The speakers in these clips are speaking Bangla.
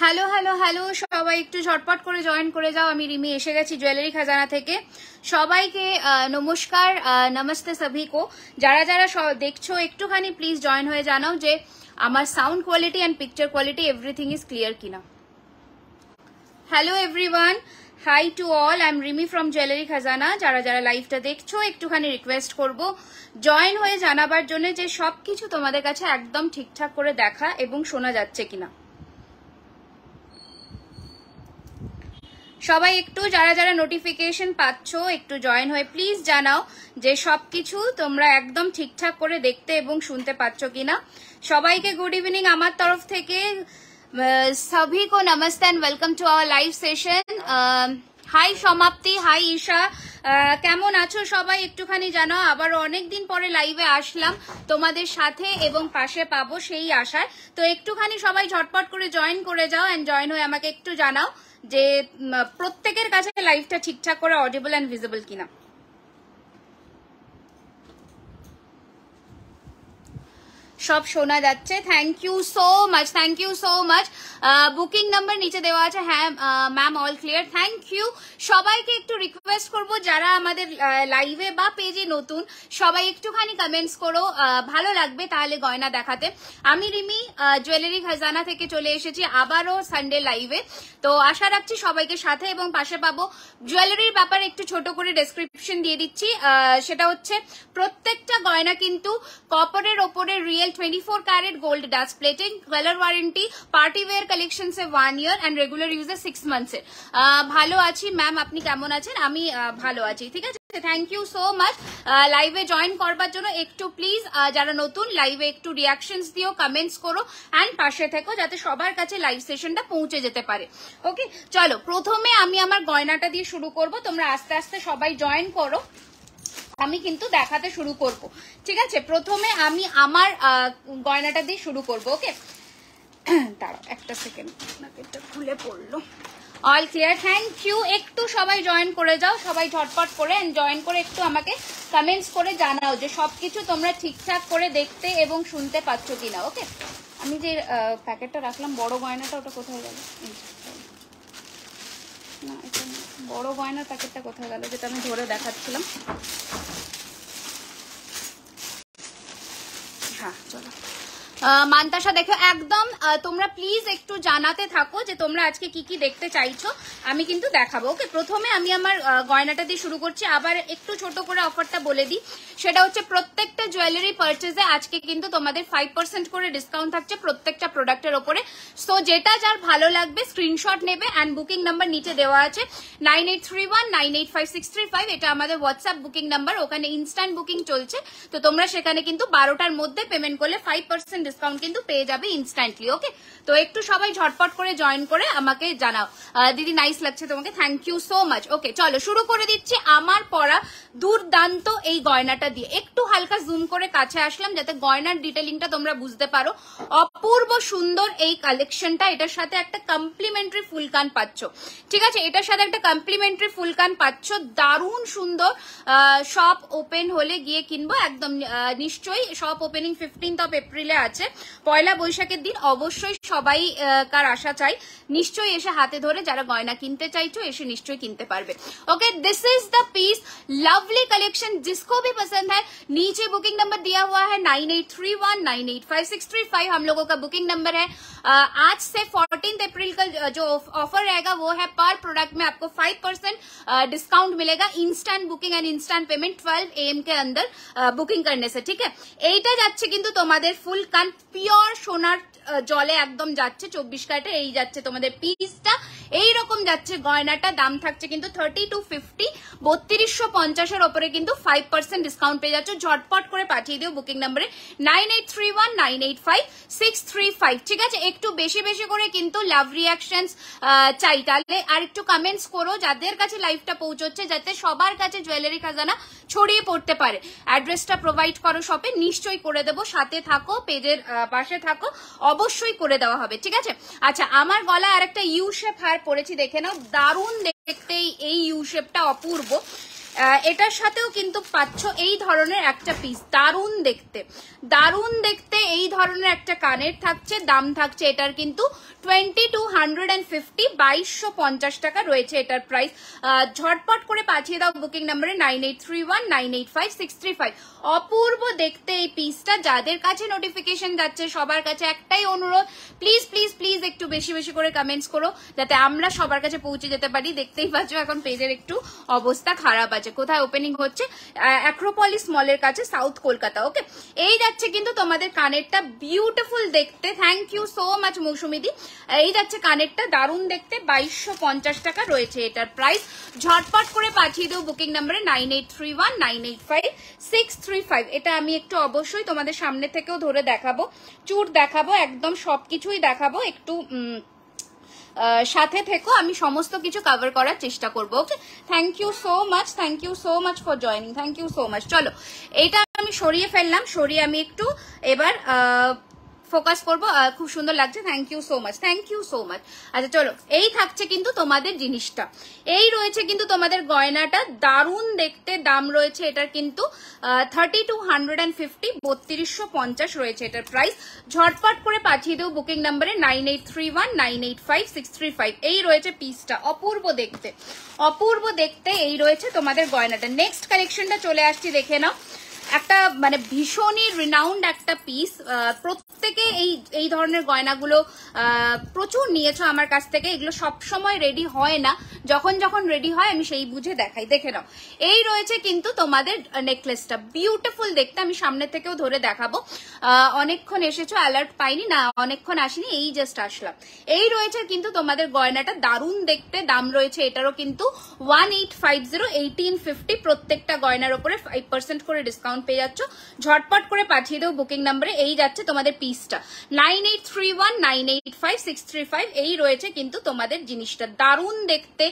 হ্যালো হ্যালো হ্যালো, সবাই একটু ঝটপট করে জয়েন করে যাও। আমি রিমি এসে গেছি জুয়েলারি খাজানা থেকে। সবাইকে নমস্কার, নমস্তে সভি কো। যারা যারা দেখছো একটুখানি প্লিজ জয়েন হয়ে জানাও যে আমার sound quality and picture quality everything is clear কিনা। Hello everyone, hi to all, I am Rimi from jewellery Khazana. যারা যারা লাইভটা দেখছো একটুখানি রিকোয়েস্ট করব জয়েন হয়ে জানাবার জন্য যে সবকিছু তোমাদের কাছে একদম ঠিকঠাক করে দেখা এবং শোনা যাচ্ছে কিনা। সবাই একটু যারা যারা নোটিফিকেশন পাচ্ছ একটু জয়েন হয়ে প্লিজ জানাও যে সবকিছু তোমরা একদম ঠিকঠাক করে দেখতে এবং শুনতে পাচ্ছ কিনা। সবাইকে গুড ইভিনিং আমার তরফ থেকে। সভি কো নমস্তে and welcome to our live session. Hi Samapti, hi Isha, কেমন আছো সবাই একটুখানি জানাও। আবার অনেকদিন পরে লাইভে আসলাম তোমাদের সাথে এবং পাশে পাবো সেই আশায়। তো একটুখানি সবাই ঝটপট করে জয়েন করে যাও এন্ড জয়েন হয়ে আমাকে একটু জানাও যে প্রত্যেকের কাছে লাইভটা ঠিকঠাক করে অডিবল এন্ড ভিজিবল কিনা। সব শোনা যাচ্ছে, thank you so much, thank you so much. Booking number নিচে দেওয়া আছে। হ্যাঁ ma'am, all clear, thank you. সবাইকে একটু রিকোয়েস্ট করব যারা আমাদের লাইভে বা পেজে নতুন সবাই একটুখানি কমেন্টস করো, ভালো লাগবে তাহলে গয়না দেখাতে। আমি রিমি জুয়েলারি খাজানা থেকে চলে এসেছি আবারও সানডে লাইভে। তো আশা রাখছি সবাইকে সাথে এবং পাশে পাবো। জুয়েলারির ব্যাপারে একটু ছোট করে ডেসক্রিপশন দিয়ে দিচ্ছি। সেটা হচ্ছে প্রত্যেকটা গয়না কিন্তু কপারের ওপরে real 24 carat gold dust plating, colour warranty, party wear collection সে 1 ইয়ার এন্ড রেগুলার ইউজে 6 মান্থস। ভালো আছি ম্যাম, আপনি কেমন আছেন? আমি ভালো আছি, ঠিক আছে, থ্যাংক ইউ সো মাচ। লাইভে জয়েন করবার জন্য একটু প্লিজ যারা নতুন লাইভে একটু রিয়াকশনস দিও, কমেন্টস করো এন্ড পাশে থেকো যাতে সবার কাছে লাইভ সেশনটা পৌঁছে যেতে পারে। ওকে, চলো প্রথমে আমি আমার গয়নাটা দিয়ে শুরু করব। তোমরা আস্তে আস্তে সবাই জয়েন করো, আমি কিন্তু দেখাতে শুরু করব, ঠিক আছে। প্রথমে আমি আমার গয়নাটা দিয়ে শুরু করব। ওকে, দাঁড়াও একটা সেকেন্ড, এটা খুলে পড়লো। All clear, thank you. একটু সবাই জয়েন করে যাও, সবাই ঝটপট করে জয়েন করে একটু আমাকে কমেন্টস করে জানাও যে সবকিছু তোমরা ঠিকঠাক করে দেখতে এবং শুনতে পাচ্ছ কিনা। ওকে, আমি যে প্যাকেটটা রাখলাম বড় গয়নাটা, ওটা কোথায় গেল? না, এটা বড় গয়নার প্যাকেটটা কোথায় গেল যেটা আমি ধরে দেখাচ্ছিলাম? হ্যাঁ চলো। মান্তাসা দেখো, একদম তোমরা প্লিজ একটু জানাতে থাকো যে তোমরা আজকে কি কি দেখতে চাইছো, আমি কিন্তু দেখাবো। ওকে, প্রথমে আমি আমার গয়নাটা দিয়ে শুরু করছি। আবার একটু ছোট করে অফারটা বলে দিই, সেটা হচ্ছে প্রত্যেকটা জুয়েলারি পারচেজে আজকে কিন্তু তোমাদের 5% করে ডিসকাউন্ট থাকছে প্রত্যেকটা প্রোডাক্টের ওপরে। সো যেটা যার ভালো লাগবে স্ক্রিনশট নেবে অ্যান্ড বুকিং নাম্বার নিচে দেওয়া আছে 9831985635। এটা আমাদের হোয়াটসঅ্যাপ বুকিং নাম্বার, ওখানে ইনস্ট্যান্ট বুকিং চলছে। তো তোমরা সেখানে কিন্তু 12টার মধ্যে পেমেন্ট করলে 5% ডিসকাউন্ট কিন্তু পেয়ে যাবে ইনস্ট্যান্টলি। ওকে, তো একটু সবাই ঝটপট করে জয়েন করে আমাকে জানাও। দিদি নাইস লাগছে তোমাকে, থ্যাংক ইউ সো মাচ। ওকে, চলো শুরু করে দিচ্ছি আমার পরা দুর্দান্ত এই গয়নাটা দিয়ে। একটু হালকা জুম করে কাছে আসলাম যাতে গয়নার ডিটেলিংটা তোমরা বুঝতে পারো। অপূর্ব সুন্দর এই কালেকশনটা, এটার সাথে একটা কমপ্লিমেন্টারি ফুলকান পাচ্ছ, ঠিক আছে, এটার সাথে একটা কমপ্লিমেন্টারি ফুলকান পাচ্ছ, দারুণ সুন্দর। শপ ওপেন হলে গিয়ে কিনবো একদম নিশ্চয়ই। শপ ওপেনিং 15th of এপ্রিলে আছে, পয়লা বৈশাখের দিন। অবশ্যই সবাই কার আশা চাই নিশ্চয়ই এসে হাতে ধরে যারা গয়না কিনতে চাইছো এসে নিশ্চয়ই কিনতে পারবে। Okay, this is the piece, lovely collection. जिसको भी पसंद है नीचे बुकिंग नंबर दिया हुआ है 9831985635 हम लोगों का बुकिंग नंबर है। आज से 14 अप्रैल का जो ऑफर रहेगा वो है पर प्रोडक्ट में आपको 5% डिस्काउंट मिलेगा। Instant booking and instant payment 12 AM के अंदर बुकिंग करने से, ठीक है। এইটা যাচ্ছে কিন্তু তোমাদের ফুল কান পিওর সোনার জলে একদম যাচ্ছে 24 ক্যারেটের। এই যাচ্ছে তোমাদের পিসটা, এইরকম যাচ্ছে গয়নাটা। দাম থাকছে কিন্তু 3250, 3250-এর ওপরে কিন্তু 5% ডিসকাউন্ট পেয়ে যাচ্ছে। ঝটপট করে পাঠিয়ে দিও বুকিং নাম্বারে 9831985635, ঠিক আছে। একটু বেশি বেশি করে কিন্তু লাভ রিয়াকশনস চাই, তাহলে আর একটু কমেন্টস করো যাদের কাছে লাইভটা পৌঁছচ্ছে, যাতে সবার কাছে জুয়েলারি খাজানা ছড়িয়ে পড়তে পারে। অ্যাড্রেসটা প্রোভাইড করো শপে, নিশ্চয়ই করে দেবো। সাথে থাকো, পেজের পাশে থাকো, অবশ্যই করে দেওয়া হবে, ঠিক আছে। আচ্ছা, আমার গলায় আর একটা ইউ শেপ হার পরেছি, দেখে নাও, দারুণ দেখতে এই ইউ শেপটা, অপূর্ব। এটার সাথেও কিন্তু পাচ্ছ এই ধরনের একটা পিস, দারুণ দেখতে, দারুণ দেখতে এই ধরনের একটা কানের থাকছে। দাম থাকছে এটার কিন্তু 2250, 2250 টাকা রয়েছে এটার প্রাইস। ঝটপট করে পাঠিয়ে দাও বুকিং নাম্বারে 9831985635। অপূর্ব দেখতে এই পিসটা, যাদের কাছে নোটিফিকেশন যাচ্ছে সবার কাছে একটাই অনুরোধ, প্লিজ প্লিজ প্লিজ একটু বেশি বেশি করে কমেন্টস করো যাতে আমরা সবার কাছে পৌঁছে যেতে পারি। দেখতেই পাচ্ছ এখন পেজের একটু অবস্থা খারাপ আছে। কোথায় ওপেনিং হচ্ছে? অ্যাক্রোপলিস মলের কাছে, সাউথ কলকাতা। ওকে, এই যাচ্ছে কিন্তু তোমাদের কানেরটা, বিউটিফুল দেখতে। থ্যাংক ইউ সো মাচ মৌসুমিদি। এই যাচ্ছে কানেরটা, দারুণ দেখতে, 2250 টাকা রয়েছে এটার প্রাইস। ঝটপট করে পাঠিয়ে দেবো বুকিং নাম্বারে 9831985635। এটা আমি একটু অবশ্যই তোমাদের সামনে থেকেও ধরে দেখাবো, চুর দেখাবো, একদম সবকিছুই দেখাবো। একটু সাথে থেকো, আমি সমস্ত কিছু কভার করার চেষ্টা করবো। Okay, thank you so much, thank you so much for joining, thank you so much. চলো এটা আমি সরিয়ে ফেললাম, সরিয়ে আমি একটু এবার ফোকাস করবো। খুব সুন্দর লাগছে, thank you so much, thank you so much. আচ্ছা চলো, এই থাকছে কিন্তু তোমাদের জিনিসটা, এই রয়েছে কিন্তু তোমাদের গয়নাটা, দারুণ দেখতে। দাম রয়েছে এটার কিন্তু 3250, 3250 রয়েছে এটার প্রাইস। ঝটপট করে পাঠিয়ে দেবো বুকিং নাম্বারে 9831985635। এই রয়েছে পিসটা, অপূর্ব দেখতে, অপূর্ব দেখতে এই রয়েছে তোমাদের গয়নাটা। নেক্সট কালেকশনটা চলে আসছি, দেখে নাও। একটা মানে ভীষণই রিনাউন্ড একটা পিস, প্রত্যেকে এই ধরনের গয়নাগুলো প্রচুর নিয়েছো আমার কাছ থেকে। এগুলো সব সময় রেডি হয় না, যখন যখন রেডি হয় আমি সেই বুঝে দেখাই। দেখে নাও, এই রয়েছে কিন্তু তোমাদের নেকলেসটা, বিউটিফুল দেখতে। আমি সামনে থেকেও ধরে দেখাবো। অনেকক্ষণ এসেছো, অ্যালার্ট পাইনি না, অনেকক্ষণ আসিনি, এই জাস্ট আসলাম। এই রয়েছে কিন্তু তোমাদের গয়নাটা, দারুণ দেখতে। দাম রয়েছে এটারও কিন্তু 1850, 1850। প্রত্যেকটা গয়নার উপরে 5% করে ডিসকাউন্ট পেয়ে যাচ্ছ। ঝটপট করে পাঠিয়ে দেবো বুকিং নাম্বারে। এই যাচ্ছে তোমাদের পিসটা 9831985635। এই রয়েছে কিন্তু তোমাদের জিনিসটা, দারুণ দেখতে,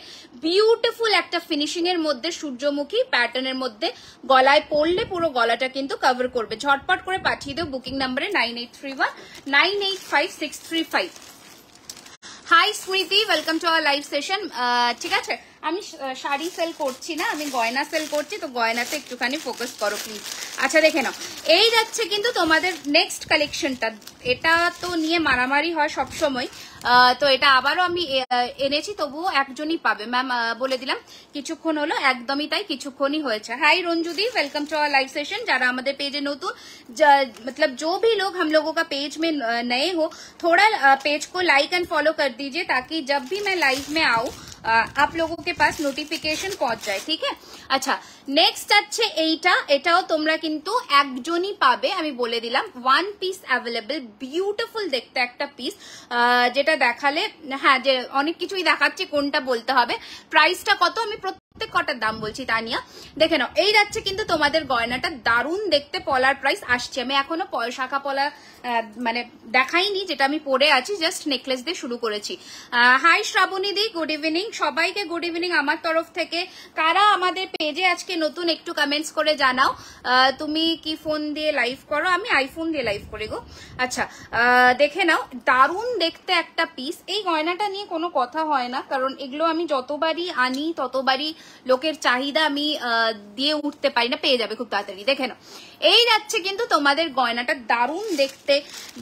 বিউটিফুল একটা ফিনিশিং এর মধ্যে, সূর্যমুখী প্যাটার্নের মধ্যে। গলায় পরলে পুরো গলাটা কিন্তু কভার করবে। ঝটপট করে পাঠিয়ে দেবো বুকিং নাম্বারে 9831985635। হাই স্মৃতি, welcome to our live session. ঠিক আছে, আমি শাড়ি সেল করছি না, আমি গয়না সেল করছি, তো গয়নাতে একটুখানি ফোকাস করো প্লিজ। আচ্ছা দেখে নাও, এই যাচ্ছে কিন্তু তোমাদের নেক্সট কালেকশনটা। এটা তো নিয়ে মারামারি হয় সবসময়, তো এটা আবারও আমি এনেছি, তবুও একজনই পাবে ম্যাম, বলে দিলাম। কিছুক্ষণ হলো, একদমই তাই, কিছুক্ষণই হয়েছে। হাই রঞ্জুদি, welcome to our live session. যারা আমাদের পেজে নতুন, मतलब जो भी लोग हम लोगों का पेज में नए हो, थोड़ा पेज को लाइक एंड फॉलो कर दीजिए, ताकि जब भी मैं लाइव में आऊँ आप लोगों के पास নোটিফিকেশন পৌঁছ যায়, ঠিক আছে? আচ্ছা, নেক্সট আছে এইটা, এটাও তোমরা কিন্তু একজনই পাবে, আমি বলে দিলাম। ওয়ান পিস অ্যাভেলেবল, বিউটিফুল দেখতে একটা পিস, যেটা দেখালে, হ্যাঁ যে অনেক কিছুই দেখাচ্ছি, কোনটা বলতে হবে, প্রাইসটা কত আমি প্রত্যেক কটার দাম বলছি তানিয়া। দেখে নাও, এই যাচ্ছে কিন্তু তোমাদের গয়নাটা, দারুণ দেখতে। পলার প্রাইস আসছে, আমি এখনো শাখা পলা মানে দেখাইনি, যেটা আমি পরে আছি, জাস্ট নেকলেস দিয়ে শুরু করেছি। হাই শ্রাবণী দি, গুড ইভিনিং সবাইকে, গুড ইভিনিং আমার তরফ থেকে। কারা আমাদের পেজে আজকে নতুন একটু কমেন্টস করে জানাও, তুমি কি ফোন দিয়ে লাইভ করো? আমি আইফোন দিয়ে লাইভ করি গো। আচ্ছা, দেখে নাও, দারুণ দেখতে একটা পিস। এই গয়নাটা নিয়ে কোনো কথা হয় না, কারণ এগুলো আমি যতবারই আনি ততবারই লোকের চাহিদা আমি দিয়ে উঠতে পারি না, পেয়ে যাবে খুব তাড়াতাড়ি। দেখে নাও, এই যাচ্ছে কিন্তু তোমাদের গয়নাটা, দারুণ দেখতে।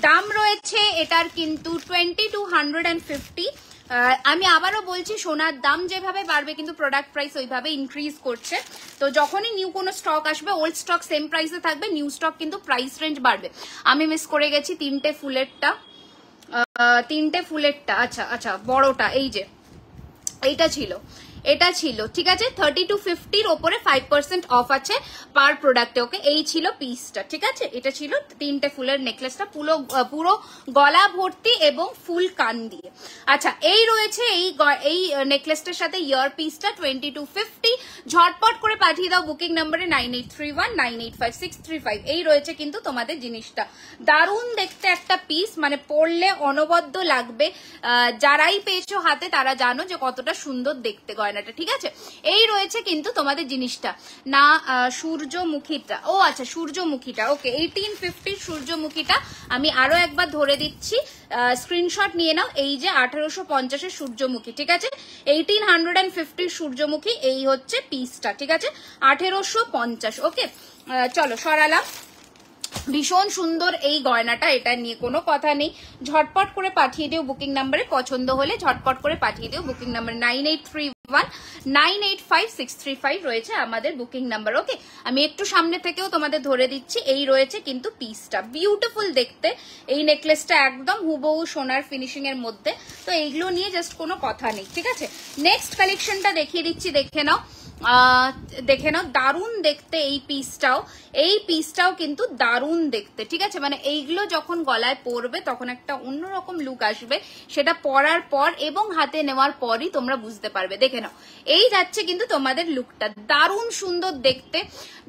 দাম রয়েছে এটার কিন্তু 2250। আমি আবারও বলছি, সোনার দাম যেভাবে বাড়বে কিন্তু প্রোডাক্ট প্রাইস ওইভাবে ইনক্রিজ করছে। তো যখনই নিউ কোনো স্টক আসবে, ওল্ড স্টক সেম প্রাইসে থাকবে, নিউ স্টক কিন্তু প্রাইস রেঞ্জ বাড়বে। আমি মিস করে গেছি তিনটে ফুলেরটা। আচ্ছা আচ্ছা, বড়টা এই যে এইটা ছিল, এটা ছিল, ঠিক আছে। 3250 ওপরে 5% অফ আছে পার প্রোডাক্টে। ওকে, এই ছিল পিসটা, ঠিক আছে। এটা ছিল তিনটে ফুলের নেকলেসটা, পুরো গলা ভর্তি এবং ফুল কান দিয়ে। আচ্ছা, এই রয়েছে এই নেকলেসটার সাথে ইয়ার পিসটা 2250। ঝটপট করে পাঠিয়ে দাও বুকিং নাম্বারে 9831985635। এই রয়েছে কিন্তু তোমাদের জিনিসটা, দারুণ দেখতে একটা পিস, মানে পরলে অনবদ্য লাগবে। যারাই পেয়েছো হাতে তারা জানো যে কতটা সুন্দর দেখতে গয়না। গয়নাটা, ঠিক আছে? এই রয়েছে কিন্তু তোমাদের জিনিসটা না, সূর্যমুখীটা, ও আচ্ছা সূর্যমুখীটা, ওকে 1850 সূর্যমুখীটা আমি আরো একবার ধরে দিচ্ছি, স্ক্রিনশট নিয়ে নাও। এই যে 1850 সূর্যমুখী, ঠিক আছে? 1850 সূর্যমুখী, এই হচ্ছে পিসটা, ঠিক আছে? 1850, ওকে। চলো সরালাম। ভীষণ সুন্দর এই গয়নাটা, এটা নিয়ে কোনো কথা নেই। ঝটপট করে পাঠিয়ে দিও বুকিং নাম্বারে, পছন্দ হলে ঝটপট করে পাঠিয়ে দিও বুকিং নাম্বার 9831985635 রয়েছে আমাদের বুকিং নাম্বার, ওকে। আমি একটু সামনে থেকেও তোমাদের ধরে দিচ্ছি, এই রয়েছে কিন্তু পিসটা, বিউটিফুল দেখতে। এই নেকলেসটা একদম হুবহু সোনার ফিনিশিং এর মধ্যে, তো এইগুলো নিয়ে জাস্ট কোনো কথা নেই, ঠিক আছে? নেক্সট কালেকশনটা দেখিয়ে দিচ্ছি, দেখে নাও। দারুণ দেখতে এই পিসটাও কিন্তু দারুণ দেখতে, ঠিক আছে? মানে এইগুলো যখন গলায় পরবে তখন একটা অন্যরকম লুক আসবে, সেটা পরার পর এবং হাতে নেওয়ার পরই তোমরা বুঝতে পারবে। দেখে নাও, এই যাচ্ছে কিন্তু তোমাদের লুকটা, দারুণ সুন্দর দেখতে।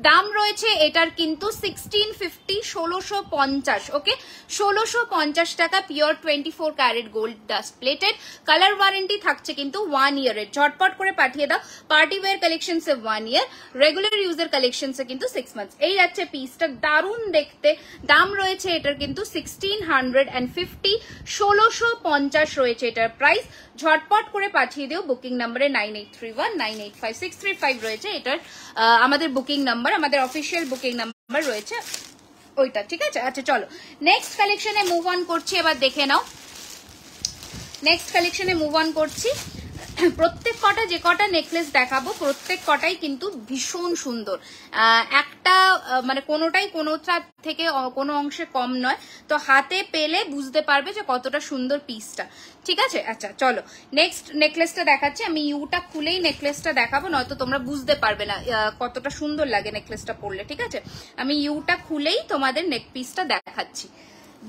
দাম রয়েছে এটার কিন্তু 1650, 1650, ওকে, 1650 টাকা, pure 24 carat gold dust plated, colour warranty থাকছে কিন্তু 1 ইয়ারের। ঝটপট করে পাঠিয়ে দাও। পার্টি ওয়্যার কালেকশন সে 1 ইয়ার, রেগুলার ইউজার কালেকশন সে কিন্তু 6 মান্থস। এই যাচ্ছে পিসটা, দারুণ দেখতে। দাম রয়েছে এটার কিন্তু 1650, 1650 রয়েছে এটার প্রাইস। ঝটপট করে পাঠিয়ে দিও বুকিং নাম্বারে 9831985635 রয়েছে এটার আমাদের বুকিং নাম্বার, আমাদের অফিসিয়াল বুকিং নাম্বার রয়েছে ওইটা, ঠিক আছে? আচ্ছা চলো নেক্সট কালেকশনে মুভ অন করছি, এবার দেখে নাও। নেক্সট কালেকশনে মুভ অন করছি। প্রত্যেক কটা যে কটা নেকলেস দেখাবো প্রত্যেক কটাই কিন্তু ভীষণ সুন্দর, একটা মানে কোনোটাই কোনোটা থেকে কোনো অংশে কম নয়, তো হাতে পেলে বুঝতে পারবে যে কতটা সুন্দর পিসটা, ঠিক আছে? আচ্ছা চলো নেক্সট নেকলেসটা দেখাচ্ছি। আমি ইউটা খুলেই নেকলেসটা দেখাবো, নয়তো তোমরা বুঝতে পারবে না কতটা সুন্দর লাগে নেকলেসটা পরলে, ঠিক আছে? আমি ইউটা খুলেই তোমাদের নেক পিসটা দেখাচ্ছি,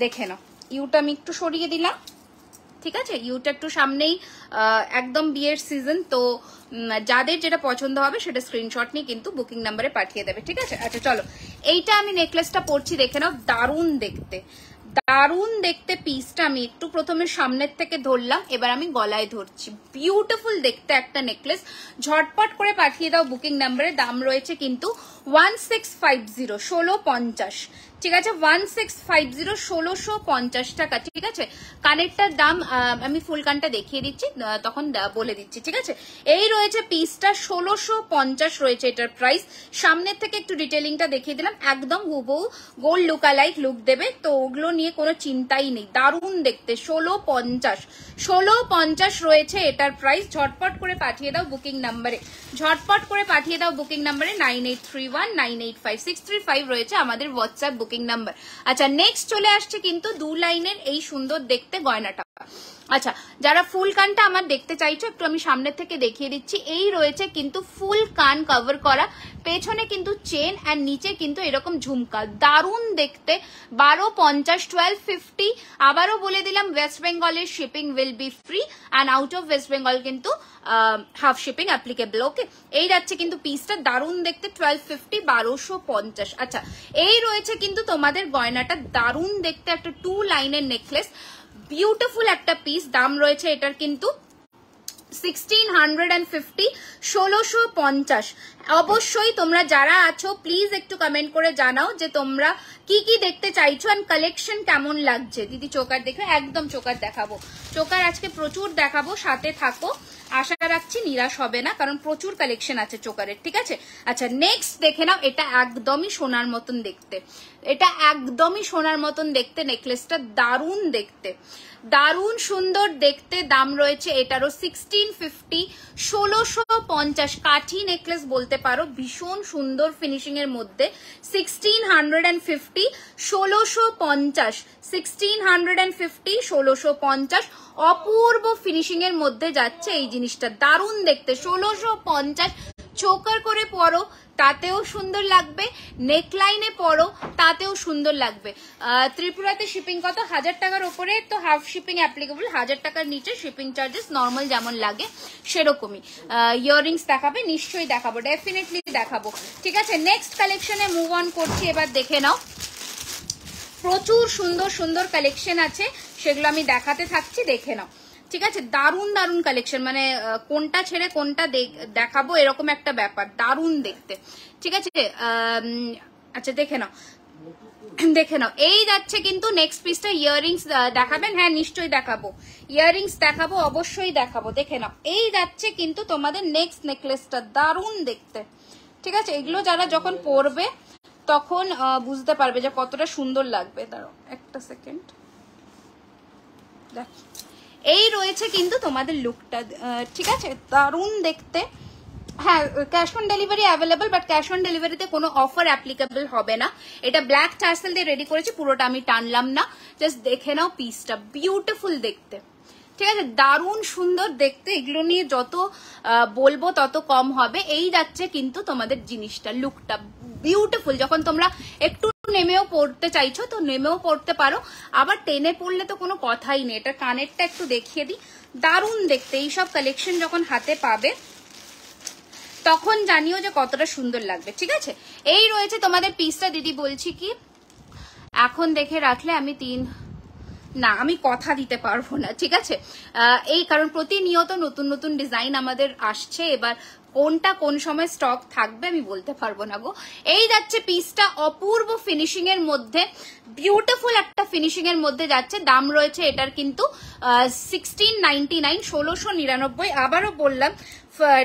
দেখে নাও। ইউটা আমি একটু সরিয়ে দিলাম, ঠিক আছে? ইউটা একটু সামনেই, একদম বিয়ের সিজন, তো যাদের যেটা পছন্দ হবে সেটা স্ক্রিনশট নিয়ে কিন্তু বুকিং নাম্বারে পাঠিয়ে দেবে, ঠিক আছে? আচ্ছা চলো, এইটা আমি নেকলেসটা পরছি, দেখে নাও, দারুণ দেখতে, দারুণ দেখতে পিসটা। আমি একটু প্রথমে সামনের থেকে ধরলাম, এবার আমি গলায় ধরছি, বিউটিফুল দেখতে একটা নেকলেস। ঝটপট করে পাঠিয়ে দাও বুকিং নাম্বারে। দাম রয়েছে কিন্তু 1650, 1650, ঠিক আছে? 1650, 1650 টাকা, ঠিক আছে? কানেরটার দাম আমি ফুল কানটা দেখিয়ে দিচ্ছি, তখন বলে দিচ্ছি, ঠিক আছে? এই রয়েছে পিসটা, 1650 রয়েছে এটার প্রাইস। সামনের থেকে একটু ডিটেলিংটা দেখিয়ে দিলাম, একদম হুবহু গোল্ড লুকালাইক লুক দেবে, তো ওগুলো নিয়ে কোনো চিন্তাই নেই, দারুণ দেখতে। 1650 রয়েছে এটার প্রাইস। ঝটপট করে পাঠিয়ে দাও বুকিং নাম্বারে, ঝটপট করে পাঠিয়ে দাও বুকিং নাম্বারে 9831985635 রয়েছে আমাদের হোয়াটসঅ্যাপ বুকিং নাম্বার। আচ্ছা নেক্সট চলে আসছে কিন্তু 2 লাইনের এই সুন্দর দেখতে গয়নাটা। আচ্ছা যারা ফুল কানটা আমার দেখতে চাইছো একটু আমি সামনের থেকে দেখিয়ে দিচ্ছি। এই রয়েছে কিন্তু ফুল কান কভার করা, পেছনে কিন্তু চেন আর নিচে কিন্তু এরকম ঝুমকা, দারুণ দেখতে। 1250, 1250। আবারও বলে দিলাম ওয়েস্ট বেঙ্গলের shipping will be free and out of West Bengal কিন্তু হাফ শিপিং অ্যাপ্লিকেবল, ওকে। এই যাচ্ছে কিন্তু পিসটা, দারুণ দেখতে, 1250, 1250। আচ্ছা এই রয়েছে কিন্তু তোমাদের গয়নাটা, দারুণ দেখতে একটা 2 লাইনের নেকলেস, বিউটিফুল একটা পিস। দাম রয়েছে এটার কিন্তু 1650, 1650। অবশ্যই তোমরা যারা আছো প্লিজ একটু কমেন্ট করে জানাও যে তোমরা কি কি দেখতে চাইছো এন্ড কালেকশন কেমন লাগছে। দিদি চোকার দেখো, একদম চোকার দেখাবো, চোকার আজকে প্রচুর দেখাবো, সাথে থাকো, আশা রাখছি নিরাশ হবে না, কারণ প্রচুর কালেকশন আছে চোকারের, ঠিক আছে? আচ্ছা নেক্সট দেখে নাও, এটা একদমই সোনার মতন দেখতে, এটা একদমই সোনার মতন দেখতে নেকলেসটা, দারুণ দেখতে, দারুণ সুন্দর দেখতে। দাম রয়েছে এটারও 1650, 1650। কাঠি নেকলেস বলতে পারো, ভীষণ সুন্দর ফিনিশিং এর মধ্যে। 1650, 1650, 1650, 1650। অপূর্ব ফিনিশিং এর মধ্যে যাচ্ছে এই জিনিসটা, দারুণ দেখতে। 1650 চোকার করে পরো তাতেও সুন্দর লাগবে, নেকলাইনে পরো তাতেও সুন্দর লাগবে। ত্রিপুরাতে শিপিং কত? 1000 টাকার উপরে তো হাফ শিপিং অ্যাপ্লিকেবল, 1000 টাকার নিচে শিপিং চার্জেস নর্মাল যেমন লাগে সেরকমই। ইয়াররিংস দেখাবে? নিশ্চয়ই দেখাবো, ডেফিনেটলি দেখাবো, ঠিক আছে? নেক্সট কালেকশনে মুভ অন করছি, এবার দেখে নাও। প্রচুর সুন্দর সুন্দর কালেকশন আছে, সেগুলো আমি দেখাতে থাকছি, দেখে নাও। ঠিক আছে, দারুন দারুন কালেকশন, মানে কোনটা ছেড়ে কোনটা দেখাবো এরকম একটা ব্যাপার, দারুন দেখতে। ঠিক আছে, আচ্ছা দেখে নাও দেখে নাও। এই যাচ্ছে কিন্তু নেক্সট পিসটা। ইয়াররিংস দেখাবেন? হ্যাঁ নিশ্চয়ই দেখাবো, ইয়াররিংস দেখাবো, অবশ্যই দেখাবো। দেখে নাও, এই যাচ্ছে কিন্তু তোমাদের নেক্সট নেকলেসটা, দারুন দেখতে। ঠিক আছে, এগুলো যারা যখন পরবে তখন বুঝতে পারবে যে কতটা সুন্দর লাগবে। দাঁড়াও একটা সেকেন্ড, দেখ এই রয়েছে কিন্তু তোমাদের লুকটা। ঠিক আছে, দারুন দেখতে। হ্যাঁ cash on delivery available, but cash on ডেলিভারিতে কোনো অফার অ্যাপ্লিকেবল হবে না। এটা ব্ল্যাক টার্সেল দিয়ে রেডি করেছি, পুরোটা আমি টানলাম না। জাস্ট দেখে নাও পিসটা, বিউটিফুল দেখতে। ঠিক আছে, দারুণ সুন্দর দেখতে। এগুলো নিয়ে যত বলবো তত কম হবে। এই যাচ্ছে কিন্তু তোমাদের জিনিসটা, লুকটা বিউটিফুল। যখন তোমরা একটু নেমেও পড়তে চাইছো তো নেমেও পড়তে পারো, আবার টেনে পড়লে তো কোনো কথাই নেই। এটা কানেরটা একটু দেখিয়ে দিই, দারুণ দেখতে। এইসব কালেকশন যখন হাতে পাবে তখন জানিও যে কতটা সুন্দর লাগবে। ঠিক আছে, এই রয়েছে তোমাদের পিসটা। দিদি বলছি কি এখন দেখে রাখলে আমি আমি কথা দিতে পারবো না। ঠিক আছে, এই কারণ প্রতিনিয়ত নতুন নতুন ডিজাইন আমাদের আসছে, এবার কোনটা কোন সময় স্টক থাকবে আমি বলতে পারবো না গো। এই যাচ্ছে পিসটা, অপূর্ব ফিনিশিং এর মধ্যে, বিউটিফুল একটা ফিনিশিং এর মধ্যে যাচ্ছে। দাম রয়েছে এটার কিন্তু 1699, 1699। আবারও বললাম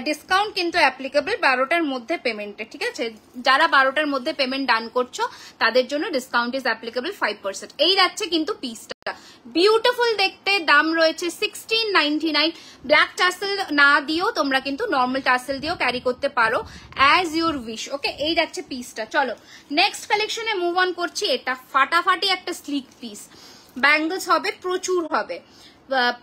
ডিসকাউন্ট কিন্তু অ্যাপ্লিকেবল 12টার মধ্যে পেমেন্টে। ঠিক আছে, যারা 12টার মধ্যে পেমেন্ট ডান করছো তাদের জন্য ডিসকাউন্ট ইজ অ্যাপ্লিকেবল 5%। এই যাচ্ছে কিন্তু পিসটা, বিউটিফুল দেখতে। দাম রয়েছে 1699। ব্ল্যাক টাসেল না দিয়েও তোমরা কিন্তু নর্মাল টাসেল দিয়েও ক্যারি করতে পারো, অ্যাজ ইউর উইশ। ওকে, এই যাচ্ছে পিসটা। চলো নেক্সট কালেকশনে মুভ অন করছি। এটা ফাটাফাটি একটা স্লিক পিস, ব্যাঙ্গলস হবে, প্রচুর হবে,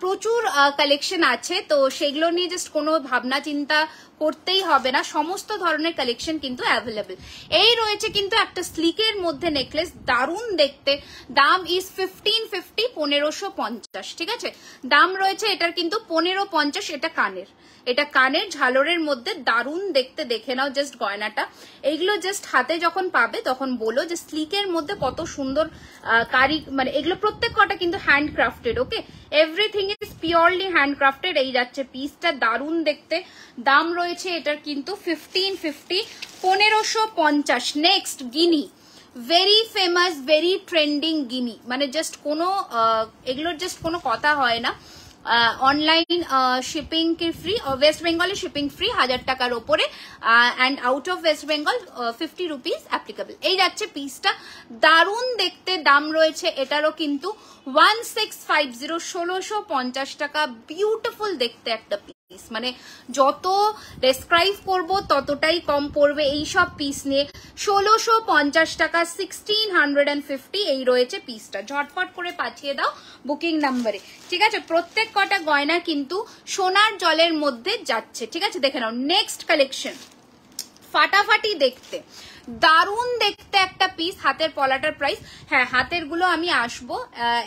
প্রচুর কালেকশন আছে। তো সেগুলো নিয়ে জাস্ট কোনো ভাবনা চিন্তা করতেই হবে না, সমস্ত ধরনের কালেকশন কিন্তু অ্যাভেলেবল। এই রয়েছে কিন্তু একটা স্লিকের মধ্যে নেকলেস, দারুণ দেখতে। দাম ইজ 1550, 1550। ঠিক আছে, দাম রয়েছে এটার কিন্তু 1550। এটা কানের ঝালরের মধ্যে, দারুণ দেখতে। দেখে নাও জাস্ট গয়নাটা। এইগুলো জাস্ট হাতে যখন পাবে তখন বলো যে স্লিকের মধ্যে কত সুন্দর মানে এগুলো প্রত্যেক কটা কিন্তু handcrafted. Okay, everything is purely handcrafted. এই যাচ্ছে পিসটা, দারুণ দেখতে। দাম রয়েছে এটার কিন্তু 1550, 1550। নেক্সট গিনি, ভেরি ফেমাস, ভেরি ট্রেন্ডিং গিনি, মানে জাস্ট কোনো এগুলোর জাস্ট কোনো কথা হয় না। অনলাইন শিপিং কি ফ্রি, ওয়েস্ট বেঙ্গলে শিপিং ফ্রি 1000 টাকার ওপরে, and out of West Bengal 50 rupees applicable. এই যাচ্ছে পিসটা, দারুণ দেখতে। দাম রয়েছে এটারও কিন্তু 1650, 1650 টাকা। বিউটিফুল দেখতে একটা পিস, মানে যত ডেসক্রাইব করব ততটাই কম পড়বে এইসব পিস নিয়ে। 1650 টাকা, 1650। এই রয়েছে পিসটা, ঝটপট করে পাঠিয়ে দাও বুকিং নাম্বারে। ঠিক আছে, প্রত্যেক কটা গয়না কিন্তু সোনার জলের মধ্যে যাচ্ছে। ঠিক আছে, দেখে নাও নেক্সট কালেকশন, ফাটাফাটি দেখতে, দারুণ দেখতে একটা পিস। হাতের পলাটার প্রাইস, হ্যাঁ হাতের গুলো আমি আসবো,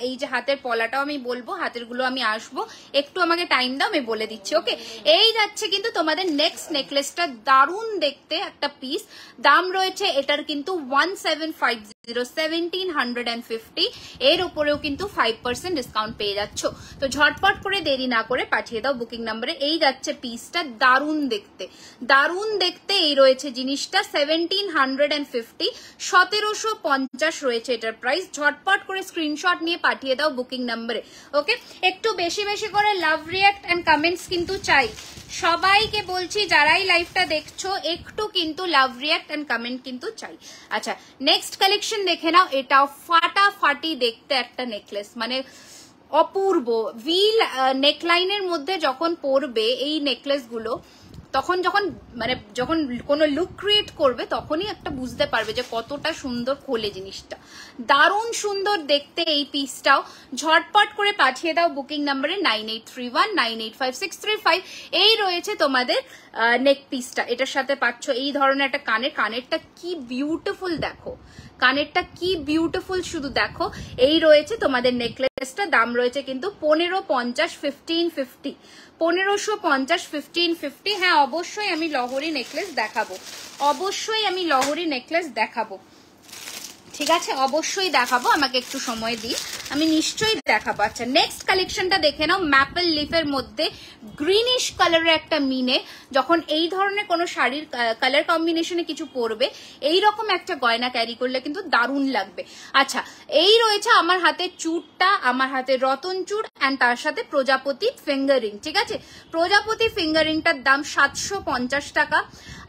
এই যে হাতের পলাটাও আমি বলবো, হাতের গুলো আমি আসবো, একটু আমাকে টাইম দাও, আমি বলে দিচ্ছি। ওকে, এই যাচ্ছে কিন্তু তোমাদের নেক্সট নেকলেসটা, দারুণ দেখতে একটা পিস। দাম রয়েছে এটার কিন্তু 1750, 1750। এর উপরেও কিন্তু 5% ডিসকাউন্ট পেয়ে যাচ্ছ। তো ঝটপট করে দেরি না করে পাঠিয়ে দাও বুকিং নাম্বারে। এই যাচ্ছে পিসটা, দারুণ দেখতে, দারুণ দেখতে। এই রয়েছে জিনিসটা 1750, 1750 রয়েছে এটার প্রাইস। ঝটপট করে স্ক্রিনশট নিয়ে পাঠিয়ে দাও বুকিং নাম্বারে। ওকে, একটু বেশি বেশি করে লাভ রিঅ্যাক্ট এন্ড কমেন্টস কিন্তু চাই। সবাইকে বলছি যারাই লাইভটা দেখছো একটু কিন্তু লাভ রিঅ্যাক্ট এন্ড কমেন্ট কিন্তু চাই। আচ্ছা নেক্সট কালেকশন দেখে নাও, এটাও ফাটাফাটি দেখতে একটা নেকলেস, মানে অপূর্ব। ভিল নেকলাইনের মধ্যে যখন পরবে এই নেকলেস গুলো, তখন যখন কোনো লুক ক্রিয়েট করবে তখনই একটা বুঝতে পারবে যে কতটা সুন্দর খোলে জিনিসটা। দারুণ সুন্দর দেখতে এই পিসটাও। ঝটপট করে পাঠিয়ে দাও বুকিং নাম্বারে 9831985635। এই রয়েছে তোমাদের নেক পিসটা, এটার সাথে পাচ্ছ এই ধরনের একটা কানেরটা কি বিউটিফুল দেখো, কানেরটা কি বিউটিফুল শুধু দেখো। এই রয়েছে তোমাদের নেকলেসটা, দাম রয়েছে কিন্তু 1550, 1550, 1550, 1550। হ্যাঁ অবশ্যই আমি লহরি নেকলেস দেখাবো, অবশ্যই আমি লহরি নেকলেস দেখাবো। ঠিক আছে, অবশ্যই দেখাবো, আমাকে একটু সময় দিই। আমি নিশ্চয়ই দেখাবো। আচ্ছা নেক্সট কালেকশনটা দেখে নাও, ম্যাপল লিফের মধ্যে গ্রিনিশ কালারের একটা মিনে, যখন এই ধরনের কোনো শাড়ির কালার কম্বিনেশনে কিছু পরবে এইরকম একটা গয়না ক্যারি করলে কিন্তু দারুণ লাগবে। আচ্ছা এই রয়েছে আমার হাতে চূড়টা, আমার হাতে রতন চূড় অ্যান্ড তার সাথে প্রজাপতি ফিঙ্গারিং। ঠিক আছে, প্রজাপতি ফিঙ্গারিংটার দাম 750 টাকা।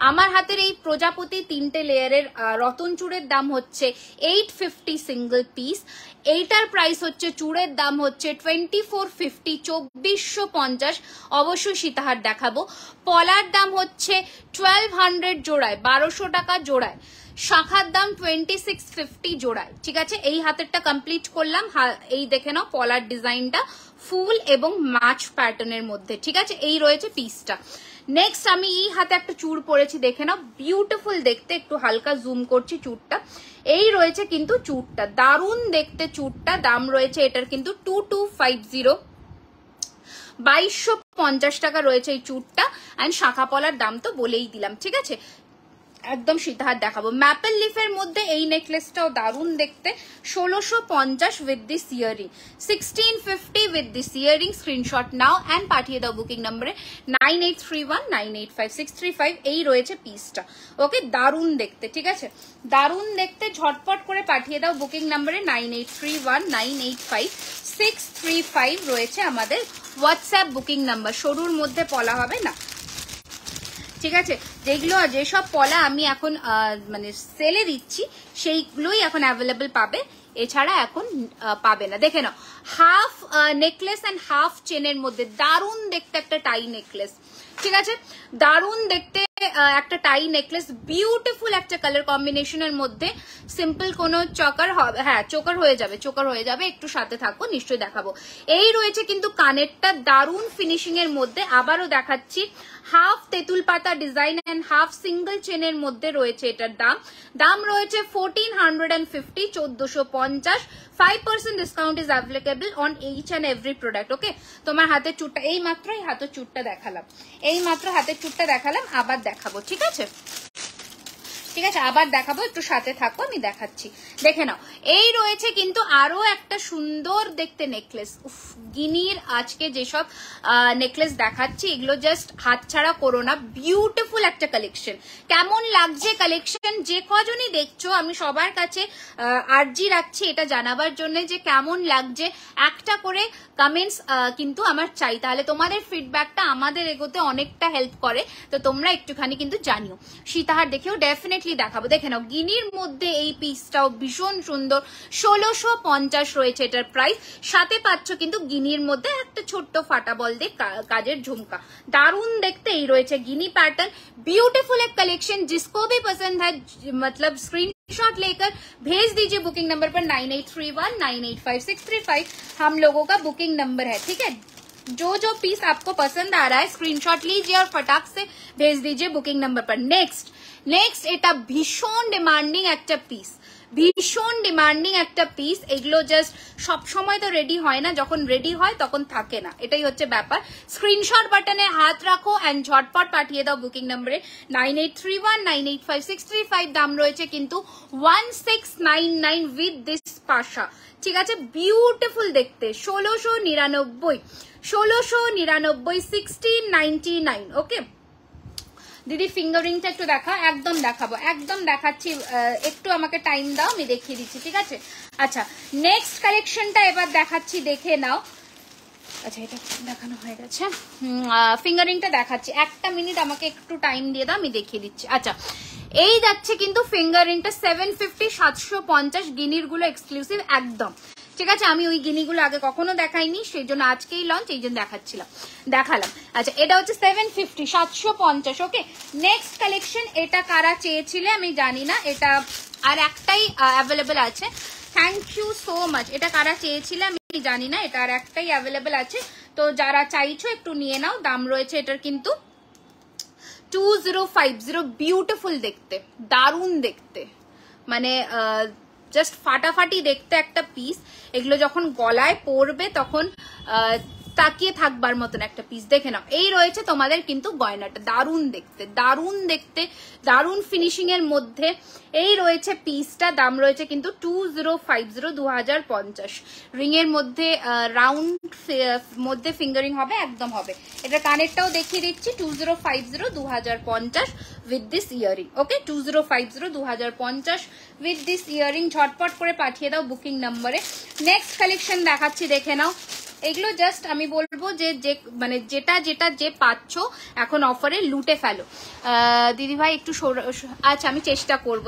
আমার হাতের এই প্রজাপতি 3টে লেয়ারের রতন চূড়ের দাম হচ্ছে 850 সিঙ্গেল পিস। এইটার প্রাইস হচ্ছে, চূড়ের দাম হচ্ছে 2450, 2450। অবশ্যই সীতাহার দেখাবো। পলার দাম হচ্ছে 1200 জোড়ায়, 1200 টাকা জোড়ায়। শাখার দাম 2650 জোড়ায়। ঠিক আছে, এই হাতেরটা কমপ্লিট করলাম। এই দেখে নাও পলার ডিজাইনটা ফুল এবং মাছ প্যাটার্নের মধ্যে। ঠিক আছে, এই রয়েছে পিসটা। নেক্সট আমি এই হাতে একটা চূড় পরেছি, দেখে নাও বিউটিফুল দেখতে, একটু হালকা জুম করছি চূড়টা। এই রয়েছে কিন্তু চূড়টা, দারুণ দেখতে চূড়টা। দাম রয়েছে এটার কিন্তু 2250, 2250 টাকা রয়েছে এই চূড়টা। অ্যান্ড শাখা পলার দাম তো বলেই দিলাম। ঠিক আছে, একদম সীতাহার দেখাবো। ম্যাপল লিফের মধ্যে এই নেকলেসটাও দারুণ দেখতে, 1650 with this earring, 1650 with this earring. Screenshot now and পাঠিয়ে দাও বুকিং নম্বরে 9831985635। এই রয়েছে পিসটা। ওকে, দারুণ দেখতে। ঠিক আছে, দারুণ দেখতে, ঝটপট করে পাঠিয়ে দাও বুকিং নম্বরে 9831985635 রয়েছে আমাদের হোয়াটসঅ্যাপ বুকিং নাম্বার। সরুর মধ্যে পলা হবে না। ঠিক আছে, যেসব পলা আমি এখন মানে সেলে দিচ্ছি সেইগুলোই এখন অ্যাভেলেবল পাবে, এছাড়া এখন পাবে না। দেখে নাও, হাফ নেকলেস অ্যান্ড হাফ চেনের মধ্যে দারুণ দেখতে একটা টাই নেকলেস। ঠিক আছে, দারুণ দেখতে একটা টাই নেকলেস, বিউটিফুল একটা কালার কম্বিনেশনের মধ্যে। সিম্পল কোনো চকার হবে, হ্যাঁ চোকার হয়ে যাবে, চোকার হয়ে যাবে, একটু সাথে থাকো, নিশ্চয়ই দেখাবো। এই রয়েছে কিন্তু কানেরটা দারুণ ফিনিশিং এর মধ্যে। আবারও দেখাচ্ছি, হাফ তেঁতুল পাতা ডিজাইন অ্যান্ড হাফ সিঙ্গল চেনের মধ্যে রয়েছে এটার দাম রয়েছে 1450, 1450। 5% discount is applicable on each and every product. Okay, তোমার হাতের চুটটা এই মাত্রই হাতের চুটটা দেখালাম, এই মাত্র হাতের চুটটা দেখালাম, আবার দেখাবো। ঠিক আছে, ঠিক আছে, আবার দেখাবো, একটু সাথে থাকো, আমি দেখাচ্ছি। দেখে নাও, এই রয়েছে কিন্তু আরো একটা সুন্দর দেখতে নেকলেস। গিনির আজকে যেসব নেকলেস দেখাচ্ছি এগুলো জাস্ট হাতছাড়া করো না, বিউটিফুল একটা কালেকশন। কেমন লাগছে কালেকশন, যে কজনই দেখছো আমি সবার কাছে আর্জি রাখছি এটা জানাবার জন্য যে কেমন লাগছে। একটা করে কমেন্টস কিন্তু আমার চাই, তাহলে তোমাদের ফিডব্যাকটা আমাদের এগোতে অনেকটা হেল্প করে। তো তোমরা একটুখানি কিন্তু জানিও। সীতাহার দেখেও ডেফিনেটলি দেখাবো। দেখে নাও, গিনির মধ্যে এই পিসটাও ভীষণ সুন্দর, 1650 রয়েছে এটার প্রাইস। সাথে পাচ্ছ কিন্তু গিনির মধ্যে একটা ছোট্ট ফাটা বল দিয়ে কাজের ঝুমকা, দারুণ দেখতে। এই রয়েছে গিনি पैटर्न, ब्यूटीफुल एक कलेक्शन। जिसको भी पसंद है मतलब स्क्रीनशॉट लेकर भेज दीजिए बुकिंग नंबर पर 9831985635 हम लोगों का बुकिंग नंबर है। ठीक है, जो जो पीस आपको पसंद आ रहा है स्क्रीनशॉट लीजिए और फटाक से भेज दीजिए बुकिंग नंबर पर। नेक्स्ट এটা ভীষণ ডিমান্ডিং একটা পিস, ভীষণ ডিমান্ডিং একটা পিস। এগুলো জাস্ট সব সময় তো রেডি হয় না, যখন রেডি হয় তখন থাকে না, এটাই হচ্ছে ব্যাপার। স্ক্রিনশট বাটনে হাত রাখো এন্ড ঝটপট পাঠিয়ে দাও বুকিং নম্বরে 9831985635। দাম রয়েছে কিন্তু 1699 উইথ দিস পাশা। ঠিক আছে, বিউটিফুল দেখতে, 1699, 1699, ওকে। দিদি ফিঙ্গারিংটা একটু দেখা, একদম দেখাবো, একদম দেখাচ্ছি, একটু আমাকে টাইম দাও, আমি দেখিয়ে দিচ্ছি। ঠিক আছে, আচ্ছা নেক্সট কালেকশনটা এবার দেখাচ্ছি, দেখে নাও। আচ্ছা এটা দেখানো হয়ে গেছে, ফিঙ্গারিংটা দেখাচ্ছি, একটা মিনিট আমাকে একটু টাইম দিয়ে দাও, আমি দেখিয়ে দিচ্ছি। আচ্ছা এই যাচ্ছে কিন্তু ফিঙ্গারিংটা 750, 750 গিনির গুলো এক্সক্লুসিভ একদম। ঠিক আছে, আমি ওই গিনিগুলো আগে কখনো দেখাইনি, সেই জন্য আজকেই লঞ্চ, এই জন্য দেখালাম। আচ্ছা এটা হচ্ছে 750, 750। ওকে, নেক্সট কালেকশন, এটা কারা চেয়েছিলে আমি জানি না, এটা আর একটাই অ্যাভেলেবেল আছে। Thank you so much. এটা কারা চেয়েছিলে আমি জানি না, এটা আর একটাই অ্যাভেলেবেল আছে, তো যারা চাইছো একটু নিয়ে নাও। দাম রয়েছে এটার কিন্তু 2050। বিউটিফুল দেখতে, দারুণ দেখতে, মানে জাস্ট ফাটাফাটি দেখতে একটা পিস। এগুলো যখন গলায় পরবে তখন তাকিয়ে থাকবার মতন একটা পিস। দেখে নাও, এই রয়েছে তোমাদের কিন্তু গয়নাটা, দারুণ দেখতে, দারুণ দেখতে, দারুণ ফিনিশিং এর মধ্যে এই রয়েছে পিসটা। দাম রয়েছে কিন্তু 2050, 2050। রিং এর মধ্যে রাউন্ড মধ্যে ফিঙ্গারিং হবে, একদম হবে। এটা কানেরটাও দেখিয়ে দিচ্ছি, 2050, 2050 with this earring. Okay, 2050, 2050 with this earring. ঝটপট করে পাঠিয়ে দাও বুকিং নাম্বারে। নেক্সট কালেকশন দেখাচ্ছি, দেখে নাও। এগুলো জাস্ট আমি বলবো যে মানে যেটা যে পাচ্ছ এখন অফারে লুটে ফেলো। দিদি ভাই একটু আচ্ছা, আমি চেষ্টা করব,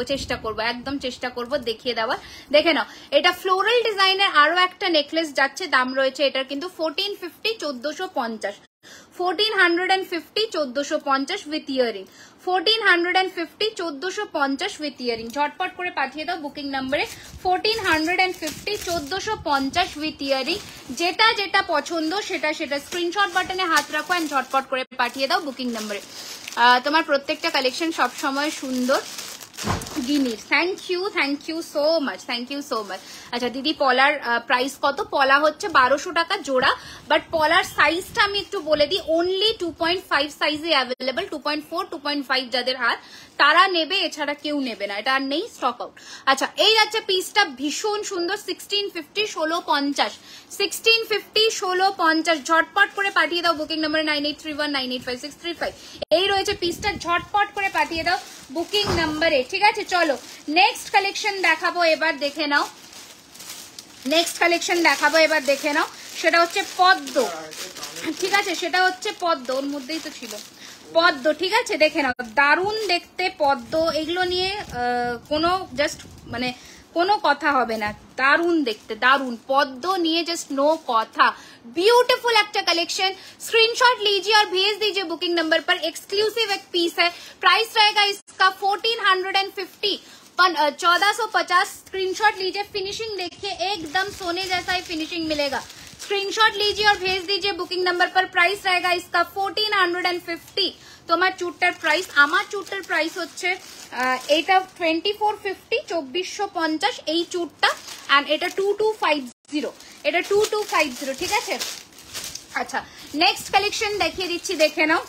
একদম চেষ্টা করব দেখিয়ে দেওয়ার। দেখে নাও, এটা ফ্লোরাল ডিজাইনের আরো একটা নেকলেস যাচ্ছে। দাম রয়েছে এটার কিন্তু 1450, 1450, 1450, 1450 উইথ ইয়ারিং, 1450, 1450 উইথ ইয়ারিং। ঝটপট করে পাঠিয়ে দাও বুকিং নাম্বারে 1450, 1450 উইথ ইয়ারিং। যেটা পছন্দ সেটা স্ক্রিনশট বাটনে হাত রাখো এন্ড ঝটপট করে পাঠিয়ে দাও বুকিং নাম্বারে। তোমার প্রত্যেকটা কালেকশন সবসময় সুন্দর গিনির। Thank you so much, thank you so much. আচ্ছা দিদি, পলার প্রাইস কত? পলা হচ্ছে 1200 টাকা জোড়া, বাট পলার সাইজটা আমি একটু বলে দিই, অনলি 2.5 সাইজে অ্যাভেলেবল। 2.4, 2.5 যাদের হাত তারা নেবে, এছাড়া কেউ নেবে না, এটা আর নেই, স্টক আউট। আচ্ছা, এই যাচ্ছে পিসটা ভীষণ সুন্দর, 1650, 1650, 1650, 1650। ঝটপট করে পাঠিয়ে দাও বুকিং নাম্বার 9831985635। এই রয়েছে পিসটা, ঝটপট করে পাঠিয়ে দাও বুকিং নাম্বারে। ঠিক আছে, চলো নেক্সট কালেকশন দেখাবো এবার, দেখে নাও। নেক্সট কালেকশন দেখাবো এবার, দেখে নাও। সেটা হচ্ছে পদ্ম। ঠিক আছে, সেটা হচ্ছে পদ্ম, ওর মধ্যেই তো ছিল পদ্ম। ঠিক আছে, দেখে নাও, দারুণ দেখতে পদ্ম। এগুলো নিয়ে কোনো জাস্ট মানে কোনো কথা হবে না, দারুণ দেখতে, দারুণ পদ্ম নিয়ে জাস্ট নো কথা। ब्यूटीफुल একটা কালেকশন। स्क्रीनशॉट लीजिए और भेज दीजिए बुकिंग नंबर पर। एक्सक्लूसिव एक पीस है, प्राइस रहेगा इसका 1450, 1450। स्क्रीनशॉट लीजिए, फिनिशिंग देखिए, एकदम सोने जैसा ही फिनिशिंग मिलेगा। स्क्रीनशॉट लीजिए और भेज दीजिए बुकिंग नंबर पर। प्राइस रहेगा इसका 1450। তোমার চুটটার প্রাইস, আমার চুটটার প্রাইস হচ্ছে এটা 2450, 2450 এই চুটটা, এন্ড এটা 2250, এটা 2250। ঠিক আছে, আচ্ছা নেক্সট কালেকশন দেখিয়ে দিচ্ছি, দেখে নাও।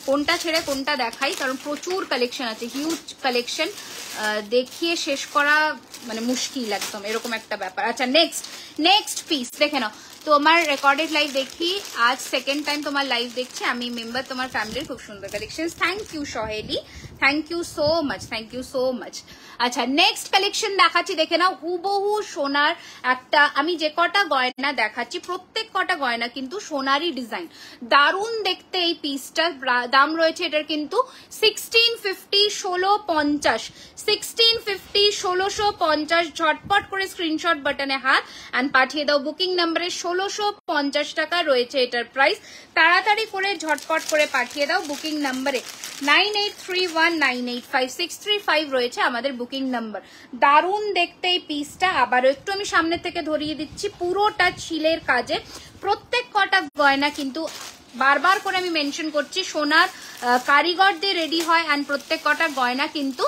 কোনটা ছেড়ে কোনটা দেখাই, কারণ প্রচুর কালেকশন আছে, হিউজ কালেকশন, দেখিয়ে শেষ করা মানে মুশকিল একদম, এরকম একটা ব্যাপার। আচ্ছা নেক্সট পিস দেখে নাও। তোমার রেকর্ডেড লাইভ দেখি, আজ সেকেন্ড টাইম তোমার লাইভ দেখছি আমি, মেম্বার তোমার ফ্যামিলির, খুব সুন্দর collection. Thank you Saheli, thank you so much, thank you so much. আচ্ছা নেক্সট কালেকশন দেখাচ্ছি, দেখে নাও। হুবহু সোনার একটা, আমি যে কটা গয়না দেখাচ্ছি প্রত্যেক কটা গয়না কিন্তু সোনারই ডিজাইন, দারুণ দেখতে এই পিসটা। দাম রয়েছে এটার কিন্তু 1650, 1650, 1650, 1650। ঝটপট করে স্ক্রিনশট বাটনে হাত এন্ড পাঠিয়ে দাও বুকিং নাম্বারে। 1650 টাকা রয়েছে এটার প্রাইস, তাড়াতাড়ি করে ঝটপট করে পাঠিয়ে দাও বুকিং নাম্বারে। 9831985635 রয়েছে আমাদের বুকিং নাম্বার। দারুণ দেখতে এই পিসটা, আবারও একটু আমি সামনে থেকে ধরিয়ে দিচ্ছি, পুরোটা ছিলের কাজে। প্রত্যেক কটা গয়না কিন্তু বারবার করে আমি মেনশন করছি সোনার কারিগর দিয়ে রেডি হয়, এন্ড প্রত্যেক কটা গয়না কিন্তু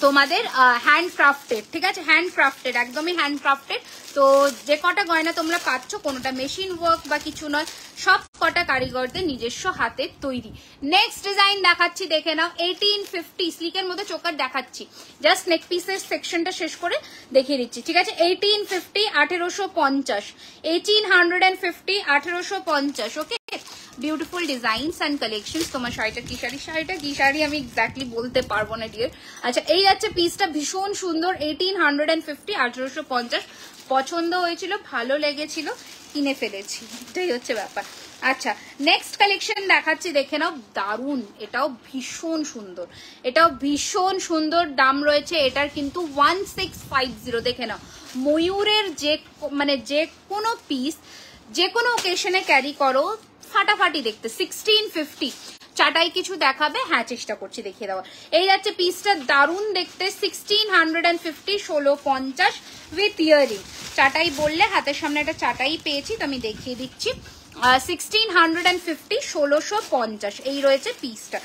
তোমাদের হ্যান্ডক্রাফটেড। ঠিক আছে, হ্যান্ডক্রাফটেড, একদমই হ্যান্ডক্রাফটেড। তো যে কটা গয়না তোমরা পাচ্ছ কোনোটা মেশিন ওয়ার্ক বা কিছু নয়, সব কটা কারিগরদের নিজস্ব হাতের তৈরি। নেক্সট ডিজাইন দেখাচ্ছি, দেখে নাও। 1850 স্লিকের মধ্যে চোকার দেখাচ্ছি, জাস্ট নেক পিসের সেকশনটা শেষ করে দেখিয়ে দিচ্ছি। ঠিক আছে, 1850, 1850, 1850, 1850। Okay, beautiful designs and collection. তোমার শাড়িটা কি শাড়ি, শাড়িটা কি শাড়ি আমি এক্স্যাক্টলি বলতে পারবো না ডিয়ার। আচ্ছা এই যাচ্ছে পিসটা, ভীষণ সুন্দর, 1850, 1850। পছন্দ হয়েছিল, ভালো লেগেছিল, কিনে ফেলেছি, এটাই হচ্ছে ব্যাপার। আচ্ছা নেক্সট কালেকশন দেখাচ্ছি, দেখে নাও, দারুণ, এটাও ভীষণ সুন্দর, এটাও ভীষণ সুন্দর। দাম রয়েছে এটার কিন্তু 1650। দেখে নাও, ময়ূরের যে মানে যে কোনো পিস যে কোনো ওকেশনে ক্যারি করো, ফাটাফাটি দেখতে। 1650। চাটাই কিছু দেখাবে, হ্যাঁ চেষ্টা করছি দেখিয়ে দেওয়ার। এই যাচ্ছে পিসটা, দারুণ দেখতে, 1650, 1650 উইথ ইয়ারিং। চাটাই বললে হাতের সামনে একটা চাটাই পেয়েছি, তো আমি দেখিয়ে দিচ্ছি। 1650, 1650 এই রয়েছে পিসটা।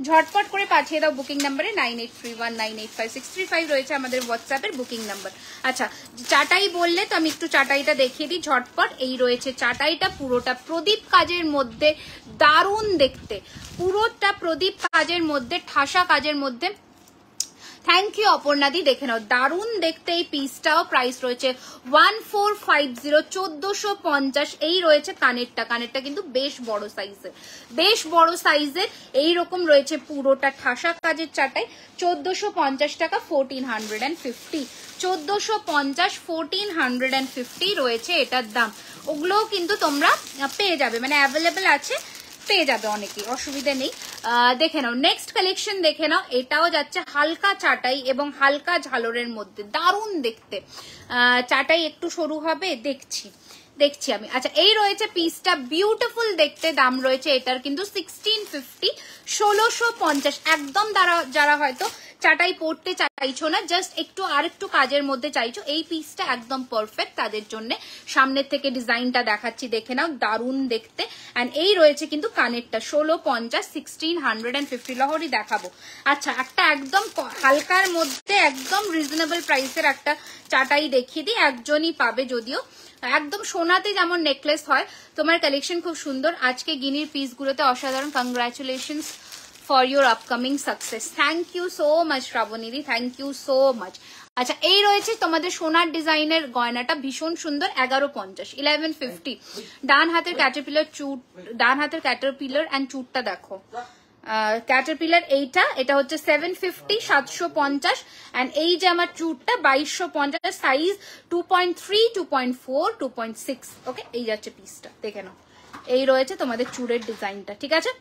ঝটপট করে পাঠিয়ে দাও বুকিং নাম্বারে 9831985635 রয়েছে আমাদের হোয়াটসঅ্যাপের বুকিং নাম্বার। আচ্ছা, চাটাই বললে তো আমি একটু চাটাইটা দেখিয়ে দিই ঝটপট। এই রয়েছে চাটাইটা, পুরোটা প্রদীপ কাজের মধ্যে, দারুণ দেখতে, পুরোটা প্রদীপ কাজের মধ্যে, ঠাসা কাজের মধ্যে। থ্যাংক ইউ অপর্ণাদি, দেখে নাও দারুণ দেখতে এই পিসটাও। প্রাইস রয়েছে 1450, 1450। এই রয়েছে কানেরটা, কানেরটা কিন্তু বেশ বড় সাইজের, বেশ বড় সাইজের। এইরকম রয়েছে পুরোটা ঠাসা কাজের চাটাই, 1450 টাকা, 1450, 1450, 1450 রয়েছে এটার দাম। ওগুলোও কিন্তু তোমরা পেয়ে যাবে, মানে অ্যাভেলেবেল আছে, পেয়ে যাবে অনেকেই, অসুবিধা নেই। দেখে নাও নেক্সট কালেকশন, দেখে নাও এটাও যাচ্ছে হালকা চাটাই এবং হালকা ঝালরের মধ্যে, দারুণ দেখতে। চাটাই একটু সরু হবে, দেখছি আমি। আচ্ছা, এই রয়েছে পিসটা, বিউটিফুল দেখতে। দাম রয়েছে এটার কিন্তু 1650, 1650 একদম। যারা হয়তো চাটাই পড়তে চাইছো না, জাস্ট একটু আর একটু কাজের মধ্যে চাইছো, এই পিসটা একদম পারফেক্ট তাদের জন্য। সামনের থেকে ডিজাইনটা দেখাচ্ছি, দেখে নাও দারুণ দেখতে। এন্ড এই রয়েছে কিন্তু কানেরটা 1650, 1650 লহরি দেখাবো। আচ্ছা, একটা একদম হালকার মধ্যে একদম রিজনেবল প্রাইসের একটা চাটাই দেখিয়ে দিই, একজনই পাবে যদিও। একদম সোনাতে যেমন নেকলেস হয়, তোমার কালেকশন খুব সুন্দর। আজকে গিনির পিসগুলোতে অসাধারণ, congratulations for your upcoming success. Thank you so much শ্রাবণীদি, থ্যাংক ইউ সো মাচ। আচ্ছা, এই রয়েছে তোমাদের সোনার ডিজাইনের গয়নাটা, ভীষণ সুন্দর, 1150, 1150। ডান হাতের ক্যাটারপিলার চুট, ডান হাতের ক্যাটারপিলার অ্যান্ড চুটটা দেখো, ক্যাটারপিলার এটা হচ্ছে 750, 750। এন্ড এই যে আমার চুটটা 2250, সাইজ 2.3, 2.4, 2.6। ওকে, এই যাচ্ছে পিসটা, দেখে নাও। এই রয়েছে তোমাদের চুড়ের ডিজাইনটা, ঠিক আছে।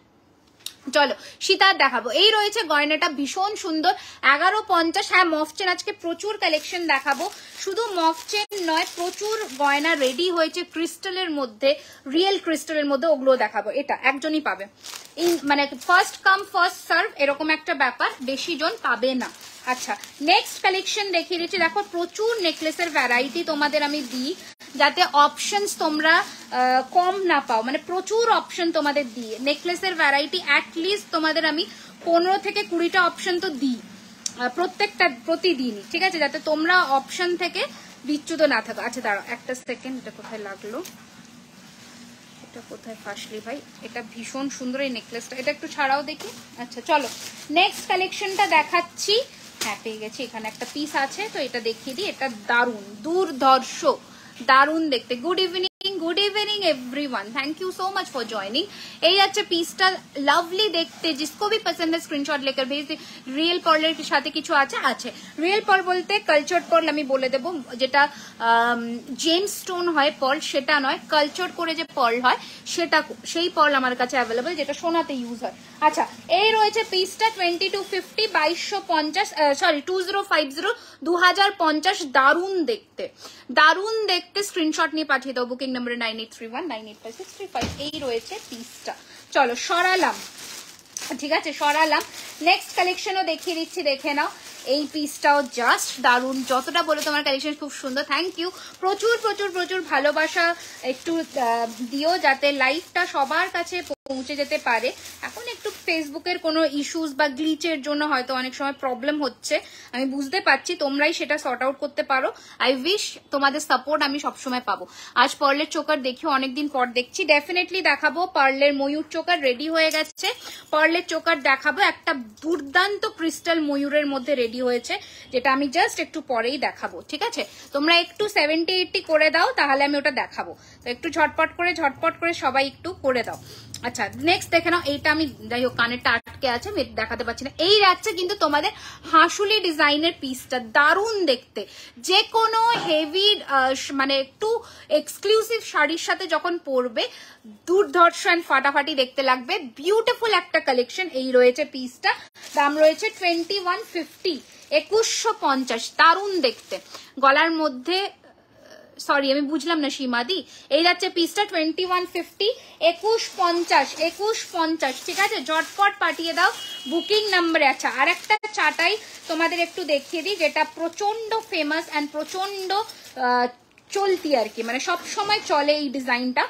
চলো সীতার দেখাবো। এই রয়েছে গয়নাটা, ভীষণ সুন্দর, 1150। হ্যাঁ, মফ চেন আজকে প্রচুর কালেকশন দেখাবো, শুধু মফ চেন নয়, প্রচুর গয়না রেডি হয়েছে ক্রিস্টালের মধ্যে, রিয়েল ক্রিস্টালের মধ্যে, ওগুলো দেখাবো। এটা একজনই পাবে, মানে ফার্স্ট কাম ফার্স্ট সার্ভ এরকম একটা ব্যাপার, বেশি জন পাবে না। আচ্ছা, নেক্সট কালেকশন দেখিয়ে দিচ্ছি। দেখো প্রচুর নেকলেসের ভ্যারাইটি তোমাদের আমি দিই, যাতে অপশনস তোমরা কম না পাও, মানে প্রচুর অপশন তোমাদের দিই। নেকলেসের ভ্যারাইটি অ্যাটলিস্ট তোমাদের আমি 15 থেকে 20টা অপশন তো দিই প্রত্যেকটা প্রতিদিনই, ঠিক আছে, যাতে তোমরা অপশন থেকে বিচ্যুত না থাকো। আচ্ছা দাঁড়াও একটা সেকেন্ড, এটা কোথায় লাগলো, এটা কোথায় ফাঁসলি ভাই, এটা ভীষণ সুন্দর এই নেকলেসটা, এটা একটু ছাড়াও দেখি। আচ্ছা চলো নেক্সট কালেকশনটা দেখাচ্ছি। হ্যাঁ পেয়ে গেছি, এখানে একটা পিস আছে তো এটা দেখিয়ে দিই। এটা দারুণ, দুর্ধর্ষ, দারুণ দেখতে। Good evening everyone, thank you so much for joining. এই আছে পিসটা, লাভলি দেখতে, जिसको भी पसंद है स्क्रीनशॉट लेकर भेज दे। রিয়েল পার্লের সাথে কিছু আছে রিয়েল পার্ল বলতে কালচার্ড পার্ল আমি বলে দেবো, যেটা জেম স্টোন হয় পার্ল সেটা নয়, কালচার্ড করে যে পার্ল হয় সেটা, সেই পার্ল আমার কাছে অ্যাভেলেবল, যেটা সোনাতে ইউজ হয়। আচ্ছা, এই রয়েছে পিসটা 2250, 2250, সরি 2050, 2050। দারুণ দেখতে, দারুণ দেখতে। স্ক্রিনশট নিয়ে পাঠিয়ে দাও বুকিং নাম্বার 9831985635। এই রয়েছে পিসটা। চলো সরালাম, ঠিক আছে সরালাম। নেক্সট কালেকশনও দেখিয়ে দিচ্ছি, দেখে নাও। এই পিসটাও জাস্ট দারুণ, যতটা বলে তোমার কালেকশন খুব সুন্দর। থ্যাংক ইউ, প্রচুর প্রচুর প্রচুর ভালোবাসা একটু দিও, যাতে লাইভটা সবার কাছে পৌঁছে যেতে পারে। এখন একটু ফেসবুকের কোনো ইস্যুস বা গ্লিচের জন্য হয়তো অনেক সময় প্রবলেম হচ্ছে, আমি বুঝতে পারছি, তোমরাই সেটা সর্ট আউট করতে পারো। আই উইশ তোমাদের সাপোর্ট আমি সবসময় পাবো। আজ পার্লের চোকার দেখি, অনেকদিন পর দেখছি, ডেফিনেটলি দেখাবো। পার্লের ময়ূর চোকার রেডি হয়ে গেছে, পার্লের চোকার দেখাবো। একটা দুর্দান্ত ক্রিস্টাল ময়ূরের মধ্যে রেডি হয়েছে, যেটা আমি জাস্ট একটু পরেই দেখাবো, ঠিক আছে। তোমরা একটু 70-80 করে দাও, তাহলে আমি ওটা দেখাবো। তো একটু ঝটপট করে সবাই একটু করে দাও। আচ্ছা নেক্সট দেখে নাও। এইটা আমি যাই হোক কানেরটা আটকে আছে, আমি দেখাতে পারছি না। এই যাচ্ছে কিন্তু তোমাদের হাঁসুলি ডিজাইনের পিসটা, দারুণ দেখতে। যে কোনো হেভি মানে একটু এক্সক্লুসিভ শাড়ির সাথে যখন পরবে, দুর্ধর্ষ এন্ড ফাটাফাটি দেখতে লাগবে। বিউটিফুল একটা কালেকশন। এই রয়েছে পিসটা, দাম রয়েছে 2150, 2150। দারুণ দেখতে, গলার মধ্যে, সরি আমি বুঝলাম না সীমাদি। এই যাচ্ছে পিসটা 2150, 2150, 2150, ঠিক আছে। ঝটপট পাঠিয়ে দাও বুকিং নাম্বারে। আচ্ছা, আর একটা চাটাই তোমাদের একটু দেখিয়ে দিই, যেটা প্রচন্ড ফেমাস অ্যান্ড প্রচন্ড চলতি আর কি, মানে সব সময় চলে এই ডিজাইনটা।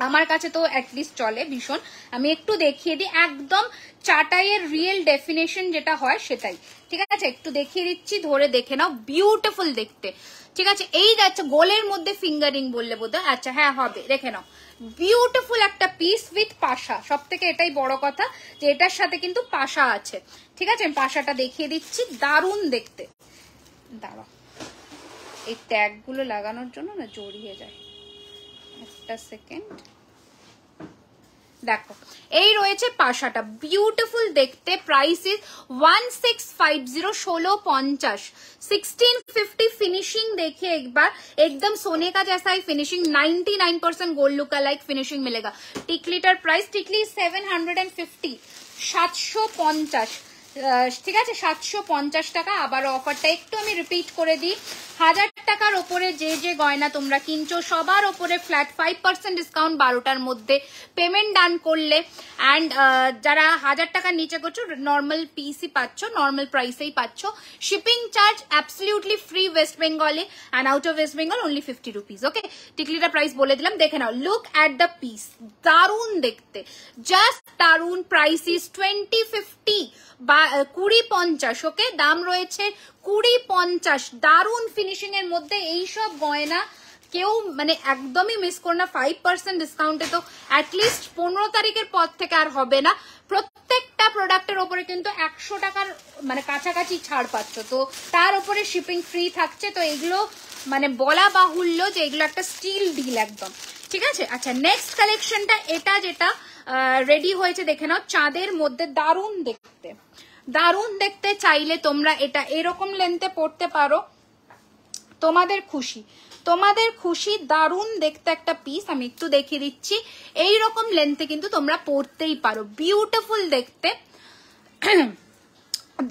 আমার কাছে তো অ্যাটলিস্ট চলে ভীষণ। আমি একটু দেখিয়ে দিই, একদম চাটাইয়ের রিয়েল ডেফিনেশন যেটা হয় সেটাই, ঠিক আছে? একটু দেখিয়ে দিচ্ছি, ধরে দেখে নাও, বিউটিফুল দেখতে, ঠিক আছে? এই যাচ্ছে গোলের মধ্যে ফিঙ্গারিং বললে বোধহয়, আচ্ছা হ্যাঁ হবে, দেখে নাও, বিউটিফুল একটা পিস উইথ পাশা। সব থেকে এটাই বড় কথা যে এটার সাথে কিন্তু পাশা আছে, ঠিক আছে? আমি পাশাটা দেখিয়ে দিচ্ছি, দারুণ দেখতে। দাঁড়াও, এই ট্যাগ গুলো লাগানোর জন্য না জড়িয়ে যায়, একটা সেকেন্ড। দেখো এই রয়েছে পাশাটা, বিউটিফুল দেখতে। প্রাইস ইজ 1650, 1650, 1650 फिनिशिंग देखिए एक बार, एकदम सोने का जैसा ही finishing, 99% gold look like finishing मिलेगा। टिकलीটার প্রাইস, টিকলি 750, 750, ঠিক আছে? 750 টাকা। আবার অফারটা একটু আমি রিপিট করে দিই, 1000 টাকার ওপরে যে যে গয়না তোমরা কিনছো সবার ওপরে ফ্ল্যাট 5% ডিসকাউন্ট 12টার মধ্যে পেমেন্ট ডান করলে। অ্যান্ড যারা 1000 টাকার নিচে করছো নর্মাল পিসই পাচ্ছ, নর্মাল প্রাইসেই পাচ্ছ। Shipping charge absolutely free West বেঙ্গলে, and out of West Bengal only 50 rupees. Okay, টিকলিটা প্রাইস বলে দিলাম, দেখে নাও। লুক অ্যাট দ্য পিস, দারুণ দেখতে, জাস্ট দারুণ। প্রাইস ইজ 2050 বা 2050। ওকে, দাম রয়েছে 2050। দারুণ ফিনিশিং এর মধ্যে এইসব গয়না কেউ মানে একদমই মিস করো না। 5% ডিসকাউন্টে তো অ্যাটলিস্ট 15 তারিখের পর থেকে আর হবে না। প্রত্যেকটা প্রোডাক্টের ওপরে কিন্তু 100 টাকার মানে কাছাকাছি ছাড় পাচ্ছ, তো তার উপরে শিপিং ফ্রি থাকছে। তো এগুলো মানে বলা বাহুল্য যে এগুলো একটা স্টিল ডিল একদম, ঠিক আছে? আচ্ছা, নেক্সট কালেকশনটা এটা যেটা রেডি হয়েছে, দেখে নাও, চাঁদের মধ্যে, দারুণ দেখতে, দারুণ দেখতে। চাইলে তোমরা এটা এরকম লেন্থে পড়তে পারো, তোমাদের খুশি, তোমাদের খুশি। দারুণ দেখতে একটা পিস, আমি একটু দেখিয়ে দিচ্ছি, এইরকম লেন্থে কিন্তু তোমরা পড়তেই পারো, বিউটিফুল দেখতে,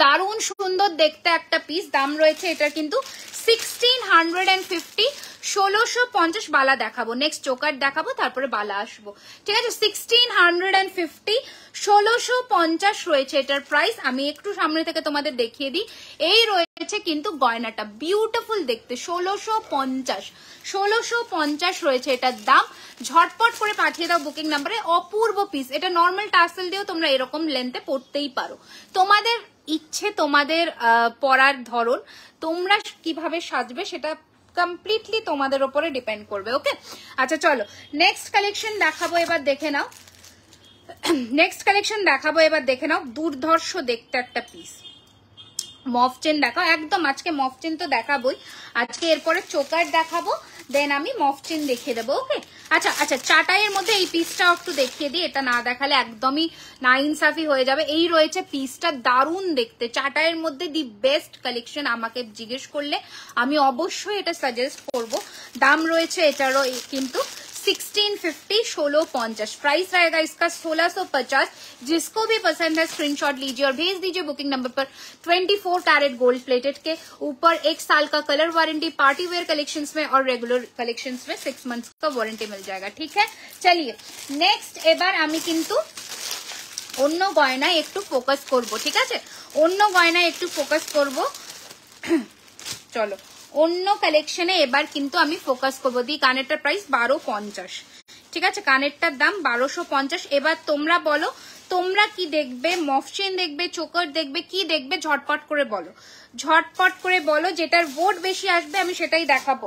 দারুণ সুন্দর দেখতে একটা পিস। দাম রয়েছে এটা কিন্তু 1650, 1650। বালা দেখাবো, নেক্সট চোকার দেখাবো, তারপরে বালা আসবো, ঠিক আছে? 1650, 1650 রয়েছে এটার প্রাইস। আমি একটু সামনে থেকে তোমাদের দেখিয়ে দিই, এই রয়েছে কিন্তু গয়নাটা, বিউটিফুল দেখতে, 1650, 1650 রয়েছে এটার দাম। ঝটপট করে পাঠিয়ে দাও বুকিং নাম্বারে। অপূর্ব পিস, এটা নর্মাল টাসেল দিয়েও তোমরা এরকম লেন্থে পড়তেই পারো, তোমাদের ইচ্ছে, তোমাদের পরার ধরন, তোমরা কিভাবে সাজবে সেটা কমপ্লিটলি তোমাদের উপরে ডিপেন্ড করবে। ওকে, আচ্ছা চলো নেক্সট কালেকশন দেখাবো, এবার দেখে নাও। নেক্সট কালেকশন দেখাবো, এবার দেখে নাও, দুর্ধর্ষ দেখতে একটা পিস। মফ চেন দেখাও, একদম আজকে মফ চেন তো দেখাবোই, আজকে এরপরে চোকার দেখাবো, দেন আমি মফ চেন দেখিয়ে দেবো। ওকে, আচ্ছা আচ্ছা, চাটাইয়ের মধ্যে এই পিসটাও একটু দেখিয়ে দিই, এটা না দেখালে একদমই নাইনসাফি হয়ে যাবে। এই রয়েছে পিসটা, দারুণ দেখতে, চাটাইয়ের মধ্যে দি বেস্ট কালেকশন আমাকে জিজ্ঞেস করলে আমি অবশ্যই এটা সাজেস্ট করব। দাম রয়েছে এটারও কিন্তু 1650, 1650। प्राइस रहेगा इसका 1650। जिसको भी पसंद है स्क्रीनशॉट लीजिए और भेज दीजिए बुकिंग नंबर पर। 24 कैरेट गोल्ड प्लेटेड के ऊपर 1 साल का colour warranty, party wear collections में और रेगुलर कलेक्शंस में 6 मंथ्स का वारंटी मिल जाएगा, ठीक है? चलिए नेक्स्ट, এবার আমি কিন্তু অন্য গয়নায় একটু ফোকাস করব, ঠিক আছে? অন্য গয়নায় একটু ফোকাস করব। চলো অন্য কালেকশনে এবার কিন্তু আমি ফোকাস করবো। দি কানেরটার প্রাইস 1250, ঠিক আছে? কানেরটার দাম 1250। এবার তোমরা বলো তোমরা কি দেখবে, মফ চেন দেখবে, চোকার দেখবে, কি দেখবে? ঝটপট করে বলো, ঝটপট করে বলো, যেটার ভোট বেশি আসবে আমি সেটাই দেখাবো।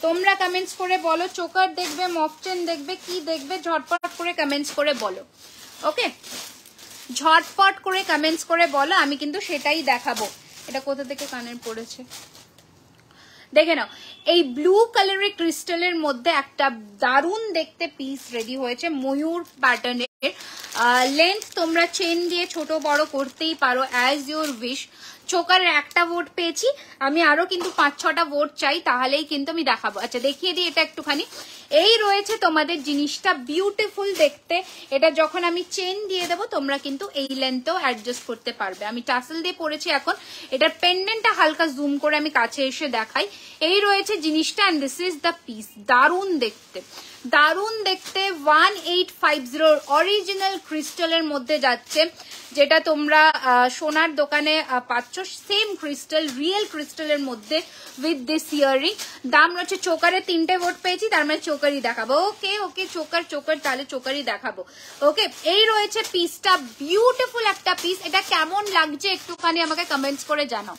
তোমরা কমেন্টস করে বলো, চোকার দেখবে, মফ চেন দেখবে, কি দেখবে? ঝটপট করে কমেন্টস করে বলো। ওকে, ঝটপট করে কমেন্টস করে বলো, আমি কিন্তু সেটাই দেখাবো। এটা কোথা থেকে কানের পড়েছে দেখে নাও। এই ব্লু কালারের ক্রিস্টালের মধ্যে একটা দারুণ দেখতে পিস রেডি হয়েছে, ময়ূর প্যাটার্নের। লেন্থ তোমরা চেন দিয়ে ছোট বড় করতেই পারো, অ্যাজ ইউর উইশ। চোকারের একটা ভোট পেয়েছি, আমি আরো কিন্তু 5-6টা ভোট চাই, তাহলেই কিন্তু আমি দেখাবো। আচ্ছা দেখিয়ে দিই এটা একটুখানি। এই রয়েছে তোমাদের জিনিসটা, বিউটিফুল দেখতে। এটা যখন আমি চেন দিয়ে দেবো তোমরা কিন্তু এই লেন্থেও অ্যাডজাস্ট করতে পারবে। আমি টাসেল দিয়ে পরেছি এখন, এটার পেন্ডেন্টটা হালকা জুম করে আমি কাছে এসে দেখাই। এই রয়েছে জিনিসটা, and this is the piece. দারুণ দেখতে, দারুণ দেখতে। 1850 অরিজিনাল ক্রিস্টালের মধ্যে যাচ্ছে, যেটা তোমরা সোনার দোকানে পাচ্ছ, সেম ক্রিস্টাল, রিয়েল ক্রিস্টালের মধ্যে উইথ দিস ইয়ারিং। দাম রয়েছে, চোকারে 3টে ভোট পেয়েছি, তার মানে চোকার চোকারই দেখাবো। ওকে ওকে, চোকার তাহলে চোকারই দেখাবো। ওকে, এই রয়েছে পিসটা, বিউটিফুল একটা পিস। এটা কেমন লাগছে একটুখানি আমাকে কমেন্টস করে জানাও।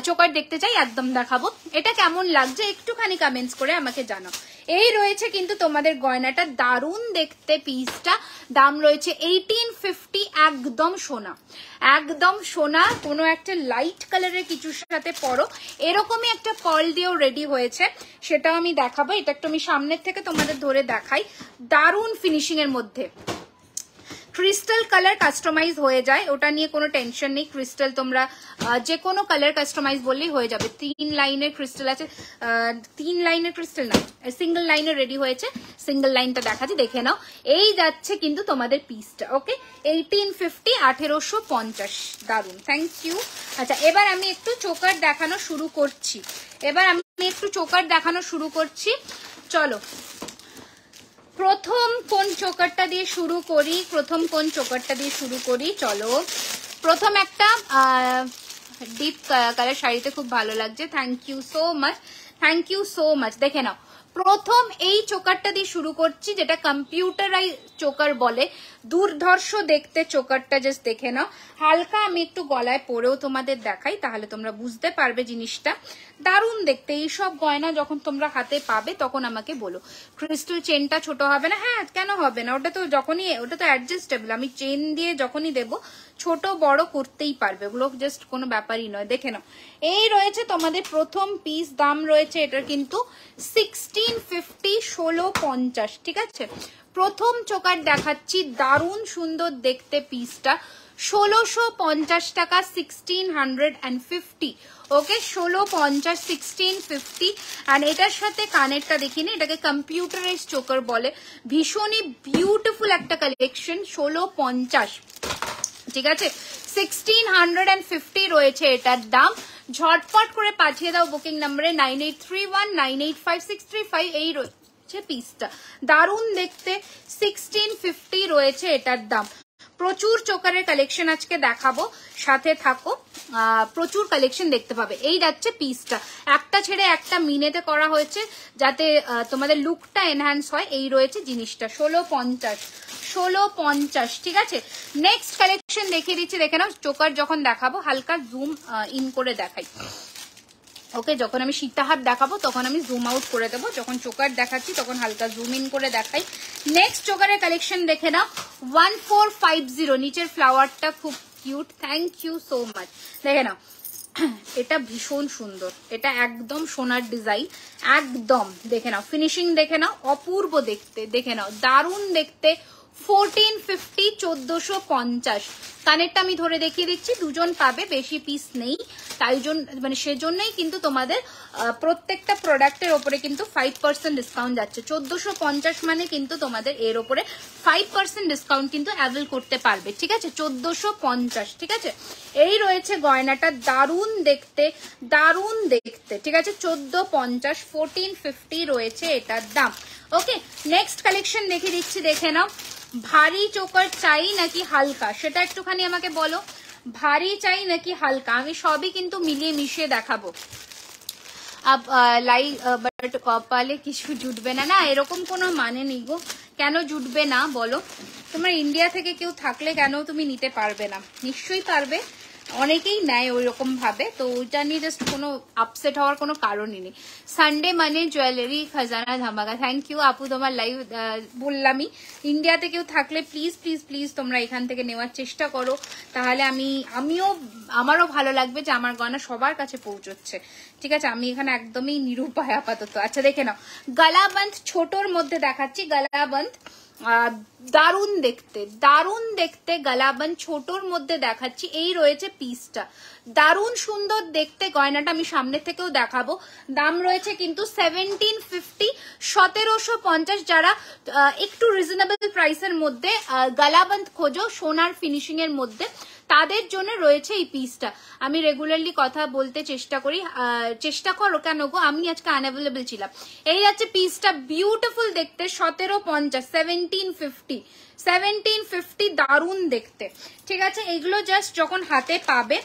চোকার দেখতে চাই, একদম দেখাবো। এটা কেমন লাগছে একটুখানি কমেন্টস করে আমাকে জানাও। এই রয়েছে কিন্তু তোমাদের গয়নাটা, দারুণ দেখতে পিসটা। দাম রয়েছে 1850, একদম সোনা, একদম সোনা। কোনো একটা লাইট কালারের কিছুর সাথে পরো, এরকমই একটা পার্ল দিয়েও রেডি হয়েছে, সেটাও আমি দেখাবো। এটা একটু আমি সামনের থেকে তোমাদের ধরে দেখাই, দারুণ ফিনিশিং এর মধ্যে। ক্রিস্টাল কালার কাস্টমাইজ হয়ে যায়, ওটা নিয়ে কোনো টেনশন নেই। ক্রিস্টাল তোমরা যে কোনো কালার কাস্টমাইজ বললেই হয়ে যাবে। 3 লাইনের ক্রিস্টাল আছে, 3 লাইনের ক্রিস্টাল না, সিঙ্গেল লাইনে রেডি হয়েছে। সিঙ্গেল লাইনটা দেখাচ্ছি, দেখে নাও। এই যাচ্ছে কিন্তু তোমাদের পিসটা। ওকে, 1850, 1850, দারুন, থ্যাংক ইউ। আচ্ছা, এবার আমি একটু চোকার দেখানো শুরু করছি। চলো, প্রথম কোন চোকারটা দিয়ে শুরু করি, চলো। প্রথম একটা ডিপ কালার শাড়িতে খুব ভালো লাগছে, থ্যাংক ইউ সো মাচ। দেখে নাও, প্রথম এই চোকারটা দিয়ে শুরু করছি, যেটা কম্পিউটারাইজ চোকার বলে। দুর্ধর্ষ দেখতে চোকারটা, জাস্ট দেখে নাও। হালকা আমি একটু গলায় পরেও তোমাদের দেখাই, তাহলে তোমরা বুঝতে পারবে জিনিসটা। দারুণ দেখতে। এইসব গয়না যখন তোমরা হাতে পাবে তখন আমাকে বলো। ক্রিস্টাল চেনটা ছোট হবে না? হ্যাঁ, কেন হবে না? ওটা তো অ্যাডজাস্টেবল। আমি চেন দিয়ে যখনই দেবো ছোট বড় করতেই পারবে, ওগুলো জাস্ট কোনো ব্যাপারই নয়। দেখে নাও, এই রয়েছে তোমাদের প্রথম পিস। দাম রয়েছে এটার কিন্তু 1650, 1650, ঠিক আছে। প্রথম চোকার দেখাচ্ছি, দারুণ সুন্দর দেখতে পিসটা। 1650 টাকা, 1650। ওকে, 1650, 1650। আর এটার সাথে কানেরটা দেখিনি, এটাকে কম্পিউটারাইজ চোকার বলে। ভীষণই বিউটিফুল একটা কালেকশন। 1650, ঠিক আছে। 1650 রয়েছে এটার দাম। ঝটপট করে পাঠিয়ে দাও বুকিং নাম্বারে 9831985635। এই রয়েছে পিসটা, দারুণ দেখতে। 1650 রয়েছে এটার দাম। প্রচুর চোকারের কালেকশন আজকে দেখাবো, সাথে থাকো, প্রচুর কালেকশন দেখতে পাবে। এই যাচ্ছে পিসটা, একটা ছেড়ে একটা মিনেতে করা হয়েছে যাতে তোমাদের লুকটা এনহ্যান্স হয়। এই রয়েছে জিনিসটা, 1650, ঠিক আছে। নেক্সট কালেকশন দেখিয়ে দিচ্ছি, দেখে নাও। চোকার যখন দেখাবো হালকা জুম ইন করে দেখাই। ওকে, যখন আমি সীতাহার দেখাবো তখন আমি জুম আউট করে দেবো, যখন চোকার দেখাচ্ছি তখন হালকা জুম ইন করে দেখাই। নেক্সট চোকারের কালেকশন দেখে নাও, 1450। নিচের ফ্লাওয়ারটা খুব cute, thank you so much. দেখে নাও, এটা ভীষণ সুন্দর, এটা একদম সোনার ডিজাইন, একদম। দেখে নাও ফিনিশিং, দেখে নাও, অপূর্ব দেখতে। দেখে নাও, দারুণ দেখতে। 1450, 1450। কানেরটা আমি ধরে দেখিয়ে দিচ্ছি, দুজন পাবে, বেশি পিস নেই, তাই জন্য মানে সেজন্যই কিন্তু তোমাদের প্রত্যেকটা প্রোডাক্টের ওপরে কিন্তু 5% ডিসকাউন্ট যাচ্ছে। 1450 মানে কিন্তু তোমাদের এর ওপরে 5% ডিসকাউন্ট কিন্তু অ্যাভেল করতে পারবে, ঠিক আছে। 1450, ঠিক আছে। এই রয়েছে গয়নাটা, দারুণ দেখতে, ঠিক আছে। 1450, 1450 রয়েছে এটার দাম। ওকে, নেক্সট কালেকশন দেখিয়ে দিচ্ছি, দেখে নাও। ভারী চোকার চাই নাকি হালকা, সেটা একটুখানি আমাকে বলো। ভারী চাই নাকি হালকা, আমি সবই কিন্তু মিলিয়ে মিশিয়ে দেখাবো। বাট কপালে কিছু জুটবে না, না এরকম কোনো মানে নেই গো। কেন জুটবে না বলো? তোমার ইন্ডিয়া থেকে কেউ থাকলে কেন তুমি নিতে পারবে না? নিশ্চয়ই পারবে, অনেকেই নেয় ওই রকম ভাবে, তো ওইটা নিয়ে জাস্ট কোনো আপসেট হওয়ার কোনো কারণই নেই। সানডে মানে জুয়েলারি খাজানা ধামাকা, থ্যাংক ইউ আপু, তোমার লাইভ বললামই। ইন্ডিয়াতে কেউ থাকলে প্লিজ প্লিজ প্লিজ তোমরা এখান থেকে নেওয়ার চেষ্টা করো, তাহলে আমারও ভালো লাগবে যে আমার গয়না সবার কাছে পৌঁছচ্ছে, ঠিক আছে। আমি এখানে একদমই নিরুপায় আপাতত। আচ্ছা, দেখে নাও, গলাবন্ধ ছোটর মধ্যে দেখাচ্ছি, গলাবন্ধ দারুণ দেখতে, গলাবন্ধ ছোটর মধ্যে দেখাচ্ছি। এই রয়েছে পিসটা, দারুণ সুন্দর দেখতে গয়নাটা, আমি সামনে থেকেও দেখাবো। দাম রয়েছে কিন্তু 1750, 1750। যারা একটু রিজনেবল প্রাইসের মধ্যে গলাবন্ধ খোঁজো সোনার ফিনিশিং এর মধ্যে, তাদের জন্য রয়েছে এই পিসটা। আমি রেগুলারলি কথা বলতে চেষ্টা করো কেন গো, আমি আজকে আনঅ্যাভেলেবল ছিলাম। এই যাচ্ছে পিসটা, বিউটিফুল দেখতে, 1750, 1750, দারুণ দেখতে, ঠিক আছে। এগুলো জাস্ট যখন হাতে পাবে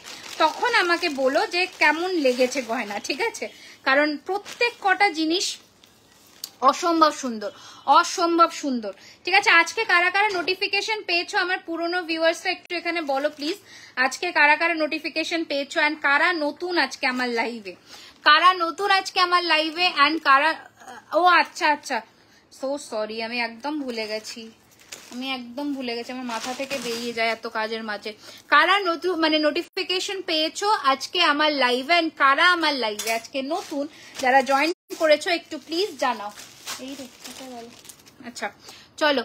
তখন আমাকে বলো যে কেমন লেগেছে গয়না, ঠিক আছে। কারণ প্রত্যেক কটা জিনিস অসম্ভব সুন্দর, অসম্ভব সুন্দর। ঠিক আছে, আজকে কারা কারা নোটিফিকেশন পেয়েছো আমার পুরনো ভিউয়ার্সরা একটু এখানে বলো প্লিজ, আজকে কারা কারা নোটিফিকেশন পেয়েছো এন্ড কারা নতুন আজকে আমার লাইভে, কারা নতুন আজকে আমার লাইভে এন্ড কারা, ও আচ্ছা আচ্ছা, সো সরি, আমি একদম ভুলে গেছি, আমার মাথা থেকে বেরিয়ে যায় এত কাজের মাঝে। কারা নতুন মানে নোটিফিকেশন পেয়েছো আজকে আমার লাইভে এন্ড কারা আমার লাইভে আজকে নতুন যারা জয়েন করেছো একটু প্লিজ জানাও। এই বলো, আচ্ছা চলো,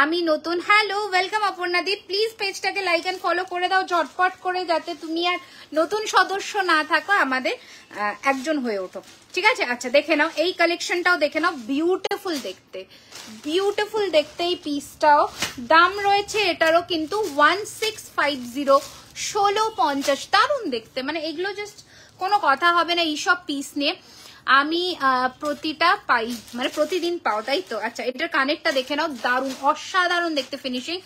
আমি নতুন, হ্যালো ওয়েলকাম অপর্ণাদি, প্লিজ পেজটাকে লাইক এন্ড ফলো করে দাও ঝটপট করে, যাতে তুমি আর নতুন সদস্য না থাকো, আমাদের একজন হয়ে ওঠো। ঠিক আছে, আচ্ছা দেখে নাও এই কালেকশনটাও দেখে নাও, বিউটিফুল দেখতে, বিউটিফুল দেখতে এই পিসটাও। দাম রয়েছে এটারও কিন্তু 1650, 1650, দারুণ দেখতে, মানে এগুলো জাস্ট কোনো কথা হবে না এইসব পিস নিয়ে। আমি প্রতিটা পাই, মানে প্রতিদিন পাও তাই তো? আচ্ছা এটার কানেরটা দেখে নাও, দারুণ অসাধারণ দেখতে ফিনিশিং।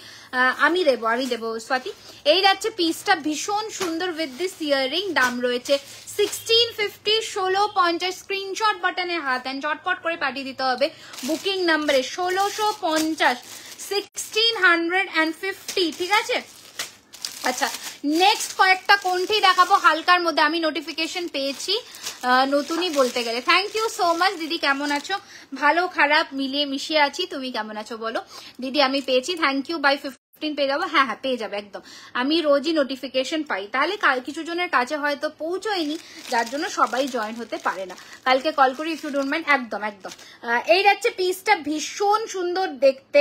আমি দেবো স্বাতি। এই যাচ্ছে পিসটা, ভীষণ সুন্দর উইথ দিস ইয়াররিং। দাম রয়েছে 1650, 1650। স্ক্রিনশট বাটনে হাত দেন, চটপট করে পাঠিয়ে দিতে হবে বুকিং নাম্বারে 1650, 1650। ঠিক আছে, আচ্ছা নেক্সট কয়েকটা কোনটি দেখাবো হালকার মধ্যে, আমি নোটিফিকেশন পেয়েছি নতুনই বলতে গেলে। থ্যাংক ইউ সো মাচ দিদি, কেমন আছো? ভালো খারাপ মিলিয়ে মিশিয়ে আছি, তুমি কেমন আছো বলো? দিদি আমি পেয়েছি, থ্যাংক ইউ, বাই 15 পেয়ে যাবো। হ্যাঁ হ্যাঁ পেয়ে যাবে একদম, আমি রোজই নোটিফিকেশন পাই, তাহলে কিছু জনের কাছে হয়তো পৌঁছয়নি, যার জন্য সবাই জয়েন হতে পারে না, কালকে কল করি ইফ ইউ ডোন্ট মাইন্ড। একদম একদম, এই যাচ্ছে পিসটা, ভীষণ সুন্দর দেখতে।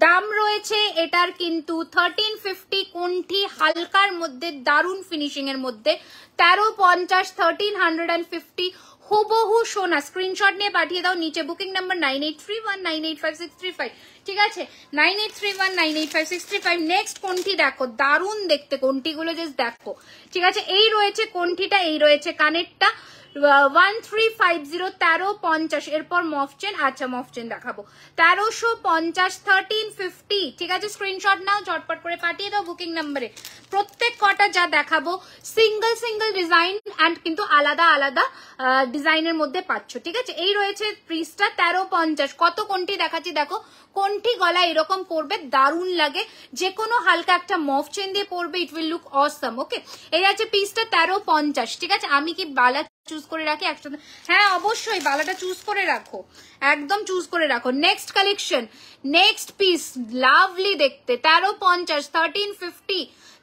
দাম রয়েছে এটার কিন্তু 1350, কোনটি হালকার মধ্যে দারুণ ফিনিশিং এর মধ্যে 1350, 1350 হুবহু সোনা। স্ক্রিনশট নিয়ে পাঠিয়ে দাও নিচে, বুকিং নাম্বার 9831985635। ঠিক আছে, 9831985635। নেক্সট কোনটি দেখো, দারুণ দেখতে কোনটিগুলো জাস্ট দেখো। ঠিক আছে, এই রয়েছে কোনটিটা, এই রয়েছে কানেরটা 1350, 1350। এরপর মফচেন, আচ্ছা মফচেন দেখাবো 1350, 1350। ঠিক আছে, স্ক্রিনশট নাও, চটপট করে পাঠিয়ে দাও বুকিং নাম্বারে। প্রত্যেক কটা যা দেখাবো সিঙ্গেল সিঙ্গেল ডিজাইন অ্যান্ড কিন্তু আলাদা আলাদা ডিজাইনের মধ্যে পাচ্ছ। ঠিক আছে, এই রয়েছে পিসটা 1350। কত কোনটি দেখাচ্ছি দেখো, কোনটি গলা এরকম পরবে দারুণ লাগে, যে কোনো হালকা একটা মফ চেন দিয়ে পরবে, ইট উইল লুক অসম। ওকে, এই আছে পিসটা 1350। ঠিক আছে, আমি কি বালা চুজ করে রাখি একসাথে? হ্যাঁ অবশ্যই বালাটা চুজ করে রাখো, একদম চুজ করে রাখো। Next collection, next piece, lovely দেখতে 1350, 1350,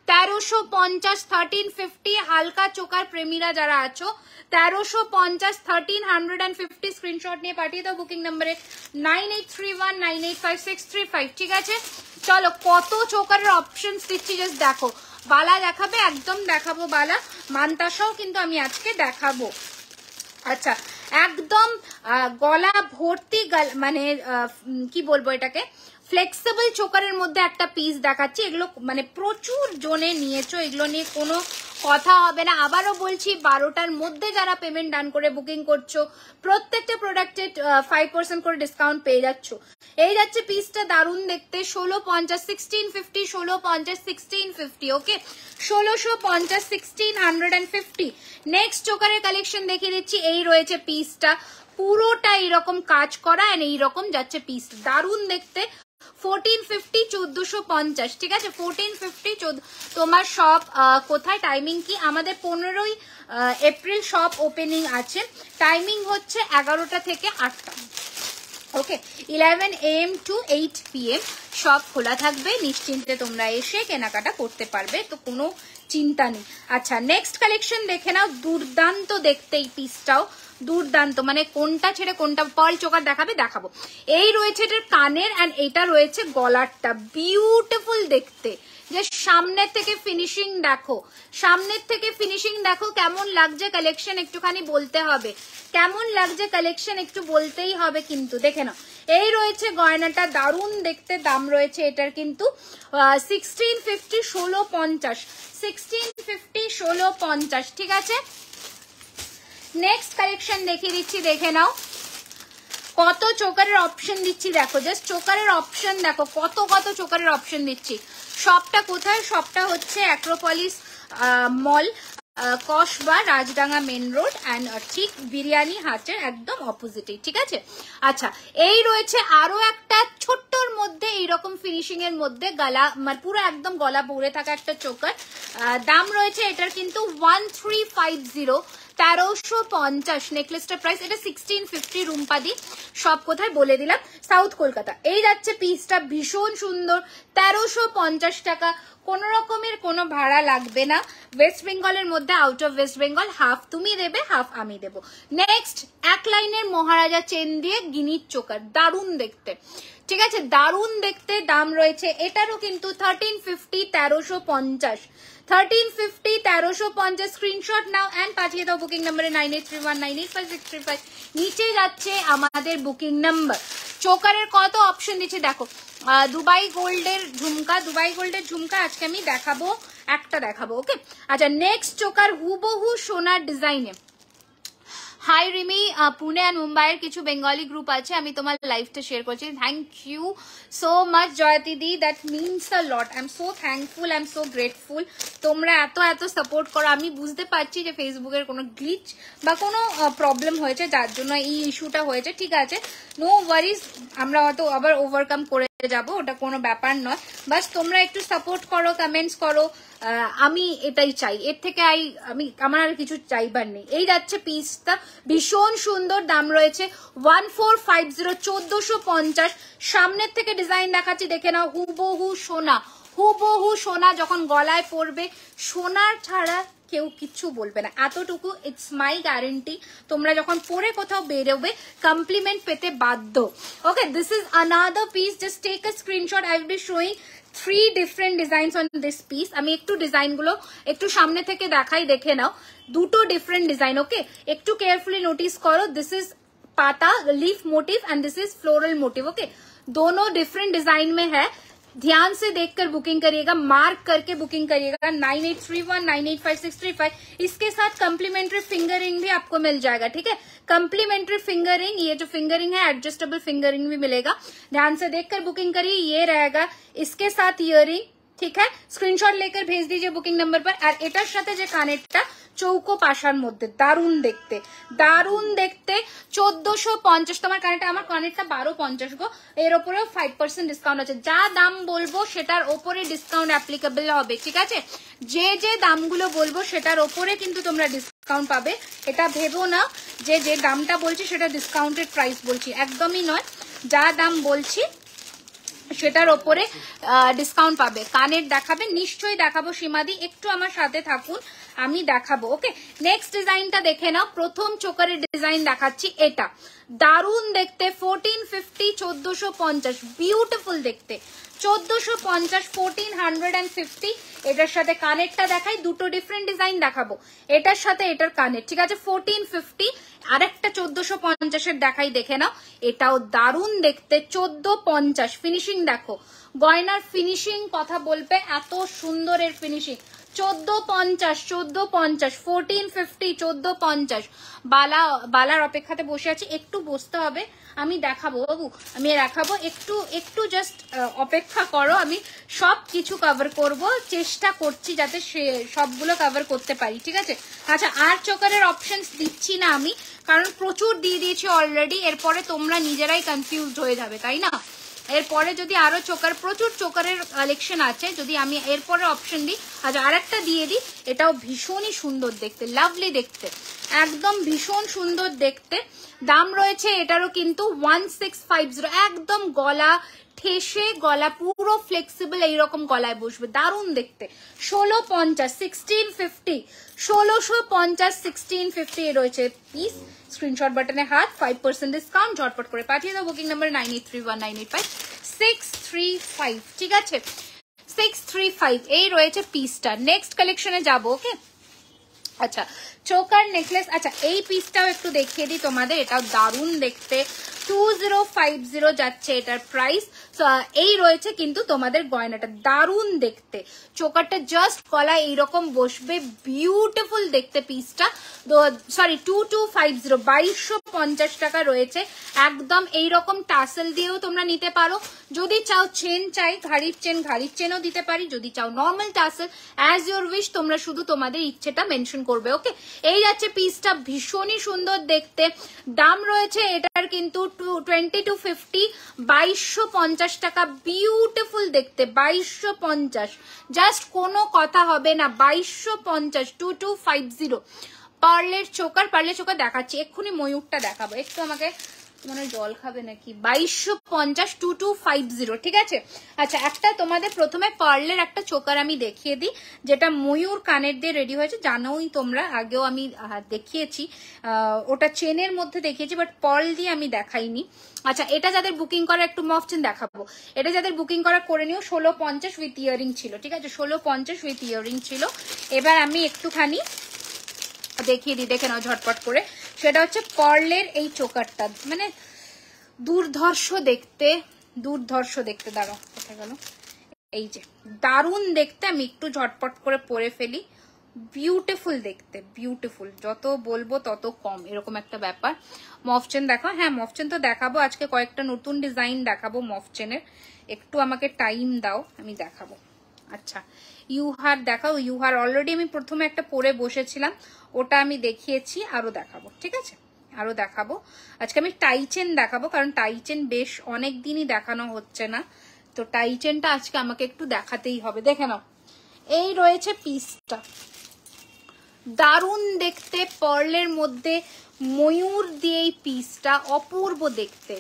1350, 1350। হালকা চোকার প্রেমীরা যারা আছো 1350, 1350 স্ক্রিনশট নিয়ে পাঠিয়ে দাও বুকিং নাম্বারে 9831985635। ঠিক আছে, চলো কত চোকারের অপশনস দিচ্ছি জাস্ট দেখো। বালা দেখাবে, একদম দেখাবো বালা, মান্তাসাও কিন্তু আমি আজকে দেখাবো। আচ্ছা একদম গলা ভর্তি, মানে কি বলবো এটাকে, ফ্লেক্সিবল চোকারের মধ্যে একটা পিস দেখাচ্ছি। এগুলো মানে প্রচুর জনে নিয়েছো, এগুলো নিয়ে কোনো কথা হবে না। আবারও বলছি 12টার মধ্যে যারা পেমেন্ট ডান করে বুকিং করছো প্রত্যেকটা প্রোডাক্টে 5% করে ডিসকাউন্ট পেয়ে যাচ্ছ। এই যাচ্ছে পিসটা, দারুণ দেখতে 1650, 1650, 1650, 1650। ওকে, 1650, 1650। নেক্সট চোকারের কালেকশন দেখিয়ে দিচ্ছি। এই রয়েছে পিসটা, পুরোটা এইরকম কাজ করা এন্ড এইরকম যাচ্ছে পিস, দারুণ দেখতে 1450, 1450। ঠিক আছে, 1450। তোমার শপ কোথায়, টাইমিং কি? আমাদের 15ই এপ্রিল শপ ওপেনিং আছে, টাইমিং হচ্ছে 11টা থেকে 8টা। ওকে, 11 AM to 8 PM সব খোলা থাকবে, নিশ্চিন্তে তোমরা এসে কেনাকাটা করতে পারবে, তো কোনো চিন্তা নেই। আচ্ছা নেক্সট কালেকশন দেখে নাও, দুর্দান্ত দেখতে এই পিসটাও, দুর্দান্ত, মানে কোনটা ছেড়ে কোনটা, পার্ল চোকার দেখাবো। এই রয়েছে এটার কানের অ্যান্ড এটা রয়েছে গলারটা, বিউটিফুল দেখতে। যে সামনের থেকে ফিনিশিং দেখো, সামনের থেকে ফিনিশিং দেখো কেমন লাগছে কালেকশন, একটুখানি বলতে হবে কেমন লাগছে কালেকশন, একটু বলতেই হবে কিন্তু। দেখে নাও, এই রয়েছে গয়নাটা, দারুণ দেখতে। দাম রয়েছে এটার কিন্তু 1650, 1650, 1650, 1650। ঠিক আছে, নেক্সট কালেকশন দেখিয়ে দিচ্ছি, দেখে নাও কত চোকারের অপশন দিচ্ছি দেখো, জাস্ট চোকারের অপশন দেখো, কত কত চোকারের অপশন দিচ্ছি। শপটা কোথায়? শপটা হচ্ছে Acropolis mall, Kasba Rajdanga main road and ঠিক বিরিয়ানি হাটের একদম অপোজিটে, ঠিক আছে। আচ্ছা, এই রয়েছে আরো একটা ছোট্টর মধ্যে এইরকম ফিনিশিং এর মধ্যে গলা মানে পুরো একদম গলা ভরে থাকা একটা চোকার। দাম রয়েছে এটার কিন্তু 1350, 1350 নেকলেসটার প্রাইস। এটা 1650 রুম্পাদি, সব কোথায় বলে দিলাম, সাউথ কলকাতা। এই যাচ্ছে পিসটা, ভীষণ সুন্দর, 1350 টাকা। কোন রকমের কোনো ভাড়া লাগবে না। ওয়েস্ট বেঙ্গলের মধ্যে, out of West Bengal, half তুমি দেবে হাফ আমি দেবো। নেক্সট, এক লাইনের মহারাজা চেন দিয়ে গিনির চোকার, দারুণ দেখতে, ঠিক আছে, দারুণ দেখতে। দাম রয়েছে এটারও কিন্তু 1350, 1350, 1350, 1350। স্ক্রিনশট নাও অ্যান্ড পাঠিয়ে দাও বুকিং নাম্বারে 9831985635। নিচে যাচ্ছে আমাদের বুকিং নাম্বার। চোকারের কত অপশন দিচ্ছে দেখো। দুবাই গোল্ডের ঝুমকা, দুবাই গোল্ডের ঝুমকা আজকে আমি দেখাবো, একটা দেখাবো, ওকে। আচ্ছা, নেক্সট চোকার হুবহু সোনার ডিজাইনে। হাই রিমি, পুনে অ্যান্ড মুম্বাইয়ের কিছু বেঙ্গলি গ্রুপ আছে, আমি তোমার লাইভটা শেয়ার করছি। Thank you so much Jayati দি, that means a lot. I am so thankful, I am so grateful. তোমরা এত এত সাপোর্ট করো। আমি বুঝতে পারছি যে ফেসবুকের কোনো গ্লিচ বা কোনো প্রবলেম হয়েছে, যার জন্য এই ইস্যুটা হয়েছে, ঠিক আছে, নো ওয়ারিজ, আমরা হয়তো আবার ওভারকাম করে যাবো, ওটা কোনো ব্যাপার নয়। বাস তোমরা একটু সাপোর্ট করো, কমেন্টস করো, আমি এটাই চাই, এর থেকে আমার আর কিছু চাইবার নেই। এই যাচ্ছে পিসটা, ভীষণ সুন্দর। দাম রয়েছে 1450, 1450। সামনের থেকে ডিজাইন দেখাচ্ছি, দেখে নাও, হুবহু সোনা, হুবহু সোনা। যখন গলায় পড়বে, সোনার ছাড়া কেউ কিচ্ছু বলবে না, এতটুকু ইটস মাই গ্যারেন্টি। তোমরা যখন পরে কোথাও বেরোবে, কমপ্লিমেন্ট পেতে বাধ্য। Okay, this is another piece, just take a screenshot. I will be showing 3 different designs on this piece. আমি একটু ডিজাইনগুলো একটু সামনে থেকে দেখাই, দেখে নাও, দুটো ডিফারেন্ট ডিজাইন, ওকে। একটু কেয়ারফুলি নোটিস করো, দিস ইজ पाता leaf motive and this is floral motive, okay. दोनों डिफरेंट डिजाइन में है, ध्यान से देखकर बुकिंग करिएगा, मार्क करके बुकिंग करिएगा। 9831985635। इसके साथ कम्प्लीमेंट्री फिंगर रिंग भी आपको मिल जाएगा, ठीक है। कम्प्लीमेंट्री फिंगर रिंग, ये जो फिंगर रिंग है एडजस्टेबल फिंगर रिंग भी मिलेगा। ध्यान से देखकर बुकिंग करिए, ये रहेगा इसके साथ इयरिंग, ठीक है। स्क्रीनशॉट लेकर भेज दीजिए बुकिंग नंबर पर। और एटार साथे जे कानेरटा চৌকো পাশার মধ্যে, দারুণ দেখতে, দারুণ দেখতে। 1450 তোমার কানেরটা, আমার কানেরটা 1250 গো। এর ওপরেও 5% ডিসকাউন্ট আছে। যা দাম বলবো সেটার ওপরে ডিসকাউন্ট অ্যাপ্লিকেবল হবে, ঠিক আছে। যে যে দামগুলো বলবো সেটার ওপরে কিন্তু তোমরা ডিসকাউন্ট পাবে। এটা ভেবো না যে যে দামটা বলছি সেটা ডিসকাউন্টেড প্রাইস বলছি, একদমই নয়। যা দাম বলছি সেটার ওপরে ডিসকাউন্ট পাবে। কানের দেখাবে, নিশ্চয়ই দেখাবো সীমাদি, একটু আমার সাথে থাকুন, আমি দেখাবো, ওকে। নেক্সট ডিজাইনটা দেখে নাও। প্রথম চোকারের ডিজাইন দেখাচ্ছি, এটা দারুণ দেখতে, 1450, 1450, বিউটিফুল দেখতে, 1450, 1450। এটার সাথে কানেরটা দেখাই, দুটো ডিফারেন্ট ডিজাইন দেখাবো, এটার সাথে এটার কানের, ঠিক আছে। 1450, আরেকটা 1450 দেখাই, দেখে নাও, এটাও দারুণ দেখতে, 1450। ফিনিশিং দেখো, গয়নার ফিনিশিং কথা বলবে, এত সুন্দর এর ফিনিশিং। 1450, 1450, 1450, 1450। বালার অপেক্ষাতে বসে আছি, একটু বসতে হবে, আমি দেখাবো বাবু, আমি দেখাবো, একটু জাস্ট অপেক্ষা করো। আমি সব কিছু কভার করব, চেষ্টা করছি যাতে সবগুলো কভার করতে পারি, ঠিক আছে। আচ্ছা, আর চোকারের অপশনস দিচ্ছি না আমি, কারণ প্রচুর দিয়ে দিয়েছি অলরেডি। এরপরে তোমরা নিজেরাই কনফিউজড হয়ে যাবে, তাই না। এরপরে যদি আরো প্রচুর চোকারের কালেকশন আছে, যদি আমি এরপরে অপশন দিই। আচ্ছা, আরেকটা দিয়ে দিই, এটাও ভীষণই সুন্দর দেখতে, লাভলি দেখতে, একদম ভীষণ সুন্দর দেখতে। দাম রয়েছে এটারও কিন্তু 1650, একদম গলা ঠেসে, গলা পুরো ফ্লেক্সিবল, এইরকম গলায় বসবে, দারুণ দেখতে। 1650, 1650, 1650, 1650 রয়েছে পিস। স্ক্রিনশট বাটনে হাত, 5% ডিসকাউন্ট, ঝটপট করে পাঠিয়ে দাও বুকিং নাম্বার 9831985635, ঠিক আছে। 635, এই রয়েছে পিসটা। নেক্সট কালেকশনে যাবো, ওকে। আচ্ছা, চোকার নেকলেস। আচ্ছা, এই পিসটাও একটু দেখিয়ে দিই তোমাদের, এটাও দারুণ দেখতে, 2050 যাচ্ছে এটার প্রাইস। এই রয়েছে কিন্তু তোমাদের গয়নাটা, দারুণ দেখতে, চোকারটা জাস্ট গলায় এইরকম বসবে, বিউটিফুল দেখতে পিসটা। সরি 2250, 2250 টাকা রয়েছে। একদম এইরকম টাসেল দিয়েও তোমরা নিতে পারো, যদি চাও চেন চাই ঘাড়ির চেনও দিতে পারি, যদি চাও normal tassel, as your wish, তোমরা শুধু তোমাদের ইচ্ছেটা মেনশন করবে। ওকে, এই যাচ্ছে পিসটা, ভীষণই সুন্দর দেখতে। দাম রয়েছে এটার কিন্তু 2250, 2250 টাকা, বিউটিফুল দেখতে, 2250, জাস্ট কোনো কথা হবে না, 2250, 2250। পার্লের চোকার দেখাচ্ছি, এক্ষুনি ময়ূরটা দেখাবো, একটু আমাকে মানে জল খাবে নাকি। 2250, 2250, ঠিক আছে। আচ্ছা, একটা তোমাদের প্রথমে পার্লের একটা চোকার আমি দেখিয়ে দিই, যেটা ময়ূর কানের দিয়ে রেডি হয়েছে, জানোই তোমরা, আগেও আমি দেখিয়েছি, ওটা চেনের মধ্যে দেখিয়েছি, বাট পার্ল দিয়ে আমি দেখাইনি। আচ্ছা, এটা যাদের বুকিং করা, একটু মফ চেন দেখাবো, এটা যাদের বুকিং করা করে নিও। 1650 উইথ ইয়ারিং ছিল, ঠিক আছে, 1650 উইথ ইয়ারিং ছিল। এবার আমি একটুখানি দেখিয়ে দিই, দেখে নাও ঝটপট করে। সেটা হচ্ছে পার্লের এই চোকারটা, মানে দুর্ধর্ষ দেখতে, দাঁড়াও কোথায় গেল, এই যে দারুণ দেখতে। আমি একটু ঝটপট করে পরে ফেলি, বিউটিফুল দেখতে, বিউটিফুল, যত বলবো তত কম, এরকম একটা ব্যাপার। মফচেন দেখো, হ্যাঁ মফচেন তো দেখাবো আজকে, কয়েকটা নতুন ডিজাইন দেখাবো মফচেনের, একটু আমাকে টাইম দাও, আমি দেখাবো। আচ্ছা, ইউহার দেখাও, ইউহার অলরেডি আমি প্রথমে একটা পরে বসেছিলাম, ওটা আমি দেখিয়েছি, আরো দেখাবো, ঠিক আছে, আরো দেখাবো। আজকে আমি টাইচেন দেখাবো, কারণ টাইচেন বেশ অনেক দিনই দেখানো হচ্ছে না, তো টাইচেনটা আজকে আমাকে একটু দেখাতেই হবে। দেখে নাও, এই রয়েছে পিসটা, দারুণ দেখতে, পার্লের মধ্যে ময়ূর দিয়ে এই পিসটা অপূর্ব দেখতে,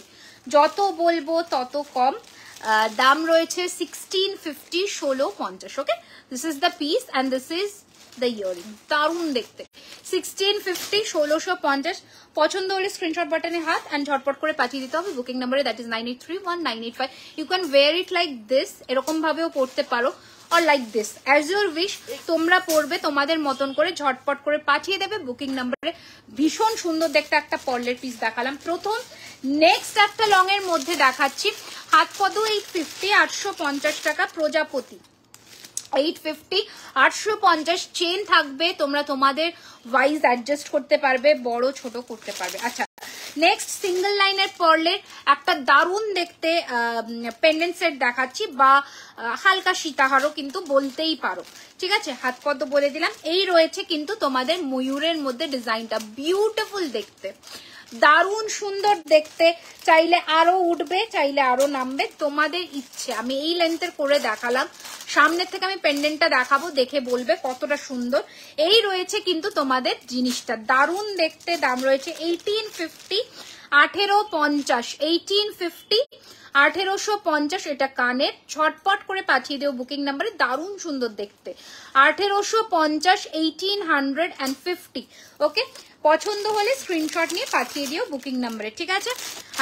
যত বলবো তত কম। দাম রয়েছে 1650, 1650। Okay, this is the piece and this is the earring, দারুণ দেখতে, 1650, 1650। পছন্দ হলে স্ক্রিনশট বাটনে হাত অ্যান্ড ঝটপট করে পাঠিয়ে দিতে হবে বুকিং নাম্বারে, that is 98319885। You can wear it like this, এরকম ভাবেও পড়তে পারো, or like this, as your wish, তোমরা পড়বে তোমাদের মতন করে, ঝটপট করে পাঠিয়ে দেবে বুকিং নাম্বারে। ভীষণ সুন্দর দেখতে একটা পার্লের পিস দেখালাম প্রথম। নেক্সট একটা লং এর মধ্যে দেখাচ্ছি, হাত পদ 850, 850 টাকা, প্রজাপতি 850, 850, চেন থাকবে, তোমরা তোমাদের ওয়াইজ অ্যাডজাস্ট করতে পারবে, বড় ছোট করতে পারবে। আচ্ছা, নেক্সট সিঙ্গেল লাইনের পার্লের একটা দারুণ দেখতে পেন্ডেন্ট সেট দেখাচ্ছি, বা হালকা সীতাহারও কিন্তু বলতেই পারো, ঠিক আছে, হাত পদ্ম বলে দিলাম। এই রয়েছে কিন্তু তোমাদের ময়ূরের মধ্যে ডিজাইনটা, বিউটিফুল দেখতে, দারুণ সুন্দর দেখতে, চাইলে আরো উঠবে, চাইলে আরো নামবে, তোমাদের ইচ্ছে। আমি এই লেন্থের করে দেখালাম, সামনের থেকে আমি পেন্ডেন্টটা দেখাবো, দেখে বলবে কতটা সুন্দর। এই রয়েছে কিন্তু তোমাদের জিনিসটা, দারুণ দেখতে। দাম রয়েছে 1850, 1850, 1850, 1850। এটা কানের, ঝটপট করে পাঠিয়ে দেও বুকিং নাম্বারে, দারুণ সুন্দর দেখতে, 1850, 1850। ওকে, পছন্দ হলে স্ক্রিনশট নিয়ে পাঠিয়ে দিও বুকিং নাম্বারে, ঠিক আছে।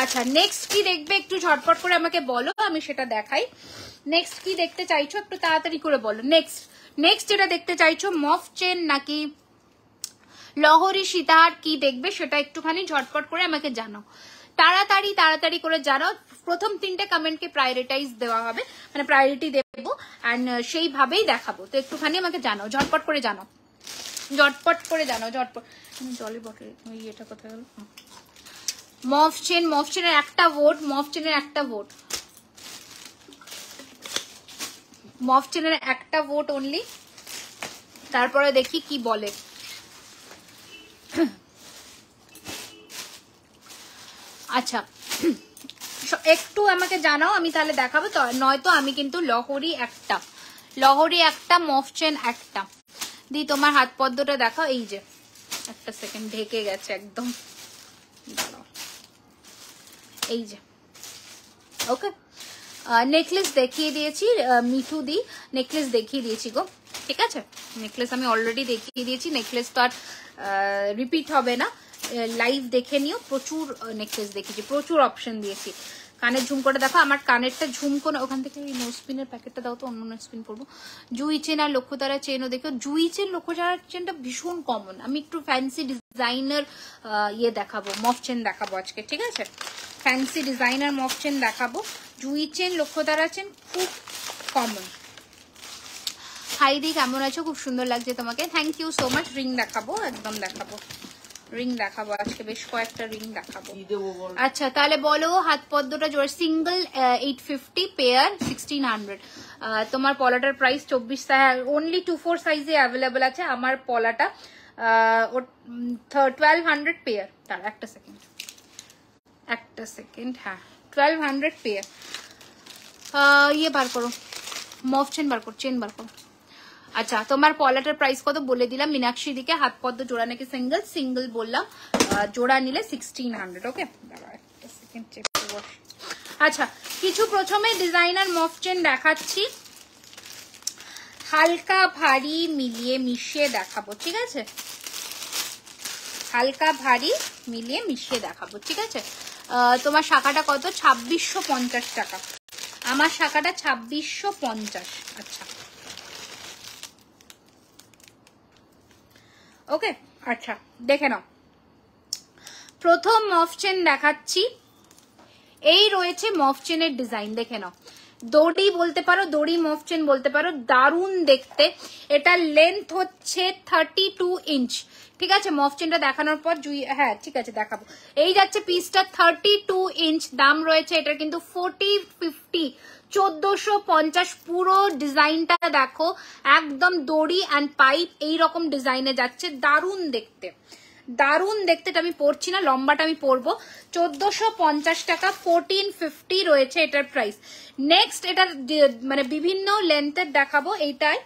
আচ্ছা, নেক্সট কি দেখবে একটু ঝটপট করে আমাকে বলো, আমি সেটা দেখাই। নেক্সট কি দেখতে চাইছো একটু তাড়াতাড়ি করে বলো। নেক্সট যেটা দেখতে চাইছো, মফ চেন নাকি লহরি সীতাহার, কি দেখবে সেটা একটুখানি ঝটপট করে আমাকে জানাও, তাড়াতাড়ি করে জানাও। প্রথম 3টে কমেন্টকে প্রায়োরিটাইজ দেওয়া হবে, মানে প্রায়োরিটি দেবো, অ্যান্ড সেইভাবেই দেখাবো। তো একটুখানি আমাকে জানাও, ঝটপট করে জানাও, ঝটপট। জলের বটল, এটা কোথায় গেল? মফচেনের একটা ভোট, মফচেনের একটা ভোট অনলি। তারপরে দেখি কি বলে। আচ্ছা, একটু আমাকে জানাও, আমি তাহলে দেখাবো, তো নয়তো আমি কিন্তু লহরি একটা মফচেন একটা দি। তোমার হাত পদ্মটা দেখাও, এই যে একটা সেকেন্ড ঢেকে গেছে একদম, এই যে। ওকে, নেকলেস দেখিয়ে দিয়েছি, মিঠু দি নেকলেস দেখিয়ে দিয়েছি গো, ঠিক আছে, নেকলেস আমি অলরেডি দেখিয়ে দিয়েছি, নেকলেস তো আর রিপিট হবে না, লাইভ দেখে নিও, প্রচুর নেকলেস দেখিয়েছি, প্রচুর অপশন দিয়েছি। কানের ঝুমকোটা দেখো, আমার কানেরটা ঝুমকো না, ওখান থেকে ওই নোস্পিনের প্যাকেটটা দাও তো, অন্য নোস্পিন পরবো। জুই চেন আর লক্ষ্যতারা চেনও দেখো, জুই চেন লক্ষ্যতারা চেনটা ভীষণ কমন। আমি একটু ফ্যান্সি ডিজাইনার ইয়ে দেখাবো, মফ চেন দেখাবো আজকে, ঠিক আছে? ফ্যান্সি ডিজাইনার মফ চেন দেখাবো। জুই চেন লক্ষ্যতারা চেন খুব কমন। হাইদি কেমন আছো? খুব সুন্দর লাগছে তোমাকে, thank you so much. Ring দেখাবো, একদম দেখাবো, রিং দেখাবো আজকে, বেশ কয়েকটা রিং দেখাবো। আচ্ছা তাহলে বলো, হাত পদ্মটা জোর সিঙ্গেল 850, পেয়ার 1600। তোমার পলাটার প্রাইস 24, অনলি 24 সাইজে অ্যাভেলেবল আছে আমার পলাটা। 1200 পেয়ার। তার একটা সেকেন্ড, হ্যাঁ 1200 পেয়ার। ইয়ে বার করো, মফ চেন বার করো, চেন বার করো। আচ্ছা তোমার পলাটার প্রাইস কত বলে দিলাম, মীনাক্ষী দিকে। হাত পদ্ম জোড়া নাকি সিঙ্গেল? সিঙ্গেল বললাম, জোড়া নিলে 1600। ওকে আচ্ছা কিছু প্রথমে ডিজাইনার মফ চেন দেখাচ্ছি, হালকা ভারী মিলিয়ে মিশিয়ে দেখাবো, ঠিক আছে? হালকা ভারী মিলিয়ে মিশিয়ে দেখাবো, ঠিক আছে? তোমার শাখাটা কত? 2650 টাকা। আমার শাখাটা 2650। আচ্ছা ওকে, আচ্ছা দেখে নাও, প্রথম মফ চেন দেখাচ্ছি। এই রয়েছে মফ চেনের ডিজাইন, দেখে নাও। দড়ি বলতে পারো, দড়ি মফ চেন বলতে পারো, দারুণ দেখতে। এটা লেন্থ হচ্ছে 32 ইঞ্চ, ঠিক আছে? মফ চেনটা দেখানোর পর হ্যাঁ ঠিক আছে দেখাবো। এই যাচ্ছে পিসটা 32 ইঞ্চ, দাম রয়েছে এটার কিন্তু 4050, 1450। পুরো ডিজাইনটা দেখো, একদম দড়ি অ্যান্ড পাইপ এইরকম ডিজাইনে যাচ্ছে, দারুণ দেখতে, দারুণ দেখতে। এটা আমি পরছি না, লম্বাটা আমি পরবো। 1450 টাকা, 1450 রয়েছে এটার প্রাইস। নেক্সট এটার মানে বিভিন্ন লেন্থের দেখাবো, এইটাই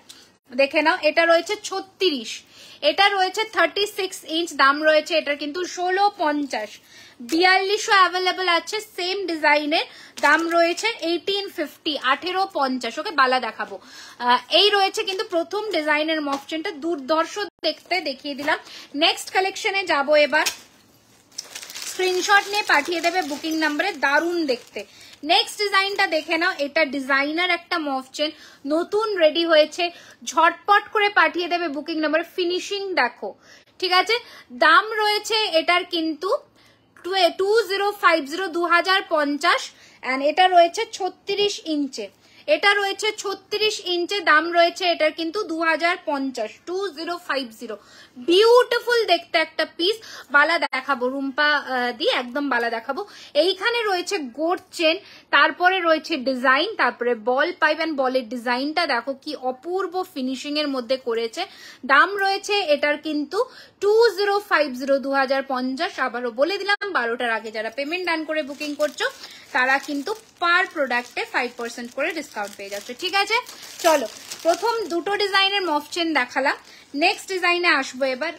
দেখে নাও। এটা রয়েছে 36, এটা রয়েছে 36 ইঞ্চ, দাম রয়েছে এটার কিন্তু 1650। 4200 অ্যাভেলেবল আছে সেম ডিজাইনের, দাম রয়েছে 1850, 1850। ওকে বালা দেখাবো। এই রয়েছে কিন্তু প্রথম ডিজাইনের মফ চেনটা, দুর্ধর্ষ দেখতে, দেখিয়ে দিলাম। নেক্সট কালেকশনে যাব এবার, স্ক্রিনশট নিয়ে পাঠিয়ে দেবে বুকিং নাম্বারে, দারুণ দেখতে। নেক্সট ডিজাইনটা দেখে নাও, এটা ডিজাইনার একটা মফ চেন, নতুন রেডি হয়েছে, ঝটপট করে পাঠিয়ে দেবে বুকিং নাম্বারে। ফিনিশিং দেখো, ঠিক আছে? দাম রয়েছে এটার কিন্তু 2050, 2050, এন্ড এটা রয়েছে 36 ইঞ্চে, এটা রয়েছে 36 ইঞ্চে, দাম রয়েছে এটার কিন্তু 2050, 2050। বিউটিফুল দেখতে একটা পিস। বালা দেখাবো রুম্পা দিয়ে, একদম বালা দেখাবো। এইখানে রয়েছে গোট চেন, তারপরে রয়েছে ডিজাইন, তারপরে বল পাইপ এন্ড বলের ডিজাইনটা দেখো কি অপূর্ব ফিনিশিং এর মধ্যে করেছে। দাম রয়েছে এটার কিন্তু 2050, 2050। আবারও বলে দিলাম, 12টার আগে যারা পেমেন্ট ডান করে বুকিং করছো তারা কিন্তু পার প্রোডাক্টে 5% করে ডিসকাউন্ট পেয়ে যাচ্ছে, ঠিক আছে? চলো প্রথম দুটো ডিজাইনের মফ চেন দেখালাম, নেক্সট ডিজাইনে আসবো এবার।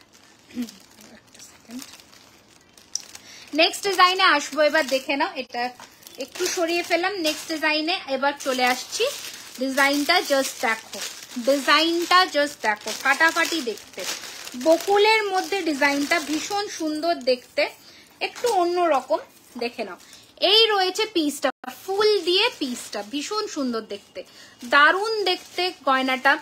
নেক্সট ডিজাইনে আসবো এবার, দেখে নাও। এটা একটু সরিয়ে ফেলাম, নেক্সট ডিজাইনে এবার চলে আসছি। ডিজাইনটা জাস্ট দেখো, ডিজাইনটা জাস্ট দেখো, ফাটাফাটি দেখতে। বকুলের মধ্যে ডিজাইনটা ভীষণ সুন্দর দেখতে, একটু অন্যরকম, দেখে নাও। এই রয়েছে পিসটা, ফুল দিয়ে পিসটা ভীষণ সুন্দর দেখতে, দারুণ দেখতে গয়নাটা।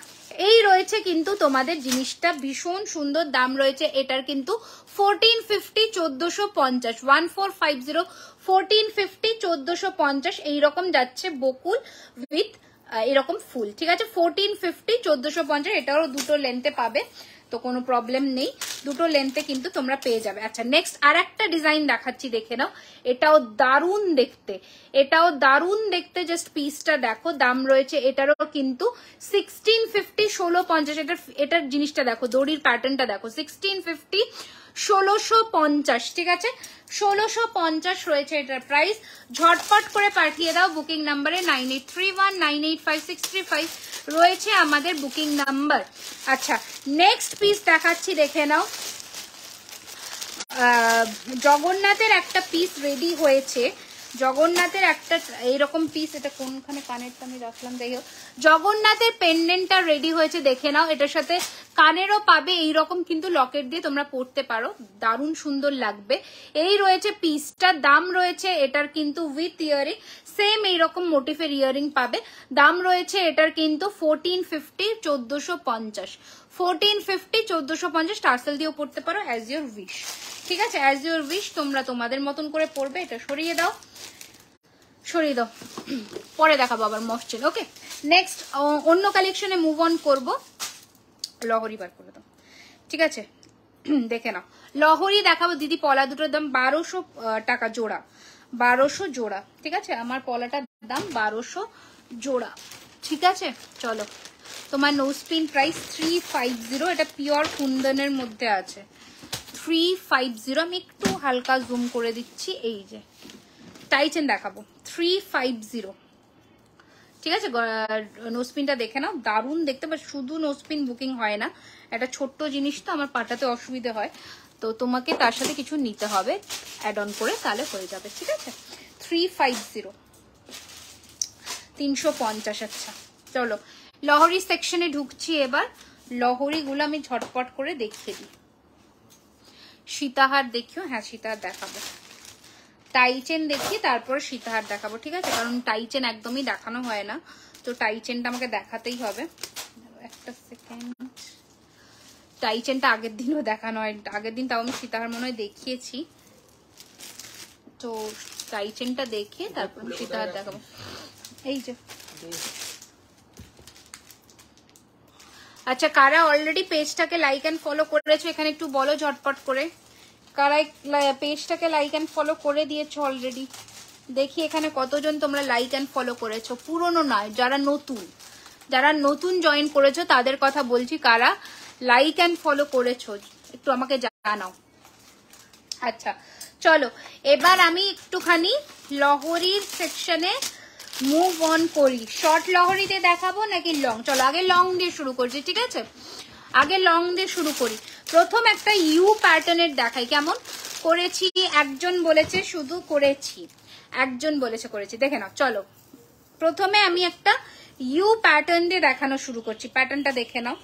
এই রয়েছে কিন্তু তোমাদের জিনিসটা ভীষণ সুন্দর, দাম রয়েছে এটার কিন্তু 1450, 1450, 1450, 1450, 1450 এইরকম যাচ্ছে বকুল উইথ এরকম ফুল, ঠিক আছে? 1450, 1450, এটাও দুটো লেন্থে পাবে, তো কোনো প্রবলেম নেই, দুটো লেন্থে কিন্তু তোমরা পেয়ে যাবে। আচ্ছা নেক্সট আর একটা ডিজাইন দেখাচ্ছি, দেখে নাও। এটাও দারুণ দেখতে, এটাও দারুণ দেখতে, জাস্ট পিসটা দেখো। দাম রয়েছে এটারও কিন্তু 1650, 1650। এটার জিনিসটা দেখো, দড়ির প্যাটার্নটা দেখো, 1650, 1650, ঠিক আছে? 1650 রয়েছে এটার প্রাইস। ঝটপট করে পাঠিয়ে দাও বুকিং নাম্বারে 9831985635 রয়েছে আমাদের বুকিং নাম্বার। আচ্ছা নেক্সট পিস দেখাচ্ছি, দেখে নাও। জগন্নাথের একটা পিস রেডি হয়েছে, জগন্নাথের একটা এইরকম পিস, এটা কোনখানে কানেরটা আমি রাখলাম, দেখো জগন্নাথের পেন্ডেন্টটা রেডি হয়েছে, দেখে নাও। এটার সাথে কানেরও পাবে এইরকম, কিন্তু লকেট দিয়ে তোমরা পরতে পারো, দারুণ সুন্দর লাগবে। এই রয়েছে পিসটা, দাম রয়েছে এটার কিন্তু উইথ ইয়ারিং, সেম এইরকম মোটিফের ইয়ারিং পাবে। দাম রয়েছে এটার কিন্তু 1450, 1450, 1450, 1450। টার্সেল দিয়েও পড়তে পারো, অ্যাজ ইউর উইশ। ঠিক আছে, অ্যাজ ইউর উইশ, তোমরা তোমাদের মতন করে পড়বে। এটা সরিয়ে দাও, সরিয়ে দাও, পরে দেখাবো আবার মসজিদ। ওকে, নেক্সট অন্য কালেকশনে মুভ অন করবো। লহরি বার করে দাও, ঠিক আছে। দেখে নাও, লহরি দেখাবো দিদি। পলা দুটোর দাম 1200 টাকা জোড়া, 1200 জোড়া। ঠিক আছে, আমার পলাটার দাম 1200 জোড়া। ঠিক আছে, চলো। তোমার নোজপিন প্রাইস 350। এটা পিওর কুন্দনের মধ্যে আছে, 350। আমি একটু হালকা জুম করে দিচ্ছি, এই যে টাইটেন দেখাবো 350। ঠিক আছে, নোজপিনটা দেখে নাও, দারুণ দেখতে। বাট শুধু নোজপিন বুকিং হয় না, একটা ছোট্ট জিনিস তো আমার পাঠাতে অসুবিধে হয়, তো তোমাকে তার সাথে কিছু নিতে হবে অ্যাড অন করে, তাহলে হয়ে যাবে। ঠিক আছে, 350, 350। আচ্ছা চলো, লহরি সেকশনে ঢুকছি এবার। লহরিগুলো আমি ঝটপট করে দেখিয়ে দিই। সীতাহার দেখিও, হ্যাঁ সীতাহার দেখাবো। টাইচেন দেখি, তারপর সীতাহার দেখাবো। ঠিক আছে, কারণ টাইচেন একদমই দেখানো হয় না, তো টাইচেনটা আমাকে দেখাতেই হবে। একটা সেকেন্ড, টাইচেনটা আগের দিনও দেখানো হয়, আগের দিন তাও আমি সীতাহার মনে হয় দেখিয়েছি, তো টাইচেনটা দেখে তারপর সীতাহার দেখাবো। এই যে, আচ্ছা কারা অলরেডি পেজটাকে লাইক এন্ড ফলো করেছো এখানে একটু বলো ঝটপট করে। কারা পেজটাকে লাইক এন্ড ফলো করে দিয়েছো অলরেডি, দেখি এখানে কতজন তোমরা লাইক এন্ড ফলো করেছো। পুরনো নয়, যারা নতুন, যারা নতুন জয়েন করেছো তাদের কথা বলছি, কারা লাইক এন্ড ফলো করেছো একটু আমাকে জানাও। আচ্ছা চলো, এবার আমি একটুখানি লহরির সেকশনে মুভ অন করি। শর্ট লহরিতে দেখাবো নাকি লং? চলো আগে লং দিয়ে শুরু করছি। ঠিক আছে, আগে লং দিয়ে শুরু করি। প্রথম একটা ইউ প্যাটার্নের দেখাই, কেমন করেছি। একজন বলেছে শুধু করেছি, একজন বলেছে করেছি, দেখে নাও। চলো প্রথমে আমি একটা ইউ প্যাটার্ন দিয়ে দেখানো শুরু করছি। প্যাটার্নটা দেখে নাও,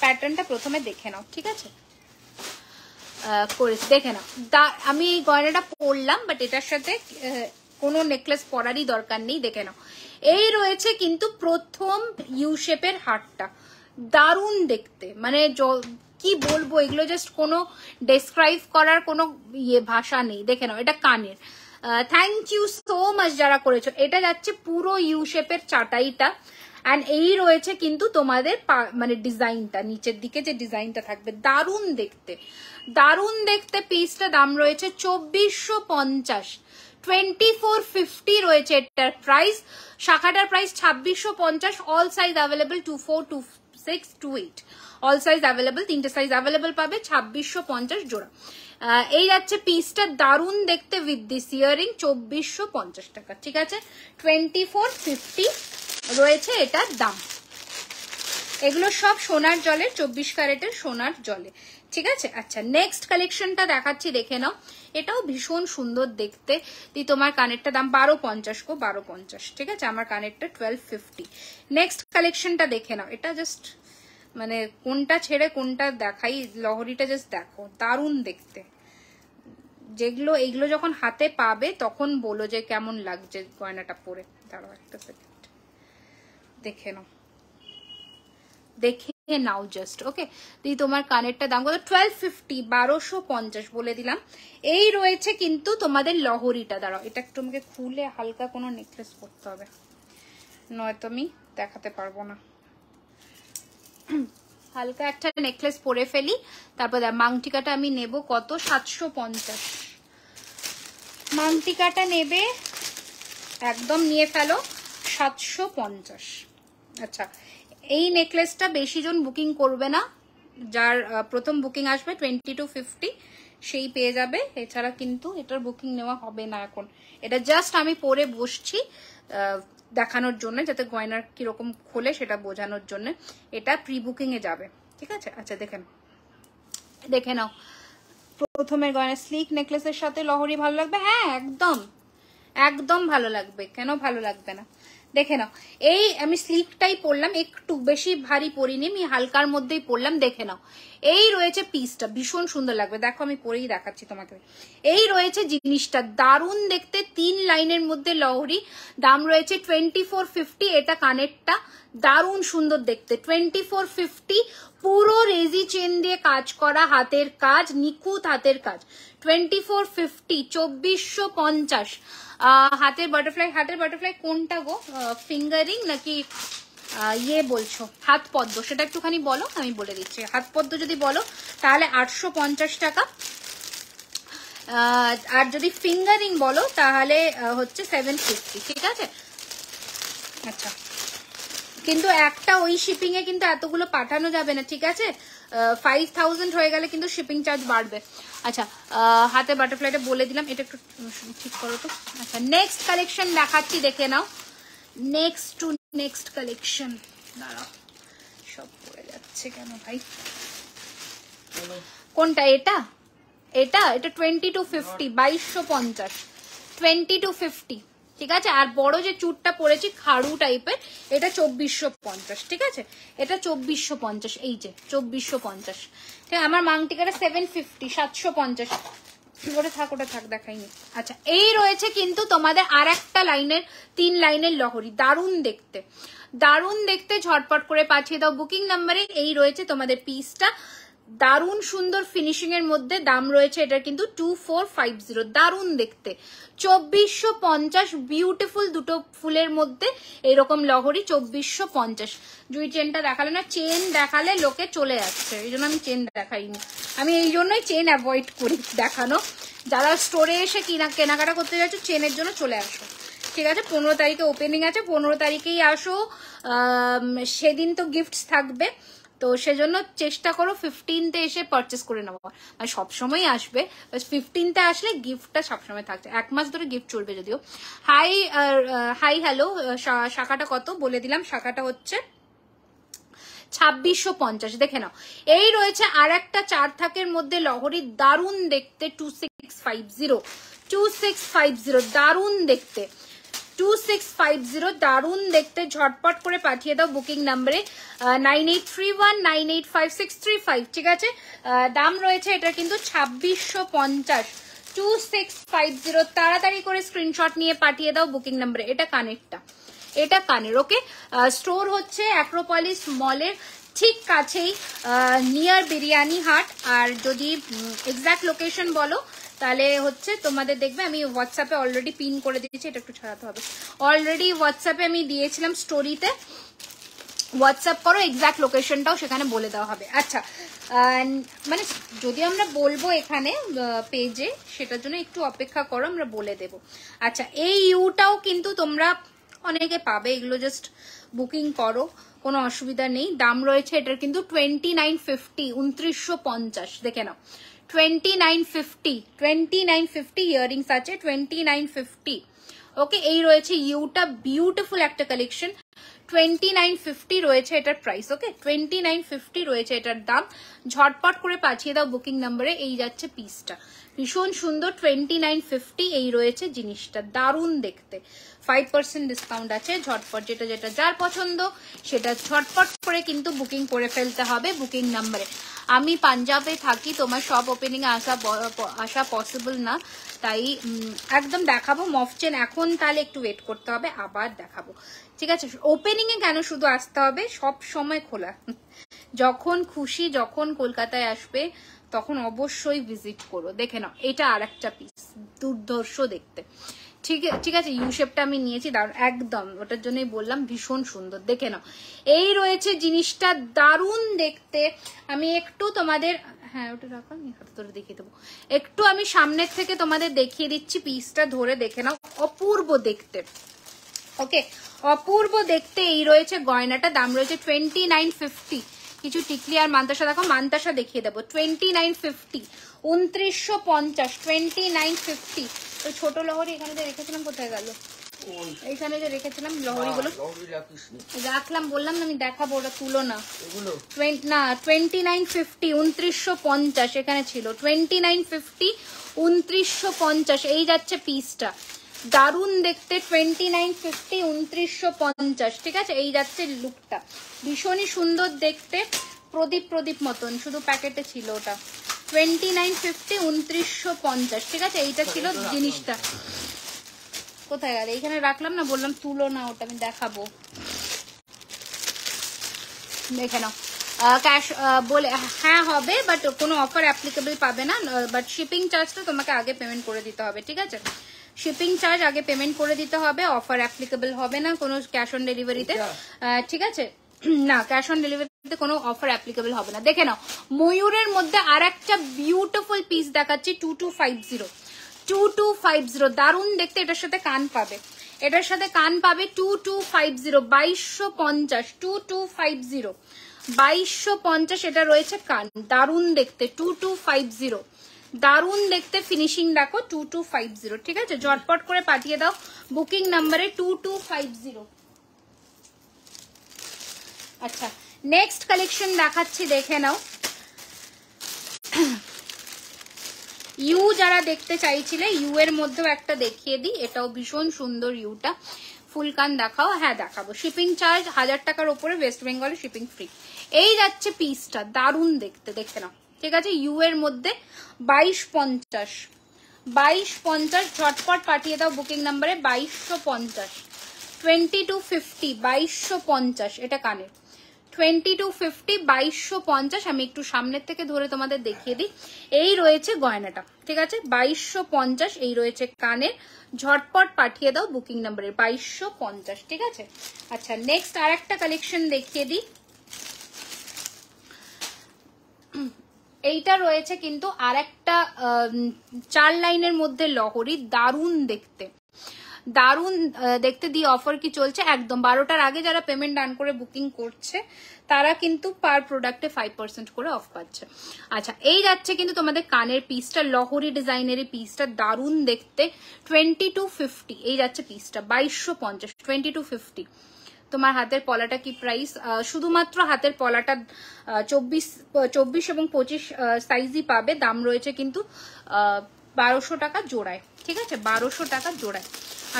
প্যাটার্নটা প্রথমে দেখে নাও। ঠিক আছে, করেছি দেখে নাও। আমি এই গয়নাটা পরলাম, বাট এটার সাথে কোনো নেকলেস পরারই দরকার নেই, দেখে নাও। এই রয়েছে কিন্তু প্রথম ইউ শেপের হারটা, দারুণ দেখতে, মানে কি বলবো, এগুলো জাস্ট কোনো ডেসক্রাইব করার কোনো ভাষা নেই। দেখে নাও, এটা কানের। থ্যাংক ইউ সো মাচ যারা করেছো। এটা যাচ্ছে পুরো ইউ শেপের চাটাইটা, অ্যান্ড এই রয়েছে কিন্তু তোমাদের মানে ডিজাইনটা, নিচের দিকে যে ডিজাইনটা থাকবে, দারুণ দেখতে, দারুণ দেখতে। পিসটা দাম রয়েছে 2450, 2450 রয়েছে এটার প্রাইস। শাখাটার price 2650। All size available, 24, 26, 28 all size available, তিনটে সাইজ অ্যাভেলেবল পাবে। 2650 জোড়া। এই যাচ্ছে পিসটা, দারুণ দেখতে উইথ দিস ইয়ারিং, 2450 টাকা। ঠিক আছে, 2450 রয়েছে এটার দাম। এগুলো সব সোনার জলে, 24 ক্যারেটের সোনার জলে। ঠিক আছে, আচ্ছা নেক্সট কালেকশনটা দেখাচ্ছি, দেখে নাও। এটাও ভীষণ সুন্দর দেখতে। তোমার কানেরটা দাম 1250 গো, 1250। ঠিক আছে, আমার কানেরটা 1250। নেক্সট কালেকশনটা দেখে নাও। এটা জাস্ট মানে কোনটা ছেড়ে কোনটা দেখাই, লহরিটা জাস্ট দেখো, দারুণ দেখতে। যেগুলো এইগুলো যখন হাতে পাবে তখন বলো যে কেমন লাগছে গয়নাটা পরে। দাঁড়াও একটা সেকেন্ড, দেখে নাও, দেখে নাও জাস্ট। ওকে, তোমার কানেরটা দাম কত? 1250, 1250 বলে দিলাম। এই রয়েছে কিন্তু তোমাদের লহরিটা। দাঁড়াও, এটা একটু আমাকে খুলে হালকা কোনো নেকলেস পরতে হবে, নয়তো আমি দেখাতে পারবো না। হালকা একটা নেকলেস পরে ফেলি, তারপর মাংটিকাটা আমি নেব কত? 750। মাংটিকাটা নেবে, একদম নিয়ে ফেলো, 750। আচ্ছা, এই নেকলেসটা বেশি জন বুকিং করবে না, যার প্রথম বুকিং আসবে 2250 সেই পেয়ে যাবে। এছাড়া কিন্তু এটার বুকিং নেওয়া হবে না এখন। এটা জাস্ট আমি পরে বসছি দেখানোর জন্য, যাতে গয়নার কিরকম খোলে সেটা বোঝানোর জন্য। এটা প্রি বুকিং এ যাবে। ঠিক আছে, আচ্ছা দেখে নাও, দেখে নাও। প্রথমের গয়না স্লিক নেকলেসের সাথে লহরি ভালো লাগবে, হ্যাঁ একদম একদম ভালো লাগবে, কেন ভালো লাগবে না। দেখে নাও, এই আমি স্লিকটাই পরলাম, একটু বেশি ভারী পরিনি, আমি হালকার মধ্যেই পরলাম। দেখে নাও, এই রয়েছে পিসটা, ভীষণ সুন্দর লাগবে। দেখো আমি পরেই দেখাচ্ছি তোমাকে। এই রয়েছে জিনিসটা, দারুণ দেখতে, 3 লাইনের মধ্যে লহরি, দাম রয়েছে 2450। এটা কানেরটা দারুণ সুন্দর দেখতে, 2450। পুরো রেজি চেন দিয়ে কাজ করা, হাতের কাজ, নিখুঁত হাতের কাজ। 2450, 2450। হাতের বাটারফ্লাই কোনটা গো? ফিঙ্গারিং নাকি ইয়ে বলছো হাত পদ্ম? সেটা একটুখানি বলো, আমি বলে দিচ্ছি। হাত পদ্ম যদি বলো তাহলে 850 টাকা, আর যদি ফিঙ্গারিং বলো তাহলে হচ্ছে 750। ঠিক আছে? আচ্ছা, কিন্তু একটা ওই শিপিং এ কিন্তু এতগুলো পাঠানো যাবে না, ঠিক আছে? 5000 হয়ে গেলে কিন্তু শিপিং চার্জ বাড়বে। আচ্ছা, হাতে বাটারফ্লাইটা বলে দিলাম, এটা একটু ঠিক করো তো। আচ্ছা, নেক্সট কালেকশন দেখাচ্ছি, দেখে নাও। নেক্সট কালেকশন, দাঁড়াও, সব পড়ে যাচ্ছে কেন ভাই? কোনটা? এটা 2250, 2250, 2250। ঠিক আছে? আর বড় যে চুটটা পরেছি খাড়ু টাইপের, এটা 2450। ঠিক আছে? এটা 2450, এই যে 2450। ঠিক আছে? আমার মাংটিকাটা 750, 750। ওটা থাক, দেখাইনি। আচ্ছা, এই রয়েছে কিন্তু তোমাদের আর একটা লাইনের, 3 লাইনের লহরি, দারুণ দেখতে, ঝটপট করে পাঠিয়ে দাও বুকিং নাম্বারে। এই রয়েছে তোমাদের পিসটা, দারুণ সুন্দর ফিনিশিং এর মধ্যে, দাম রয়েছে এটা কিন্তু 2450। দারুণ দেখতে, 2450, বিউটিফুল দুটো ফুলের মধ্যে এরকম লহরি, 2450। জুই চেনটা দেখালে না, চেন দেখালে লোকে চলে যাচ্ছে, এই জন্য আমি চেন দেখাইনি। আমি এই জন্যই চেন অ্যাভয়েড করি দেখানো। যারা স্টোরে এসে কেনাকাটা করতে যাচ্ছে, চেনের জন্য চলে আসো। ঠিক আছে? 15 তারিখে ওপেনিং আছে, 15 তারিখেই আসো। সেদিন তো গিফটস থাকবে, তো সেজন্য চেষ্টা করো 15তে এসে পারচেস করে নেওয়া। আর সবসময় আসবে, 15তে আসলে গিফটটা সবসময় থাকছে, 1 মাস ধরে গিফট চলবে যদিও। হাই হ্যালো, শাখাটা কত বলে দিলাম, শাখাটা হচ্ছে 2650। দেখে নাও, এই রয়েছে আর একটা 4 থাকের মধ্যে লহরি, দারুণ দেখতে, 2650, দারুণ দেখতে, 2650, দারুণ দেখতে। ঝটপট করে পাঠিয়ে দাও বুকিং নাম্বারে 9831985635। ঠিক আছে? দাম রয়েছে এটা কিন্তু 2650, 2650। তাড়াতাড়ি করে স্ক্রিনশট নিয়ে পাঠিয়ে দাও বুকিং নাম্বারে। এটা কানের। ওকে, স্টোর হচ্ছে অ্যাক্রোপলিস মলের ঠিক কাছেই, নিয়ার বিরিয়ানি হাট। আর যদি এক্সাক্ট লোকেশন বলো তাহলে হচ্ছে তোমাদের দেখবে আমি হোয়াটসঅ্যাপে অলরেডি পিন করে দিয়েছি, এটা একটু ছড়াতে হবে। অলরেডি হোয়াটসঅ্যাপে আমি দিয়েছিলাম স্টোরিতে, হোয়াটসঅ্যাপ করো, এক্সাক্ট লোকেশনটাও সেখানে বলে দেওয়া হবে। আচ্ছা, মানে যদি আমরা বলবো এখানে পেজে, সেটার জন্য একটু অপেক্ষা করো, আমরা বলে দেব। আচ্ছা, এই ইউটাও কিন্তু তোমরা অনেকে পাবে, এগুলো জাস্ট বুকিং করো, কোনো অসুবিধা নেই। দাম রয়েছে এটার কিন্তু 2950, 2950। দেখে নাও, 2950 ইয়ারিংস আছে, 2950। ওকে, এই রয়েছে ইউটা, বিউটিফুল একটা কালেকশন, 2950 রয়েছে এটার প্রাইস। ওকে, 2950 রয়েছে এটার দাম। ঝটপট করে পাঠিয়ে দাও বুকিং নাম্বারে। এই যাচ্ছে পিসটা, ভীষণ সুন্দর, 2950। এই রয়েছে জিনিসটা, দারুণ দেখতে, 5% ডিসকাউন্ট আছে। ঝটপট যেটা যার পছন্দ সেটা ঝটপট করে কিন্তু বুকিং করে ফেলতে হবে বুকিং নাম্বারে। আমি পাঞ্জাবে থাকি, তোমার সব ওপেনিং এ আসা পসিবল না, তাই একদম দেখাবো মফ চেন এখন, তাহলে একটু ওয়েট করতে হবে, আবার দেখাবো। ঠিক আছে? ওপেনিং এ কেন শুধু আসতে হবে, সব সময় খোলা, যখন খুশি, যখন কলকাতায় আসবে তখন অবশ্যই ভিজিট করো। দেখে নাও, এটা আর একটা পিস, দুর্ধর্ষ দেখতে। ঠিক আছে, ইউ শেপটা আমি নিয়েছি, দারুণ একদম, ওটার জন্যই বললাম ভীষণ সুন্দর। দেখে নাও, এই রয়েছে জিনিসটা, দারুণ দেখতে। আমি একটু তোমাদের, হ্যাঁ ওটা রাখো, আমি হাতে ধরে দেখিয়ে দেবো। একটু আমি সামনের থেকে তোমাদের দেখিয়ে দিচ্ছি, পিসটা ধরে দেখে নাও, অপূর্ব দেখতে। ওকে, অপূর্ব দেখতে। এই রয়েছে গয়নাটা, দাম রয়েছে 2950। কিছু টিকলি আর মান্তাসা দেখো, মান্তাসা দেখিয়ে দেবো, 2950, 2950, 2950। ওই ছোট লহরি এখানে যে রেখেছিলাম, কোথায় গেল? এইখানে যে রেখেছিলাম লহরি গুলো, রাখলাম, বললাম না আমি দেখাবো, ওটা তুলো না। না, 2950, 2950 এখানে ছিল, 2950, 2950। এই যাচ্ছে পিসটা, দারুন দেখতে 2950 2950, ঠিক আছে। এই যাচ্ছে লুকটা, ভীষণই সুন্দর দেখতে, প্রদীপ প্রদীপ মতন, শুধু প্যাকেটে ছিল ওটা। 2950 2950, ঠিক আছে। এইটা ছিল জিনিসটা। কোথায় গেল? এইখানে রাখলাম না, বললাম তুলো না, ওটা আমি দেখাবো। দেখে নাও। ক্যাশ বলে হ্যাঁ হবে, বাট কোনো অফার অ্যাপ্লিকেবল পাবে না, বাট শিপিং চার্জটা তোমাকে আগে পেমেন্ট করে দিতে হবে, ঠিক আছে। শিপিং চার্জ আগে পেমেন্ট করে দিতে হবে, অফার অ্যাপ্লিকেবল হবে না কোনো ক্যাশ অন ডেলিভারিতে, ঠিক আছে। না, ক্যাশ অন ডেলিভারিতে কোনো অফার অ্যাপ্লিকেবল হবে না। দেখে নাও, ময়ূরের মধ্যে আর একটা বিউটিফুল পিস দেখাচ্ছি, 2250 2250, দারুণ দেখতে। এটার সাথে কান পাবে, এটার সাথে কান পাবে। 2250 2250 2250 2250, এটা রয়েছে কান, দারুণ দেখতে। 2250, দারুণ দেখতে, ফিনিশিং দেখো। 2250, ঠিক আছে। ঝটপট করে পাঠিয়ে দাও বুকিং নাম্বারে 2250। আচ্ছা, নেক্সট কালেকশন দেখাচ্ছি, দেখে নাও। ইউ যারা দেখতে চাইছিলে, ইউ এর মধ্যেও একটা দেখিয়ে দিই, এটাও ভীষণ সুন্দর। ইউটা ফুল কান দেখাও। হ্যাঁ দেখাবো। শিপিং চার্জ 1000 টাকার উপরে, ওয়েস্ট বেঙ্গলে শিপিং ফ্রি। এই যাচ্ছে পিসটা, দারুণ দেখতে, দেখতে নাও, ঠিক আছে। ইউ এর মধ্যে 2250 2250, ঝটপট পাঠিয়ে দাও বুকিং নাম্বারে 2250 2250 2250, এটা কানের 2250 2250। আমি একটু সামনের থেকে ধরে তোমাদের দেখিয়ে দিই। এই রয়েছে গয়নাটা, ঠিক আছে। 2250, এই রয়েছে কানের। ঝটপট পাঠিয়ে দাও বুকিং নাম্বারে 2250, ঠিক আছে। আচ্ছা, নেক্সট আর একটা কালেকশন দেখিয়ে দিই। এইটা রয়েছে কিন্তু আর একটা 4 লাইনের মধ্যে লহরি, দারুণ দেখতে, দারুণ দেখতে। দিয়ে অফার কি চলছে, একদম 12টার আগে যারা পেমেন্ট ডান করে বুকিং করছে তারা কিন্তু পার প্রোডাক্টে 5% করে অফ পাচ্ছে। আচ্ছা, এই যাচ্ছে কিন্তু তোমাদের কানের পিসটা, লহরি ডিজাইনের পিসটা, দারুণ দেখতে। 2250, এই যাচ্ছে পিসটা 2250 2250। তোমার হাতের পলাটা কি প্রাইস? শুধুমাত্র হাতের পলাটা 24 এবং 25 সাইজই পাবে। দাম রয়েছে কিন্তু 1200 টাকা জোড়ায়, ঠিক আছে। 1200 টাকা জোড়ায়।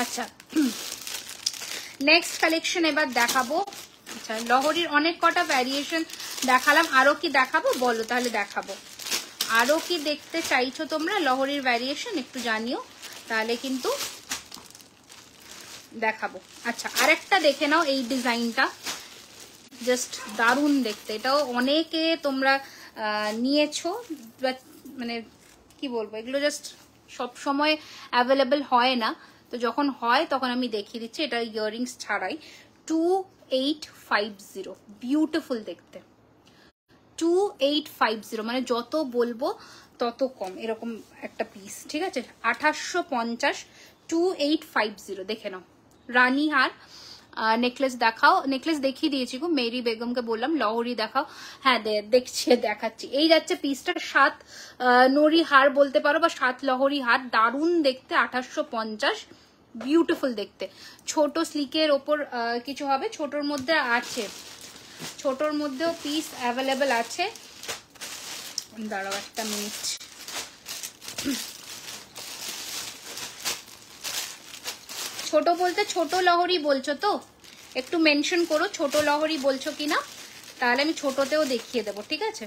আচ্ছা, নেক্সট কালেকশন এবার দেখাবো। আচ্ছা, লহরির অনেক কটা ভ্যারিয়েশন দেখালাম, আরো কি দেখাবো বলো তাহলে। দেখাবো, আরো কি দেখতে চাইছো তোমরা লহরির ভ্যারিয়েশন একটু জানিও, তাহলে কিন্তু দেখাবো। আচ্ছা, আরেকটা দেখে নাও, এই ডিজাইনটা জাস্ট দারুণ দেখতে। এটাও অনেকে তোমরা নিয়েছো, মানে কি বলবো, এগুলো জাস্ট সব সময় অ্যাভেলেবল হয় না, তো যখন হয় তখন আমি দেখিয়ে দিচ্ছি। এটা ইয়াররিংস ছাড়াই 2850, বিউটিফুল দেখতে। 2850, মানে যত বলবো তত কম, এরকম একটা পিস, ঠিক আছে। 2850 2850, দেখে নাও। রানী হার নেকলেস দেখাও, নেকলেস দেখিয়ে দিয়েছি গো, মেরি বেগমকে বললাম লহরি দেখাও। হ্যাঁ দেখছি, দেখাচ্ছি। এই যাচ্ছে পিসটা, 7 নড়ি হার বলতে পারো বা 7 লহরি হার, দারুণ দেখতে। 2850, বিউটিফুল দেখতে। ছোট স্লিকের ওপর কিছু হবে, ছোটর মধ্যে আছে, ছোটর মধ্যেও পিস অ্যাভেলেবেল আছে। দাঁড়াও একটা মিনিট। ছোট বলতে ছোট লহরি বলছো তো, একটু মেনশন করো ছোট লহরি বলছো কিনা, তাহলে আমি ছোটতেও দেখিয়ে দেবো, ঠিক আছে।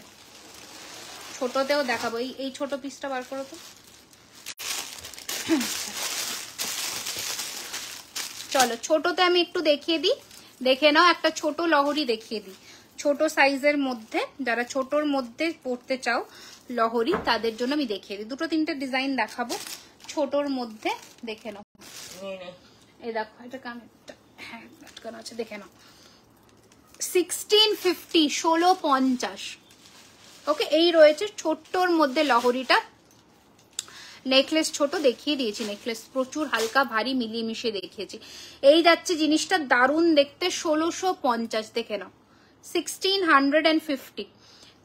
ছোটতেও দেখাবো। এই ছোট পিসটা বার করো তো। চলো, ছোটতে আমি একটু দেখিয়ে দিই, দেখে নাও। একটা ছোট লহরি দেখিয়ে দিই, ছোট সাইজের মধ্যে, যারা ছোটর মধ্যে পড়তে চাও লহরি, তাদের জন্য আমি দেখিয়ে দিই। 2-3টে ডিজাইন দেখাবো ছোটর মধ্যে, দেখে নাও। এই দেখো, এটা কানেরটা, হ্যাঁ আটকানো আছে, দেখে নাও। 1650 1650, ওকে। এই রয়েছে ছোট্টর মধ্যে লহরিটা। নেকলেস ছোট দেখিয়ে দিয়েছি, নেকলেস প্রচুর হালকা ভারী মিলিয়ে মিশিয়ে দেখিয়েছি। এই যাচ্ছে জিনিসটা, দারুণ দেখতে। 1650, দেখে নাও। 1650,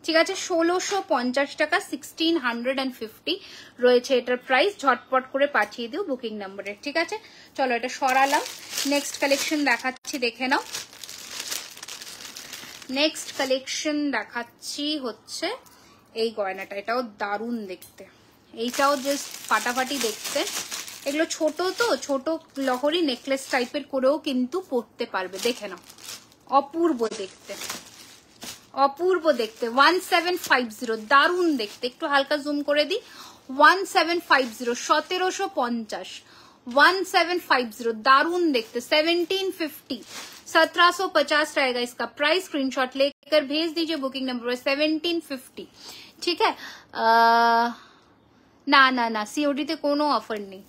ঠিক আছে। 1650 টাকা, 1650 রয়েছে এটার প্রাইস। ঝটপট করে পাঠিয়ে দিও বুকিং নাম্বারে, ঠিক আছে। চলো, এটা সরালাম। নেক্সট কালেকশন দেখাচ্ছি, দেখে নাও। নেক্সট কালেকশন দেখাচ্ছি হচ্ছে এই গয়নাটা, এটাও দারুণ দেখতে। এইটাও জাস্ট ফাটাফাটি দেখতে। এগুলো ছোট তো, ছোট লহরি নেকলেস টাইপের করেও কিন্তু পরতে পারবে। দেখে নাও, অপূর্ব দেখতে, অপূর্ব দেখতে। 1750, দারুণ দেখতে। একটু হালকা জুম করে দিই। 1750, 1750, 1750, दारुण देखते। 1750, 1750 रहेगा इसका प्राइस। स्क्रीनशॉट लेकर भेज दीजिए बुकिंग नंबर 1750। ठीक है, ना ना ना सीओडी ते कोनो ऑफर नहीं,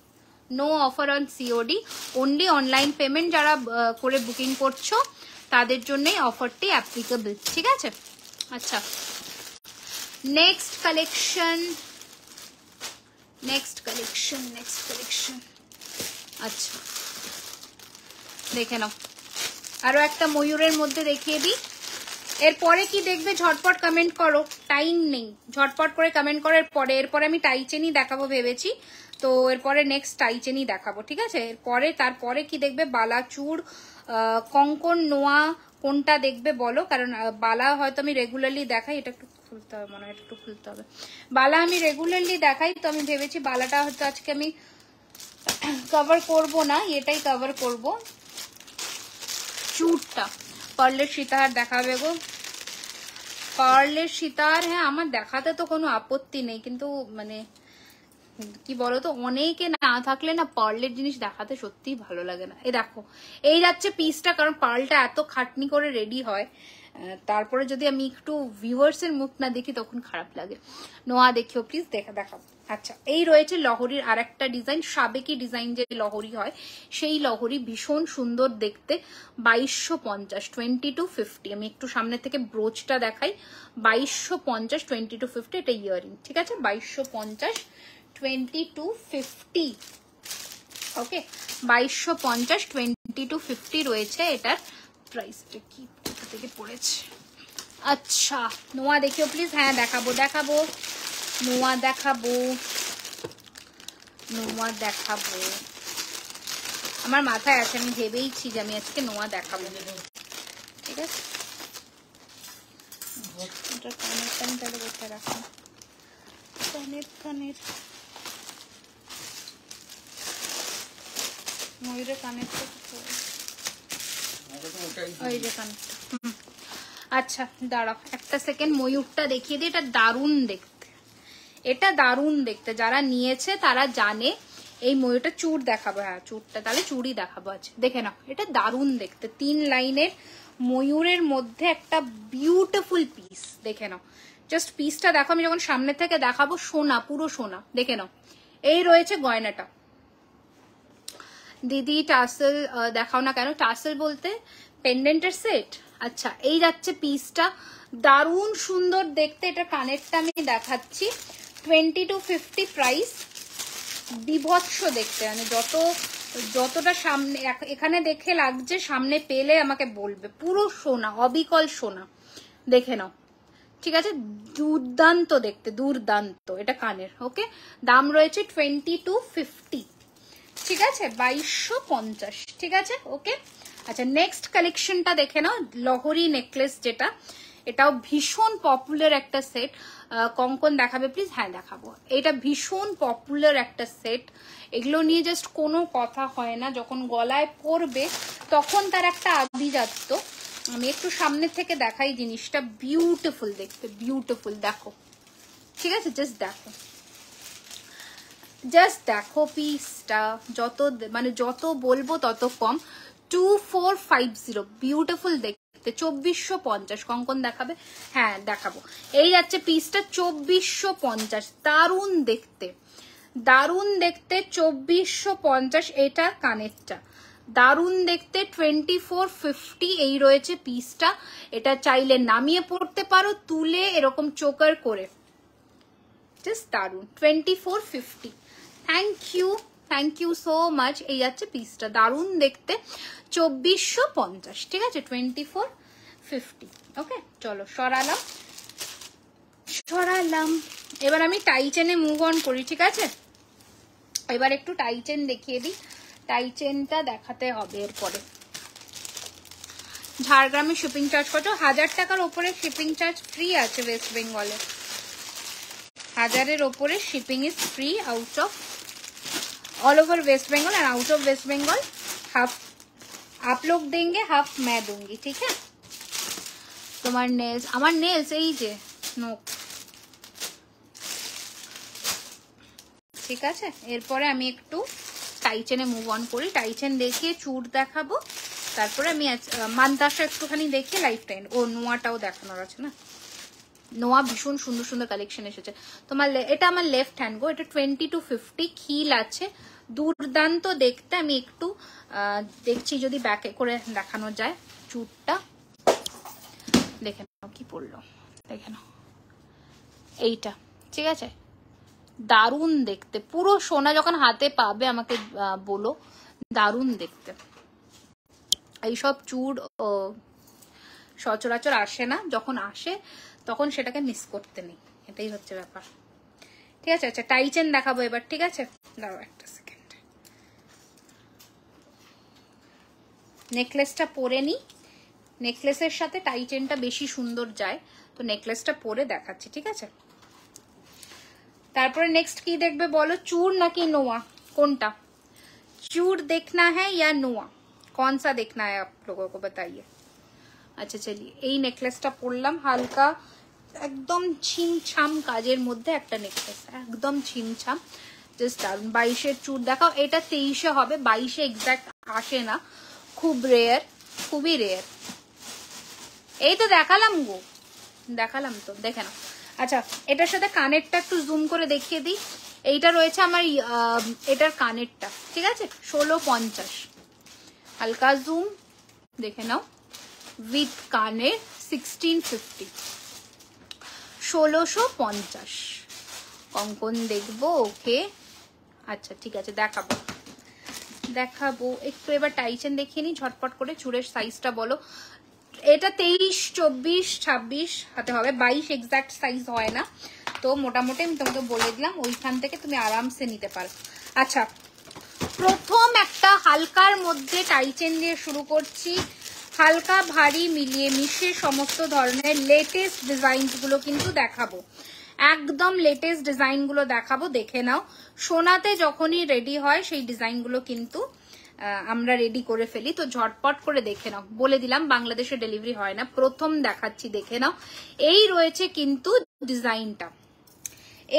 no offer on COD, only online payment যারা করে বুকিং করছো তাদের জন্যই অফারটি অ্যাপ্লিকেবল। ঠিক আছে, আচ্ছা next collection, next collection, next collection. আচ্ছা দেখে নাও, আরো একটা ময়ূরের মধ্যে দেখিয়ে দিই। এরপরে কি দেখবে ঝটপট কমেন্ট করো, টাইম নেই, ঝটপট করে কমেন্ট করার পরে। এরপরে আমি টাইচেনই দেখাবো ভেবেছি, তো এরপরে নেক্সট টাইচেনই দেখাবো। ঠিক আছে, এরপরে তারপরে কি দেখবে, বালাচুর, কঙ্কন, নোয়া, কোনটা দেখবে বলো? কারণ বালা হয়তো আমি রেগুলারলি দেখাই, এটা একটু খুলতে হবে মনে হয়, একটু খুলতে হবে। বালা আমি রেগুলারলি দেখাই, তো আমি ভেবেছি বালাটা হয়তো আজকে আমি কভার করব না, এটাই কভার করব। চুরটা পার্লের সীতাহার দেখাবে গো, পার্লের সীতাহার। হ্যাঁ আমার দেখাতে তো কোনো আপত্তি নেই, কিন্তু মানে কি বলতো, অনেকে না থাকলে না পার্লের জিনিস দেখাতে সত্যিই ভালো লাগে না। এই দেখো, এই যাচ্ছে পিসটা, কারণ পার্লটা এত খাটনি করে রেডি হয়, তারপরে যদি আমি একটু ভিউয়ার্সের মুখ না দেখি তখন খারাপ লাগে। নোয়া দেখিও প্লিজ, দেখাবো। আচ্ছা, এই রয়েছে লহরির আর একটা ডিজাইন, সাবেকি ডিজাইন যে লহরি হয় সেই লহরি, ভীষণ সুন্দর দেখতে। 2250, 2250। আমি একটু সামনে থেকে ব্রোচটা দেখাই। 2250, 2250, এটা ইয়ারিং। ঠিক আছে, 2250, 2250। ওকে, 2250, 2250 রয়েছে এটার প্রাইসটা। কি থেকে পড়েছে? আচ্ছা নোয়া দেখিও প্লিজ। হ্যাঁ দেখাবো, দেখাবো নোয়া, দেখাবো নোয়া, দেখাবো। আমার মাথায় আছে, আমি ভেবেইছি যে আমি আজকে নোয়া দেখাবো। ঠিক আছে, কানের আমি তাহলে বসে রাখো, কানের ময়ূরের কানের ওই যে কানেরটা। আচ্ছা দাঁড়াও একটা সেকেন্ড, ময়ূরটা দেখিয়ে দিই। এটা দারুণ দেখতে, এটা দারুণ দেখতে। যারা নিয়েছে তারা জানে এই ময়ূরটা। চুর দেখাবো, হ্যাঁ চুরটা তাহলে চুড়ি দেখাবো। আছে দেখে নাও, এটা দারুণ দেখতে। 3 লাইনের ময়ূরের মধ্যে একটা বিউটিফুল পিস। দেখে নাও, জাস্ট পিসটা দেখো। আমি যখন সামনে থেকে দেখাবো, সোনা, পুরো সোনা। দেখে নাও, এই রয়েছে গয়নাটা। দিদি টাসেল দেখাও না কেন? টাসেল বলতে পেন্ডেন্টের সেট। আচ্ছা, এই যাচ্ছে পিসটা, দারুণ সুন্দর দেখতে। এটা কানেরটা আমি দেখাচ্ছি, 2250 প্রাইস। বিভৎস দেখতে, মানে যতটা সামনে এখানে দেখে লাগছে, সামনে পেলে আমাকে বলবে। পুরো সোনা, অবিকল সোনা। দেখে নাও, ঠিক আছে, দুর্দান্ত দেখতে, দুর্দান্ত। এটা কানের। ওকে, দাম রয়েছে 2250। ঠিক আছে, 2250। ঠিক আছে, ওকে। আচ্ছা নেক্সট কালেকশনটা দেখে নাও, লহরি নেকলেস যেটা, এটাও ভীষণ পপুলার একটা সেট। কঙ্কন দেখাবে প্লিজ? হ্যাঁ দেখাবো। এটা ভীষণ পপুলার একটা সেট, এগুলো নিয়ে জাস্ট কোনো কথা হয় না। যখন গলায় পরবে তখন তার একটা আভিজাত্য। আমি একটু সামনে থেকে দেখাই জিনিসটা, বিউটিফুল দেখতে, বিউটিফুল। দেখো, ঠিক আছে, জাস্ট দেখো, জাস্ট দেখো পিসটা। যত বলবো তত কম। 2450, বিউটিফুল দেখতে। 2450। কঙ্কন দেখাবে? হ্যাঁ দেখাবো। এই যাচ্ছে পিসটা, 2450। দারুণ দেখতে, দারুণ দেখতে, 2450। এটা কানেরটা, দারুণ দেখতে। 2450 এই রয়েছে পিসটা। এটা চাইলে নামিয়ে পড়তে পারো, তুলে এরকম চোকার করে, জাস্ট দারুণ। 2450। Thank you so much. এই যাচ্ছে পিসটা, দারুণ দেখতে। 2450। ঠিক আছে, 2450। ওকে, চলো সরালাম। এবার আমি টাইচেনে মুভ অন করি। ঠিক আছে, এবার একটু টাইচেন দেখিয়ে দিই। টাইচেনটা দেখাতে হবে এরপরে। ঝাড়গ্রামে শিপিং চার্জ কত? 1000 টাকার ওপরে শিপিং চার্জ ফ্রি আছে ওয়েস্ট বেঙ্গলে। 1000-এর ওপরে shipping is free out of all over West Bengal and out of West Bengal half आप लोग देंगे, हाफ मैं दूंगी, ठीक है। তোমার নেলস, আমার নেলস এই যে নোক, ঠিক আছে। এরপরে আমি একটু টাইচেনে মুভ অন করি, টাইচেন দেখিয়ে চুড় দেখাবো, তারপরে আমি মান্তাসা একটুখানি দেখে লাইফ টাইম, ও নোয়াটাও দেখানোর আছে না। নোয়া ভীষণ সুন্দর সুন্দর কালেকশন এসেছে তোমার। এটা আমার লেফট হ্যান্ড গো, এটা 20 to 50 খিল আছে, দুর্দান্ত দেখতে। আমি একটু দেখছি যদি ব্যাকে করে দেখানো যায় চুড়টা, দেখে নাও কি পড়লো, দেখে নাও এইটা, ঠিক আছে। দারুণ দেখতে, পুরো সোনা যখন হাতে পাবে আমাকে বলো, দারুণ দেখতে। এইসব চুড় সচরাচর আসে না, যখন আসে তখন সেটাকে মিস করতে নেই, এটাই হচ্ছে ব্যাপার, ঠিক আছে। আচ্ছা টাইচেন দেখাবো এবার, ঠিক আছে, দাঁড়াও একটা সেকেন্ড। নেকলেসটা পরে নি, নেকলেসের সাথে টাইচেনটা বেশি সুন্দর যায়, তো নেকলেসটা পরে দেখাচ্ছি, ঠিক আছে। তারপরে নেক্সট কি দেখবে বলো, চूड़ নাকি নোয়া, কোনটা? चूड़ देखना है या নোয়া, कौन सा देखना है आप लोगों को बताइए। আচ্ছা চলিए, এই নেকলেসটা পরলাম, হালকা একদম ছিমছাম কাজের মধ্যে একটা নেকলেস, একদম ছিমছাম, জাস্ট দারুন। 22-এর চूड़ দেখাও, এটা 23-এ হবে, 22-এ এক্সাক্ট আসে না, খুব রেয়ার, খুবই রেয়ার। এই তো দেখালাম গো, দেখালাম তো, দেখে না। আচ্ছা এটার সাথে কানেরটা একটু জুম করে দেখিয়ে দিই, এইটা রয়েছে আমার এটার কানেরটা, ঠিক আছে, 1650, হালকা জুম দেখে নাও, উইথ কানের 1650, 1650 কঙ্কন দেখবো, ওকে। আচ্ছা ঠিক আছে, দেখাবো দেখাবো একটু। এবার টাইচেন দেখিয়ে নি ঝটপট করে, চুড়ের সাইজটা বলো। এটা 23, 24, 26 হাতে হবে, 22 এক্সাক্ট সাইজ হয় না, তো মোটামুটি আমি তোমাকে বলে দিলাম, ওইখান থেকে তুমি আরামসে নিতে পারো। আচ্ছা প্রথম একটা হালকার মধ্যে টাইচেন দিয়ে শুরু করছি, হালকা ভারী মিলিয়ে মিশে সমস্ত ধরনের লেটেস্ট ডিজাইন গুলো কিন্তু দেখাবো, একদম লেটেস্ট ডিজাইন গুলো দেখাবো, দেখে নাও। সোনাতে যখনই রেডি হয় সেই ডিজাইন গুলো কিন্তু আমরা রেডি করে ফেলি, তো ঝটপট করে দেখে নাও, বলে দিলাম বাংলাদেশে ডেলিভারি হয় না, প্রথম দেখাচ্ছি, দেখে নাও। এই রয়েছে কিন্তু ডিজাইনটা,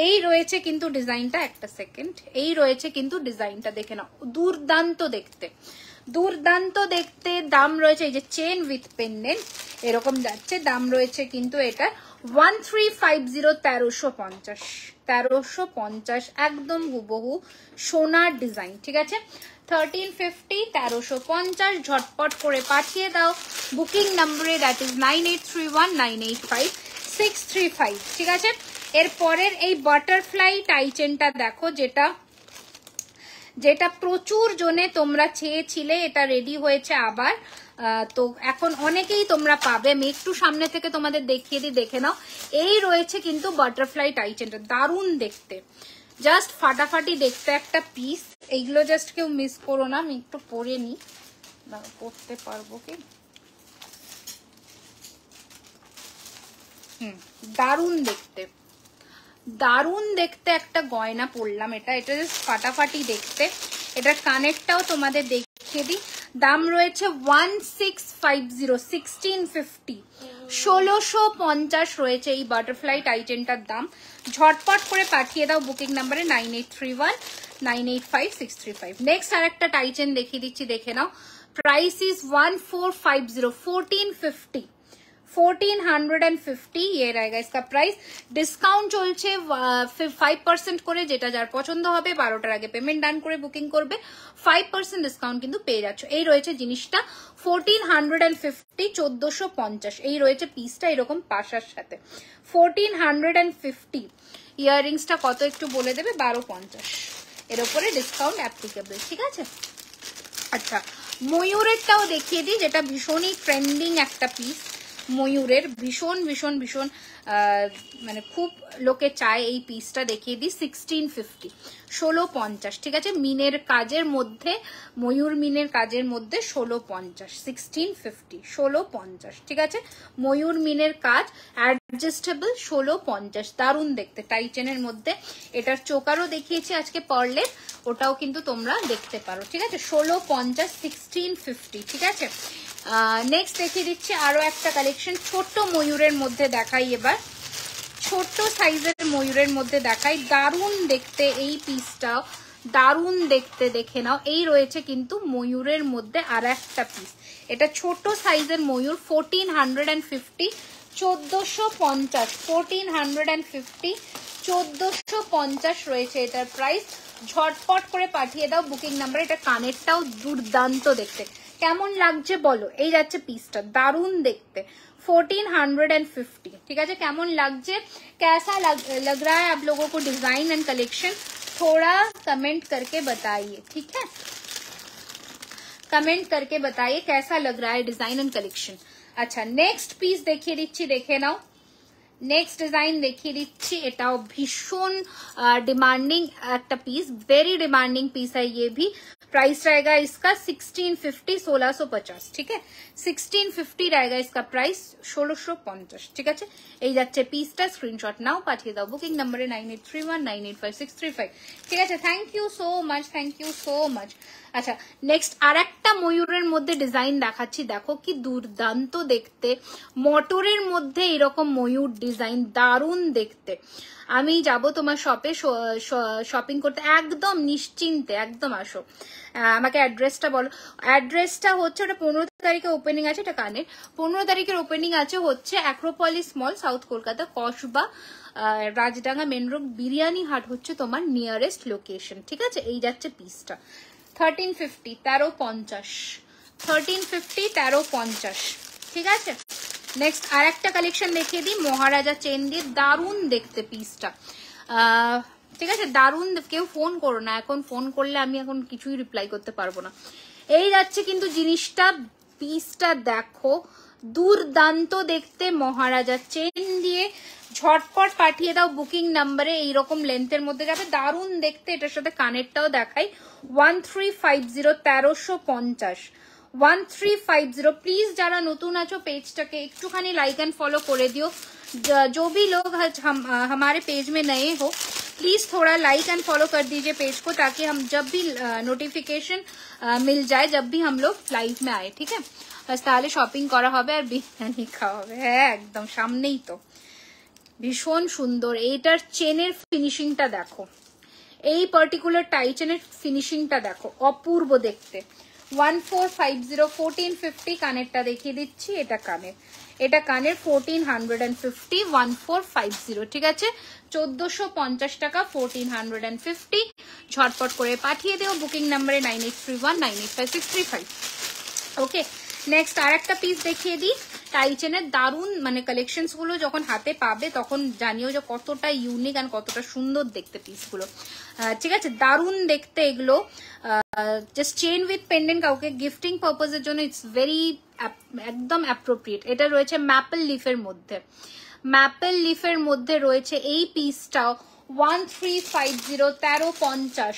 এই রয়েছে কিন্তু ডিজাইনটা, একটা সেকেন্ড, এই রয়েছে কিন্তু ডিজাইনটা, দেখে নাও, দুর্দান্ত দেখতে, দুর্দান্ত দেখতে। দাম রয়েছে এই যে চেন উইথ পেন্ডেন্ট এরকম যাচ্ছে, দাম রয়েছে কিন্তু এটা 1350, 1350, 1350, একদম হুবহু সোনার ডিজাইন, ঠিক আছে। 1350, 1350, ঝটপট করে পাঠিয়ে দাও বুকিং নম্বরে, দ্যাট ইজ 9831985635, ঠিক আছে। এরপরের এই বাটারফ্লাই টাইচেনটা দেখো, যেটা যেটা প্রচুর জনে তোমরা চেয়েছিলে, এটা রেডি হয়েছে আবার, তো এখন অনেকেই তোমরা পাবে, আমি একটু সামনে থেকে তোমাদের দেখিয়ে দিই, দেখে নাও। এই রয়েছে কিন্তু বাটারফ্লাই টাইচেনটা, দারুণ দেখতে, জাস্ট ফাটাফাটি দেখতে একটা পিস। এইগুলো জাস্ট কেউ মিস করো না, আমি একটু পরে নি, পড়তে পারবো কি, দারুণ দেখতে, দারুণ দেখতে একটা গয়না পরলাম, এটা এটা জাস্ট ফাটাফাটি দেখতে। এটার কানেরটাও তোমাদের দেখিয়ে দিই, দাম রয়েছে 1650, 1650, 1650 রয়েছে এই বাটারফ্লাই টাইচেনটার দাম। ঝটপট করে পাঠিয়ে দাও বুকিং নাম্বারে 9831985635। নেক্সট আর একটা টাইচেন দেখিয়ে দিচ্ছি, দেখে নাও, প্রাইস ইজ 1450, 1450, 1450 ये रहेगा इसका प्राइस। डिस्काउंट চলছে 5% করে, যেটা যার পছন্দ হবে 12টার আগে পেমেন্ট ডান করে বুকিং করবে, 5% ডিসকাউন্ট কিন্তু পেয়ে যাচ্ছ। এই রয়েছে জিনিসটা 1450, 1450, এই রয়েছে পিসটা এরকম পাশার সাথে, 1450। ইয়াররিংসটা কত একটু বলে দেবে, 1250, এর উপরে ডিসকাউন্ট অ্যাপ্লিকেবল, ঠিক আছে। আচ্ছা ময়ূরেরটাও দেখিয়ে দিই, যেটা ভীষণই ট্রেন্ডিং একটা পিস, ময়ূরের, ভীষণ ভীষণ ভীষণ মানে খুব লোকে চায় এই পিসটা, দেখিয়ে দিই 1650, 1650, ঠিক আছে। মিনের কাজের মধ্যে, ময়ূর মিনের কাজের মধ্যে 1650, 1650, 1650, ঠিক আছে। ময়ূর মিনের কাজ, অ্যাডজাস্টেবল, 1650, দারুণ দেখতে, টাইটেনের মধ্যে। এটার চোকারও দেখিয়েছি আজকে পার্লের, ওটাও কিন্তু তোমরা দেখতে পারো, ঠিক আছে। 1650, 1650, ঠিক আছে। নেক্সট দেখিয়ে দিচ্ছি আরো একটা কালেকশন, ছোট্ট ময়ূরের মধ্যে দেখাই এবার, ছোট্ট সাইজের ময়ূরের মধ্যে দেখাই, দারুণ দেখতে এই পিসটা, দারুণ দেখতে, দেখে নাও। এই রয়েছে কিন্তু ময়ূরের মধ্যে আর একটা পিস, এটা ছোট সাইজের ময়ূর, 1450, 1450, 1450, 1450 রয়েছে এটার প্রাইস। ঝটপট করে পাঠিয়ে দাও বুকিং নাম্বার। এটা কানেরটাও দুর্দান্ত দেখতে, কেমন লাগছে বলো। এই যাচ্ছে পিসটা, দারুণ দেখতে, 1450, ঠিক আছে। কেমন লাগছে, कैसा लग रहा है आप लोगों को डिजाइन एंड कलेक्शन, थोड़ा कमेंट करके बताइए, ठीक है। कमेंट करके बताइए कैसा लग रहा है डिजाइन एंड कलेक्शन। अच्छा, नेक्स्ट पीस देखिए दिच्छी, देखे नाओ। नेक्स्ट डिजाइन देखिए दिच्छी, एटाओ भीषण डिमांडिंग एक पीस, वेरी डिमांडिंग पीस है ये भी। प्राइस रहेगा इसका 1650, 1650, ठीक है। 1650 रहेगा इसका प्राइस, 1650, ঠিক আছে। এই যাচ্ছে পিসটা, স্ক্রিনশট নাও, পাঠিয়ে দাও বুকিং নম্বরে 9831985635, ঠিক আছে। Thank you so much, thank you so much. আচ্ছা, নেক্সট আর একটা ময়ূরের মধ্যে ডিজাইন দেখাচ্ছি, দেখো কি দুর্দান্ত দেখতে, মটরের মধ্যে এরকম ময়ূর ডিজাইন, দারুণ দেখতে। আমি যাব তোমার শপে শপিং করতে, একদম নিশ্চিন্তে, একদম আসো। আমাকে অ্যাড্রেসটা বলো। অ্যাড্রেসটা হচ্ছে, ওটা 15 তারিখে ওপেনিং আছে, এটা কানের 15 তারিখের ওপেনিং আছে হচ্ছে Acropolis mall, south Kolkata, Kasba, Rajdanga main road, biryani Haat হচ্ছে তোমার নিয়ারেস্ট লোকেশন, ঠিক আছে। এই যাচ্ছে পিসটা 1350, 1350, 1350, 1350, ঠিক আছে। নেক্সট আর একটা কালেকশন দেখিয়ে দিই, মহারাজা চেন দিয়ে, দারুণ দেখতে পিসটা, ঠিক আছে, দারুণ। কেউ ফোন করো না এখন, ফোন করলে আমি এখন কিছুই রিপ্লাই করতে পারবো না। এই যাচ্ছে কিন্তু জিনিসটা, পিসটা দেখো, দুর্দান্ত দেখতে, মহারাজা চেন দিয়ে। ঝটপট পাঠিয়ে দাও বুকিং নাম্বারে, এইরকম লেন্থের মধ্যে যাবে, দারুণ দেখতে। এটার সাথে কানেরটাও দেখাই, 1350, 1350, 1350। প্লিজ যারা নতুন আছো পেজটাকে একটুখানি लाइक एंड फॉलो করে দিও। जो भी लोग हमारे पेज में नए हो, प्लीज थोड़ा लाइक एंड फॉलो कर दीजिए पेज को, ताकि हम जब भी नोटिफिकेशन मिल जाए, जब भी हम लोग लाइव में आए, ठीक है। তাহলে শপিং করা হবে আর বিরিয়ানি খাওয়া হবে, হ্যাঁ একদম সামনেই তো। ভীষণ সুন্দর, এইটার চেনের ফিনিশিংটা দেখো, এই পার্টিকুলার টাই চেনের ফিনিশিংটা দেখো, অপূর্ব দেখতে। 1450, 1450 কানেরটা দেখিয়ে দিচ্ছি, এটা কানের, এটা কানের 1450, 1450, ঠিক আছে। 1450 টাকা, 1450। ঝটপট করে পাঠিয়ে দেও বুকিং নাম্বারে 9831985635, ওকে। নেক্সট আর একটা পিস দেখিয়ে দিই, টাই চেনের দারুণ, মানে কালেকশনস গুলো যখন হাতে পাবে তখন জানিও যে কতটা ইউনিক আর কতটা সুন্দর দেখতে পিসগুলো, ঠিক আছে। দারুণ দেখতে এগুলো, জাস্ট চেন উইথ পেন্ডেন্ট, কাউকে গিফটিং পারপাসের জন্য ইটস ভেরি একদম অ্যাপ্রোপ্রিয়েট। এটা রয়েছে ম্যাপল লিফের মধ্যে, ম্যাপল লিফের মধ্যে রয়েছে এই পিসটাও 1350, 1350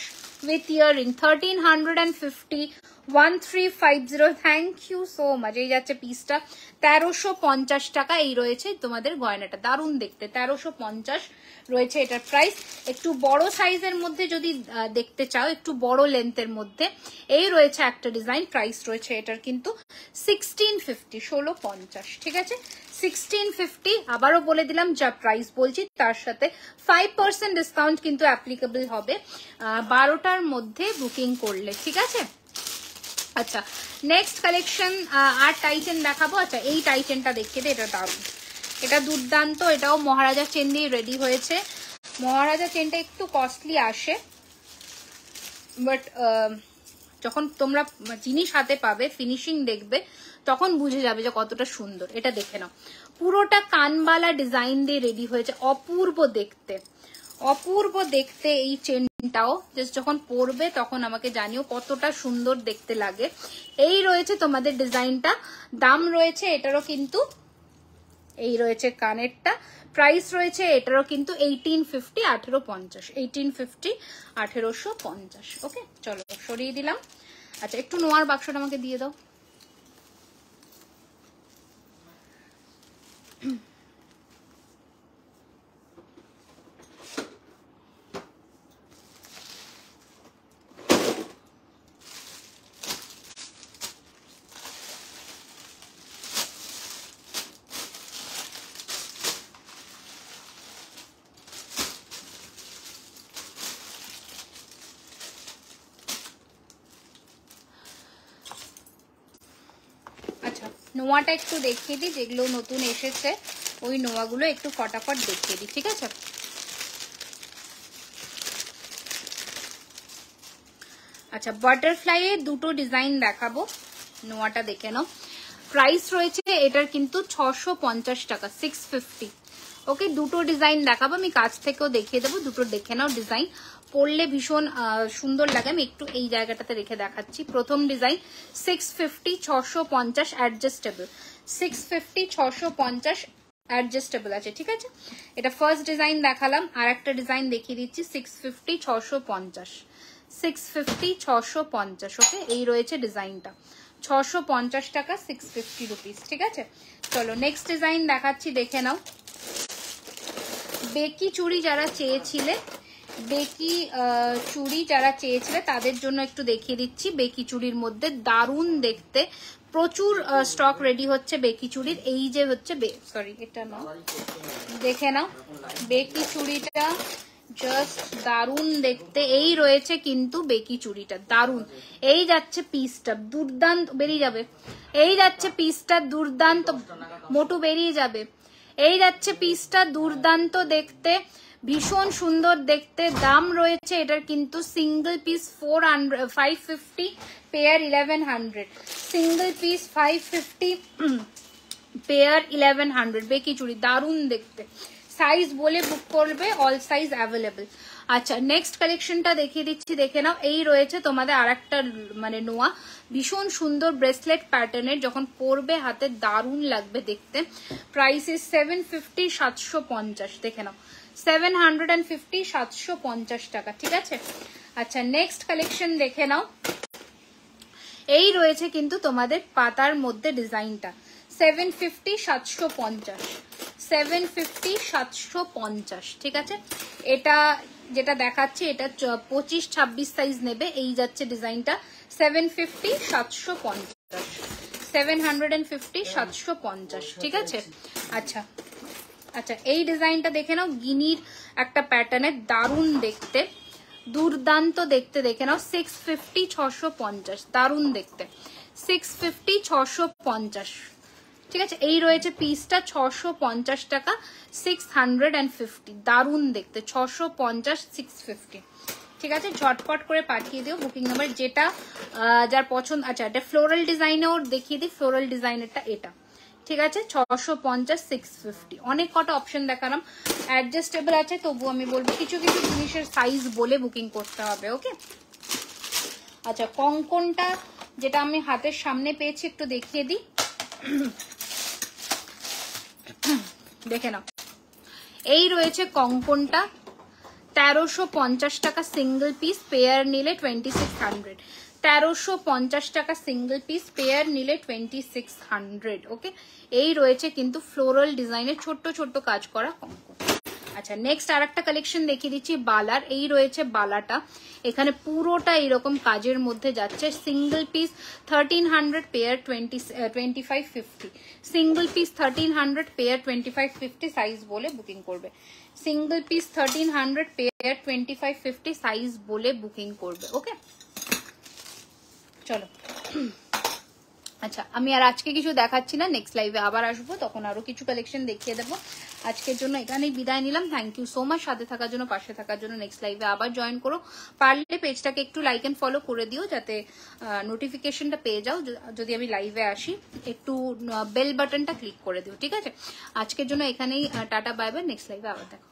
with earring, 1350, 1350। Thank you so much. এই যাচ্ছে পিসটা 1350 টাকা। এই রয়েছে তোমাদের গয়নাটা, দারুণ দেখতে, 1350 রয়েছে এটার প্রাইস। একটু বড় সাইজের মধ্যে যদি দেখতে চাও, একটু বড় লেন্থের মধ্যে, এই রয়েছে একটা ডিজাইন, প্রাইস রয়েছে এটার কিন্তু 1650, 1650, ঠিক আছে। 1650। আবারও বলে দিলাম, যা প্রাইস বলছি তার সাথে 5% ডিসকাউন্ট কিন্তু অ্যাপ্লিকেবল হবে 12টার মধ্যে বুকিং করলে, ঠিক আছে। আচ্ছা, নেক্সট কালেকশন আর টাইটেন দেখাবো। আচ্ছা, এই টাইটেনটা দেখিয়ে দে, এটা দারুণ, এটা দুর্দান্ত, এটাও মহারাজা চেন দিয়ে রেডি হয়েছে। মহারাজা চেনটা একটু কস্টলি আসে, বাট যখন তোমরা জিনিস হাতে পাবে, ফিনিশিং দেখবে, তখন বুঝে যাবে যে কতটা সুন্দর। এটা দেখে নাও, পুরোটা কানবালা ডিজাইন দিয়ে রেডি হয়েছে, অপূর্ব দেখতে, অপূর্ব দেখতে এই চেনটাও। জাস্ট যখন পরবে তখন আমাকে জানিও কতটা সুন্দর দেখতে লাগে। এই রয়েছে তোমাদের ডিজাইনটা, দাম রয়েছে এটারও কিন্তু এই রয়েছে কানেরটা, প্রাইস রয়েছে এটারও কিন্তু 1850, 1850, 1850, 1850। ওকে, চলো সরিয়ে দিলাম। আচ্ছা, একটু নোয়ার বাক্সটা আমাকে দিয়ে দাও। নোয়াটা একটু দেখিয়ে দিই, যেগুলো নতুন এসেছে ওই নোয়াগুলো একটু ফটাফট দেখিয়ে দিই, ঠিক আছে? আচ্ছা, বাটারফ্লাই এর দুটো ডিজাইন দেখাবো, নোয়াটা দেখে নাও। প্রাইস রয়েছে এটার কিন্তু 650 টাকা, 650। ওকে, দুটো ডিজাইন দেখাবো, আমি কাছ থেকেও দেখিয়ে দেবো, দুটো দেখে নাও। ডিজাইন পরলে ভীষণ সুন্দর লাগে, আমি একটু এই জায়গাটাতে রেখে দেখাচ্ছি। প্রথম ডিজাইন 650, 650 অ্যাডজাস্টেবল, 650, 650 অ্যাডজাস্টেবল আছে, ঠিক আছে? এটা ফার্স্ট ডিজাইন দেখালাম, আর একটা ডিজাইন দেখিয়ে দিচ্ছি 650, 650, 650, 650। ওকে, এই রয়েছে ডিজাইনটা, 650 টাকা, 650 রুপিস, ঠিক আছে? চলো নেক্সট ডিজাইন দেখাচ্ছি, দেখে নাও। বেকি চুড়ি যারা চেয়েছিলে, বেকি চুড়ি যারা চেয়েছিলে তাদের জন্য একটু দেখিয়ে দিচ্ছি। বেকি চুড়ির মধ্যে দারুণ দেখতে, প্রচুর স্টক রেডি হচ্ছে বেকি চুড়ির। এই যে হচ্ছে সরি এটা না, দেখে নাও বেকি চুড়িটা, জাস্ট দারুণ দেখতে। এই রয়েছে কিন্তু বেকি চুড়িটা, দারুণ। এই যাচ্ছে পিসটা, দুর্দান্ত বেরিয়ে যাবে। এই যাচ্ছে পিসটা, দুর্দান্ত মোটু বেরিয়ে যাবে। এই যাচ্ছে পিসটা, দুর্দান্ত দেখতে, ভীষণ সুন্দর দেখতে। দাম রয়েছে এটার কিন্তু single piece 550, pair 1100, single piece 550, pair 1100। বেকি চুড়ি দারুণ দেখতে, সাইজ বলে বুক করবে, অল সাইজ অ্যাভেলেবল। আচ্ছা, নেক্সট কালেকশনটা দেখিয়ে দিচ্ছি, দেখে নাও। এই রয়েছে তোমাদের আর একটা মানে নোয়া, ভীষণ সুন্দর ব্রেসলেট প্যাটার্নের, যখন পরবে হাতে দারুণ লাগবে দেখতে। প্রাইস ইজ 750, 750, দেখে নাও 750, 750 টাকা, ঠিক আছে? আচ্ছা, নেক্সট কালেকশন দেখে নাও। এই রয়েছে কিন্তু তোমাদের পাতার মধ্যে ডিজাইনটা, 750, 750, 750, 750, ঠিক আছে? এটা যেটা দেখাচ্ছি এটা 25-26 সাইজ নেবে। এই যাচ্ছে ডিজাইনটা 750, 750, 750, 750, ঠিক আছে? আচ্ছা আচ্ছা, এই ডিজাইনটা দেখে নাও, গিনির একটা প্যাটার্নের, দারুণ দেখতে, দুর্দান্ত দেখতে, দেখে নাও। 650, 650, দারুণ দেখতে, 650, 650, ঠিক আছে? এই রয়েছে পিসটা, 650 টাকা, 650, দারুণ দেখতে, 650, 650, ঠিক আছে? ঝটপট করে পাঠিয়ে দিও বুকিং নাম্বার, যেটা যার পছন্দ। আচ্ছা, এটা ফ্লোরাল ডিজাইনেও দেখিয়ে দিই, ফ্লোরাল ডিজাইনেরটা এটা, ঠিক আছে? 650, 650, অনেক কটা অপশন দেখালাম, অ্যাডজাস্টেবল আছে, তবু আমি বলবো কিছু কিছু জিনিসের সাইজ বলে বুকিং করতে হবে। ওকে, আচ্ছা, কঙ্কনটা যেটা আমি হাতের সামনে পেয়েছি একটু দেখিয়ে দিই, দেখে নাও। এই রয়েছে কঙ্কনটা, 1350 টাকা সিঙ্গেল পিস, পেয়ার নিলে 2600, 1350 টাকা সিঙ্গেল পিস, পেয়ার নিলে 2600। ওকে, এই রয়েছে কিন্তু ফ্লোরাল ডিজাইনের ছোট্ট ছোট্ট কাজ করা কঙ্কন। আচ্ছা, নেক্সট আর একটা কালেকশন দেখিয়ে দিচ্ছি বালার। এই রয়েছে বালাটা, এখানে পুরোটা এরকম কাজের মধ্যে যাচ্ছে, single piece 1300, pair 2550, single piece 1300, pair 2550, size বলে বুকিং করবে। সিঙ্গেল পিস 1300, পেয়ার 2550, সাইজ বলে বুকিং করবে। ওকে, চলো। আচ্ছা, আমি আর আজকে কিছু দেখাচ্ছি না, নেক্সট লাইভে আবার আসবো, তখন আরো কিছু কালেকশন দেখিয়ে দেবো। আজকের জন্য এখানেই বিদায় নিলাম। থ্যাংক ইউ সো মাচ সাথে থাকার জন্য, পাশে থাকার জন্য। নেক্সট লাইভে আবার জয়েন করো, পারলে পেজটাকে একটু লাইক এন্ড ফলো করে দিও, যাতে নোটিফিকেশনটা পেয়ে যাও যদি আমি লাইভে আসি। একটু বেল বাটনটা ক্লিক করে দিও, ঠিক আছে? আজকের জন্য এখানেই টাটা, বাই বাই, নেক্সট লাইভে আবার দেখো।